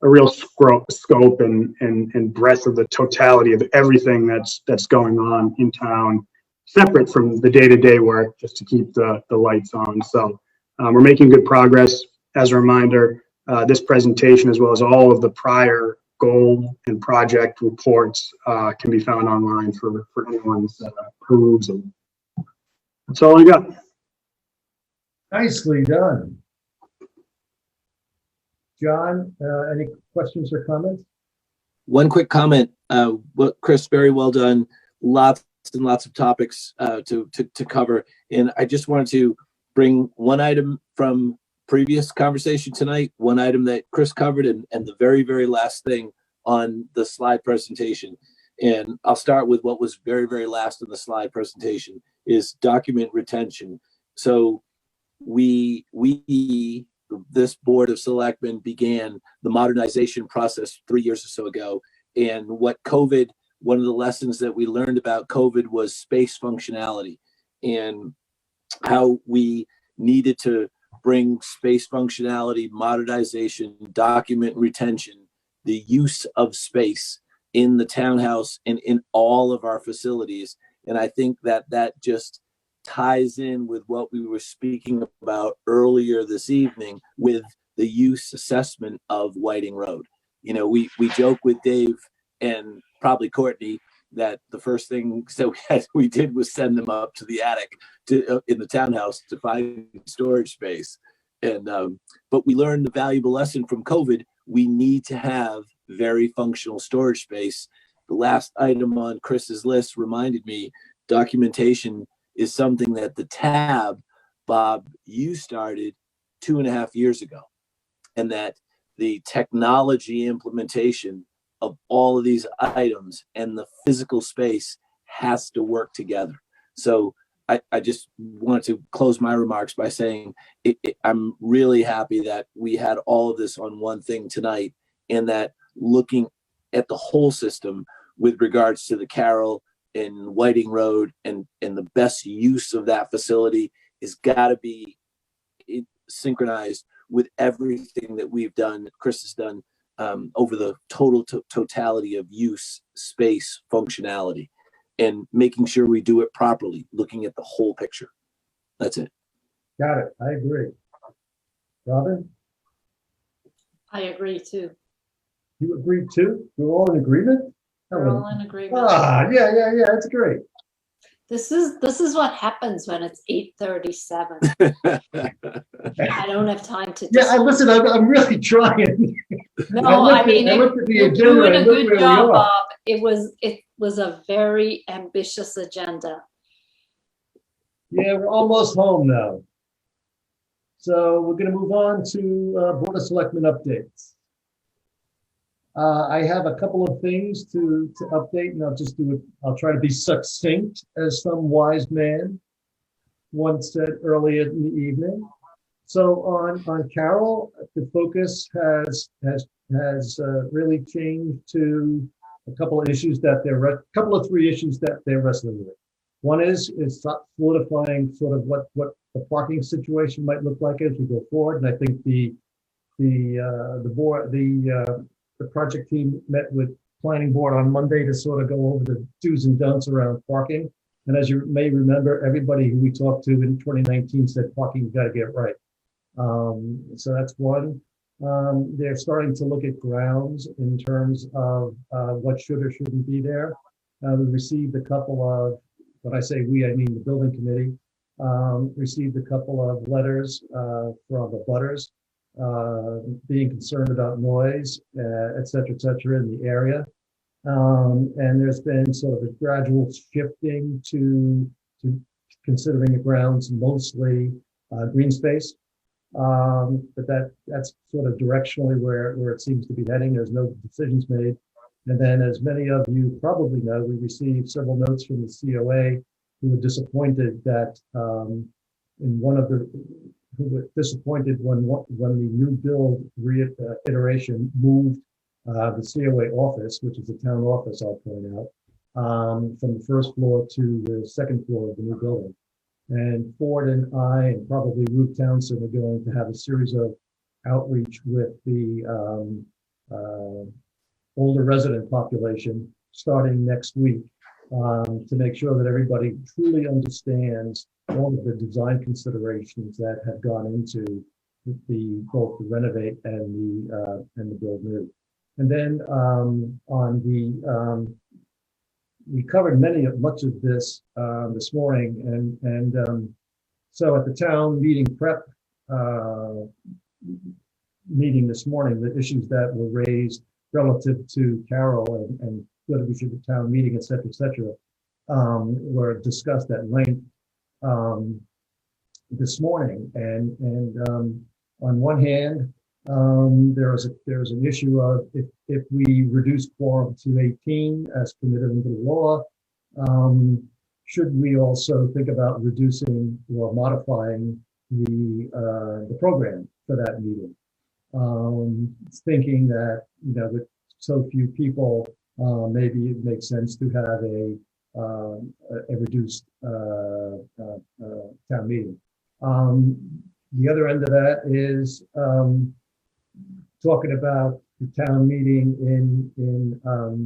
real scope and breadth of the totality of everything that's going on in town, separate from the day-to-day work, just to keep the lights on. So we're making good progress. As a reminder, this presentation, as well as all of the prior goal and project reports, can be found online for anyone's peruse. And that's all I got. Nicely done. John, any questions or comments? One quick comment. Chris, very well done. Lots and lots of topics to cover. And I just wanted to bring one item from previous conversation tonight, one item that Chris covered, and the very, very last thing on the slide presentation. And I'll start with what was very, very last on the slide presentation is document retention. So this Board of Selectmen began the modernization process 3 years or so ago. And what COVID, one of the lessons that we learned about COVID was space functionality, and how we needed to bring space functionality, modernization, document retention, the use of space in the townhouse and in all of our facilities. And I think that just ties in with what we were speaking about earlier this evening with the use assessment of Whiting Road. you know, we joke with Dave and probably Courtney that the first thing we did was send them up to the attic in the townhouse to find storage space. And but we learned the valuable lesson from COVID. We need to have very functional storage space. The last item on Chris's list reminded me documentation is something that the tab, Bob, you started 2.5 years ago, and that the technology implementation of all of these items and the physical space has to work together. So I just want to close my remarks by saying I'm really happy that we had all of this on one thing tonight, and that looking at the whole system with regards to the Carroll and Whiting Road and the best use of that facility is got to be synchronized with everything that we've done, Chris has done, over the totality of use, space, functionality, and making sure we do it properly, looking at the whole picture. That's it. Got it. I agree. Robin, I agree too. you agree too? We're all in agreement? We're all in agreement. Yeah. That's great. This is what happens when it's 8:37. I don't have time to. Yeah, listen, I'm really trying. No, I mean, looked at the you're agenda doing a and look where good we job, are. Bob. It was a very ambitious agenda. Yeah, we're almost home now. So we're going to move on to Board of Selectmen updates. I have a couple of things to update, and I'll just do it. I'll try to be succinct, as some wise man once said earlier in the evening. So on Carroll, the focus has really changed to a couple of three issues that they're wrestling with. One is solidifying sort of what the parking situation might look like as we go forward, and I think the project team met with planning board on Monday to sort of go over the do's and don'ts around parking. And as you may remember, everybody who we talked to in 2019 said parking's got to get right. So that's one. They're starting to look at grounds in terms of what should or shouldn't be there. We received a couple of, when I say we, I mean the building committee, received a couple of letters from the butters being concerned about noise, et cetera, in the area. And there's been sort of a gradual shifting to considering the grounds mostly green space. But that's sort of directionally where it seems to be heading. There's no decisions made. And then, as many of you probably know, we received several notes from the COA who were disappointed that who were disappointed when the new build iteration moved the COA office, which is the town office, I'll point out, from the first floor to the second floor of the new building. And Ford and I, and probably Ruth Townsend, are going to have a series of outreach with the older resident population starting next week to make sure that everybody truly understands all of the design considerations that have gone into both the renovate and the build new. And then we covered much of this this morning, and so at the town meeting prep meeting this morning, the issues that were raised relative to Carroll and whether we should have a town meeting, et cetera, were discussed at length this morning. And on one hand, there's an issue of if we reduce quorum to 18 as permitted under the law, should we also think about reducing or modifying the program for that meeting? Thinking that, with so few people, maybe it makes sense to have a reduced town meeting. The other end of that is talking about the town meeting in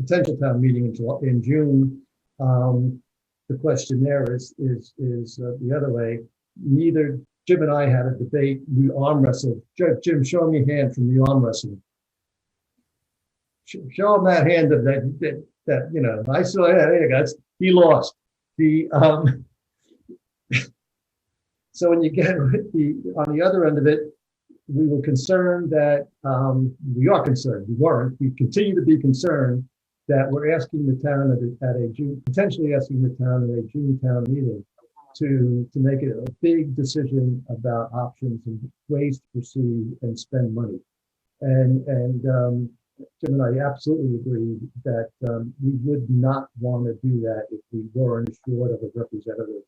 potential town meeting in June. The question there is the other way. Neither Jim and I had a debate. We arm wrestled. Jim, show me a hand from the arm wrestling. show him that hand of that, you know, I saw, yeah, there you go. He lost. So when you get on the other end of it, we were concerned that, we are concerned, we continue to be concerned that we're asking the town potentially asking the town at a June town meeting to make it a big decision about options and ways to proceed and spend money. And Jim and I absolutely agree that we would not want to do that if we weren't assured of a representative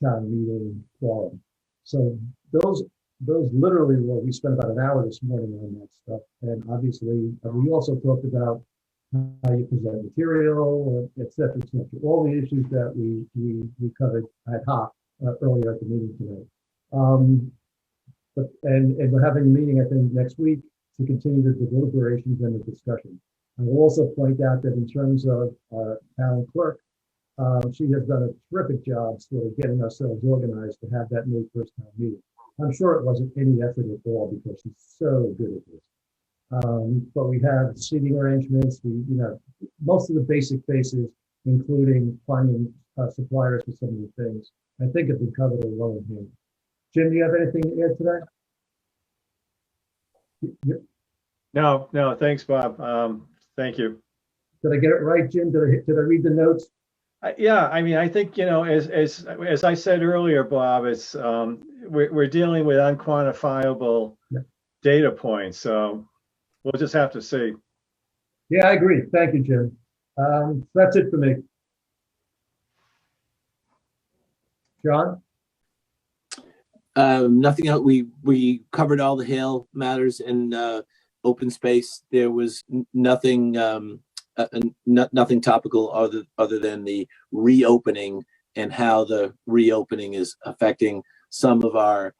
town meeting quorum. So those literally, well, we spent about an hour this morning on that stuff. And obviously, we also talked about how you present material, et cetera, et cetera. All the issues that we covered ad hoc earlier at the meeting today. And we're having a meeting, I think, next week to continue the deliberations and the discussion. I will also point out that in terms of our town clerk, she has done a terrific job sort of getting ourselves organized to have that May 1st town meeting. I'm sure it wasn't any effort at all because she's so good at this. But we have seating arrangements, most of the basic bases, including finding suppliers for some of the things. I think have been covered alone here. Jim, do you have anything to add to that? No, thanks, Bob. Thank you. Did I get it right, Jim? Did I read the notes? Yeah, I mean, I think, as I said earlier, Bob, it's we're dealing with unquantifiable data points, so we'll just have to see. Yeah, I agree. Thank you, Jim. That's it for me. John? Nothing else. We covered all the Hale matters in open space. There was nothing nothing topical other than the reopening and how the reopening is affecting some of our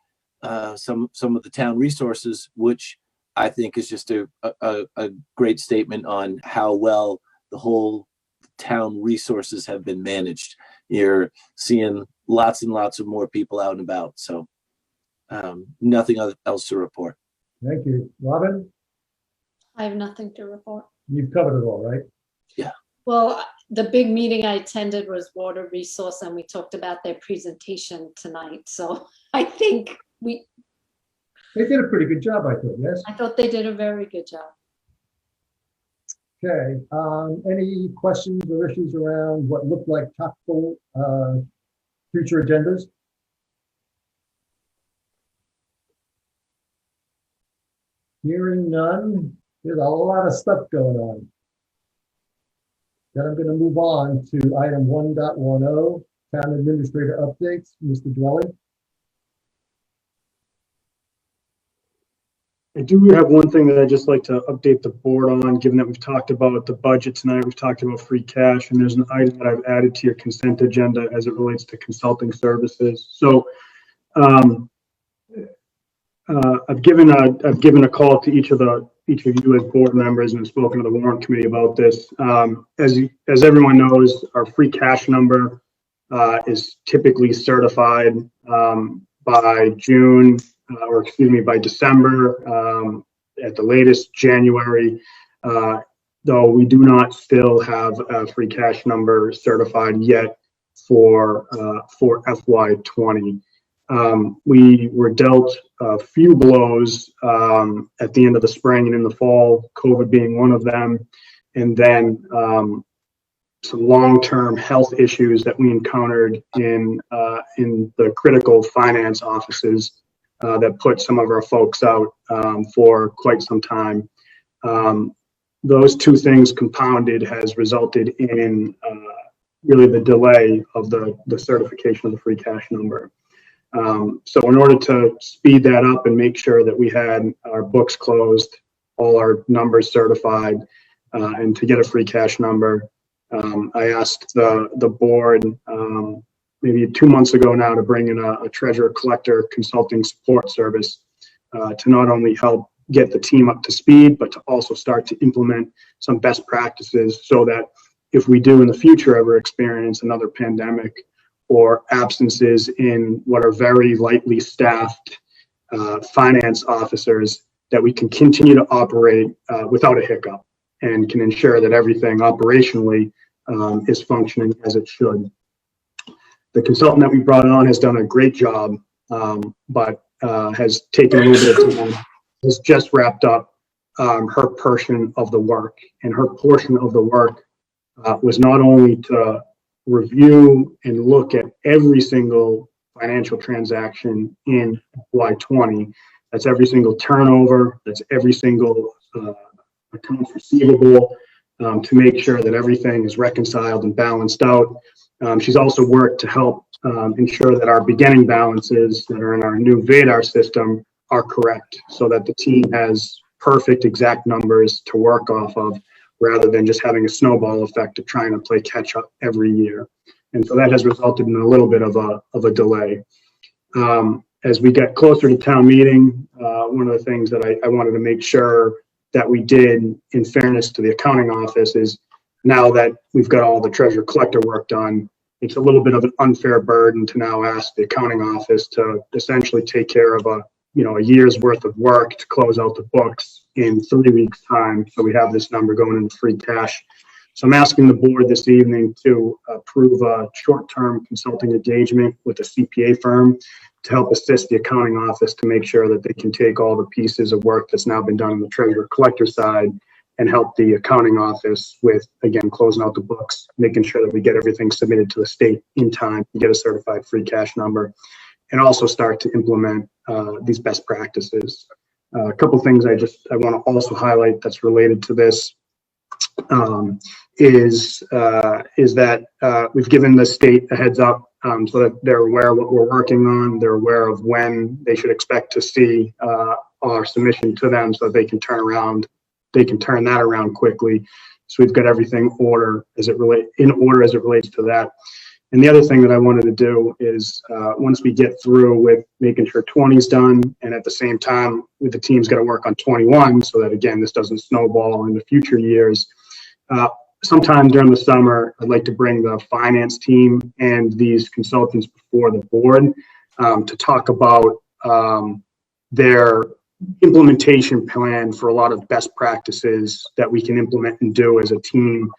some of the town resources, which I think is just a great statement on how well the whole town resources have been managed. You're seeing lots and lots of more people out and about. So nothing else to report. Thank you. Robin? I have nothing to report. You've covered it all, right? Yeah. Well, the big meeting I attended was Water Resource, and we talked about their presentation tonight. So I think they did a pretty good job, I thought, yes? I thought they did a very good job. Okay. Any questions or issues around what looked like topical future agendas? Hearing none, there's a lot of stuff going on. Then I'm going to move on to item 1.10, Town Administrator Updates. Mr. Dwelly. I do have one thing that I'd just like to update the board on, given that we've talked about the budget tonight, we've talked about free cash, and there's an item that I've added to your consent agenda as it relates to consulting services. So I've given a call to each of you as board members and have spoken to the warrant committee about this. As everyone knows, our free cash number is typically certified by June, by December, at the latest January, though we do not still have a free cash number certified yet for FY20. We were dealt a few blows at the end of the spring and in the fall, COVID being one of them, and then some long-term health issues that we encountered in the critical finance offices that put some of our folks out for quite some time. Those two things compounded has resulted in really the delay of the certification of the free cash number. So in order to speed that up and make sure that we had our books closed, all our numbers certified, and to get a free cash number, I asked the board maybe 2 months ago now to bring in a treasurer collector consulting support service to not only help get the team up to speed, but to also start to implement some best practices so that if we do in the future ever experience another pandemic or absences in what are very lightly staffed finance officers, that we can continue to operate without a hiccup and can ensure that everything operationally is functioning as it should. The consultant that we brought on has done a great job, but has taken a little bit of time, has just wrapped up her portion of the work. And her portion of the work was not only to review and look at every single financial transaction in FY20. That's every single turnover, that's every single accounts receivable, to make sure that everything is reconciled and balanced out. She's also worked to help ensure that our beginning balances that are in our new VADAR system are correct, so that the team has perfect exact numbers to work off of, rather than just having a snowball effect of trying to play catch up every year. And so that has resulted in a little bit of a delay. As we get closer to town meeting, one of the things that I wanted to make sure that we did, in fairness to the accounting office, is now that we've got all the treasurer collector work done, it's a little bit of an unfair burden to now ask the accounting office to essentially take care of a year's worth of work to close out the books in 3 weeks' time. So we have this number going into free cash. So I'm asking the board this evening to approve a short-term consulting engagement with a CPA firm to help assist the accounting office to make sure that they can take all the pieces of work that's now been done on the treasurer collector side and help the accounting office with, again, closing out the books, making sure that we get everything submitted to the state in time to get a certified free cash number, and also start to implement these best practices. A couple things I want to also highlight that's related to this is that we've given the state a heads up so that they're aware of what we're working on. They're aware of when they should expect to see our submission to them, so that they can turn that around quickly. So we've got everything in order as it relates to that. And the other thing that I wanted to do is once we get through with making sure 20 is done, and at the same time the team's got to work on 21, so that again this doesn't snowball in the future years. Sometime during the summer, I'd like to bring the finance team and these consultants before the board to talk about their implementation plan for a lot of best practices that we can implement and do as a team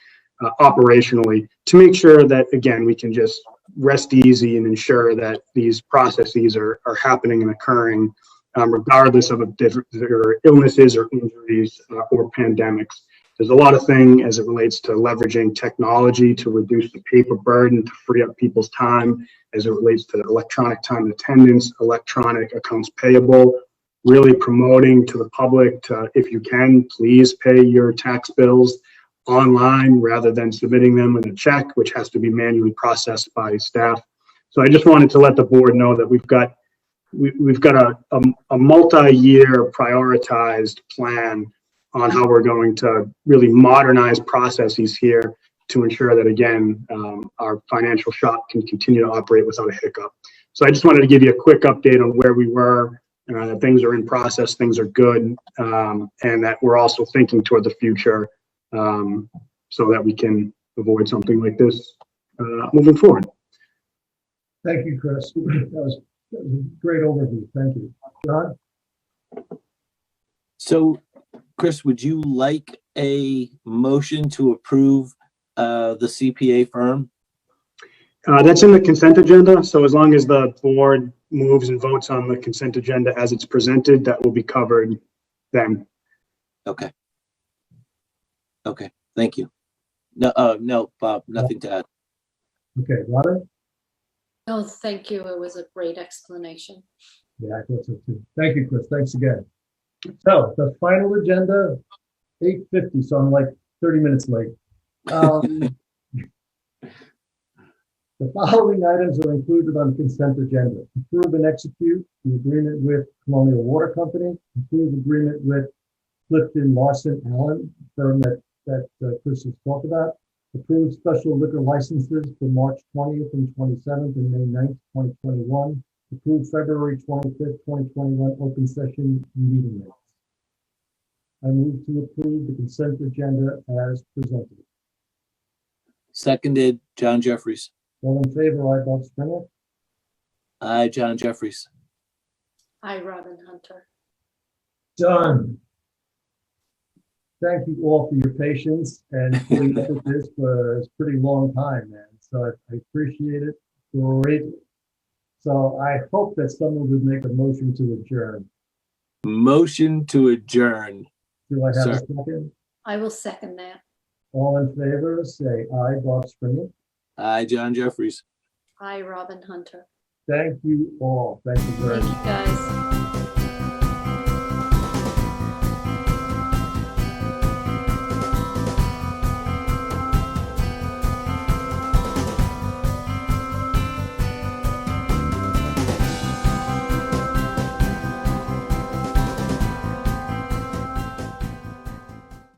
operationally, to make sure that, again, we can just rest easy and ensure that these processes are happening and occurring regardless of if there are illnesses or injuries or pandemics. There's a lot of things as it relates to leveraging technology to reduce the paper burden, to free up people's time as it relates to electronic time and attendance, electronic accounts payable, really promoting to the public to, if you can, please pay your tax bills online rather than submitting them in a check, which has to be manually processed by staff. So I just wanted to let the board know that we've got a multi-year prioritized plan on how we're going to really modernize processes here to ensure that, again, our financial shop can continue to operate without a hiccup. So I just wanted to give you a quick update on where we were, that things are in process, things are good, and that we're also thinking toward the future so that we can avoid something like this moving forward. Thank you, Chris. That was a great overview. Thank you. John? So, Chris, would you like a motion to approve the CPA firm? That's in the consent agenda. So as long as the board moves and votes on the consent agenda as it's presented, that will be covered then. Okay. Okay. Thank you. No, no, Bob, nothing to add. Okay, Robin? No, thank you. It was a great explanation. Yeah, I thought so too. Thank you, Chris. Thanks again. So the final agenda, 8:50, so I'm like 30 minutes late. The following items are included on the consent agenda. Approve and execute the agreement with Colonial Water Company. Approve agreement with Clifton Larson Allen, firm that Chris has talked about. Approve special liquor licenses for March 20th and 27th and May 9th, 2021. Approve February 25th, 2021 open session meeting minutes. I move to approve the consent agenda as presented. Seconded, John Jeffries. All in favor, aye, Bob Springer. Aye, John Jeffries. Hi, Robin Hunter. Done. Thank you all for your patience and putting up with this for a pretty long time, man. So I appreciate it greatly. So I hope that someone would make a motion to adjourn. Motion to adjourn. Do I have a Sir. second? I will second that. All in favor, say aye, Bob Springer. Aye, John Jeffries. Hi, Robin Hunter. Thank you all. Thank you very Thank much. you, guys.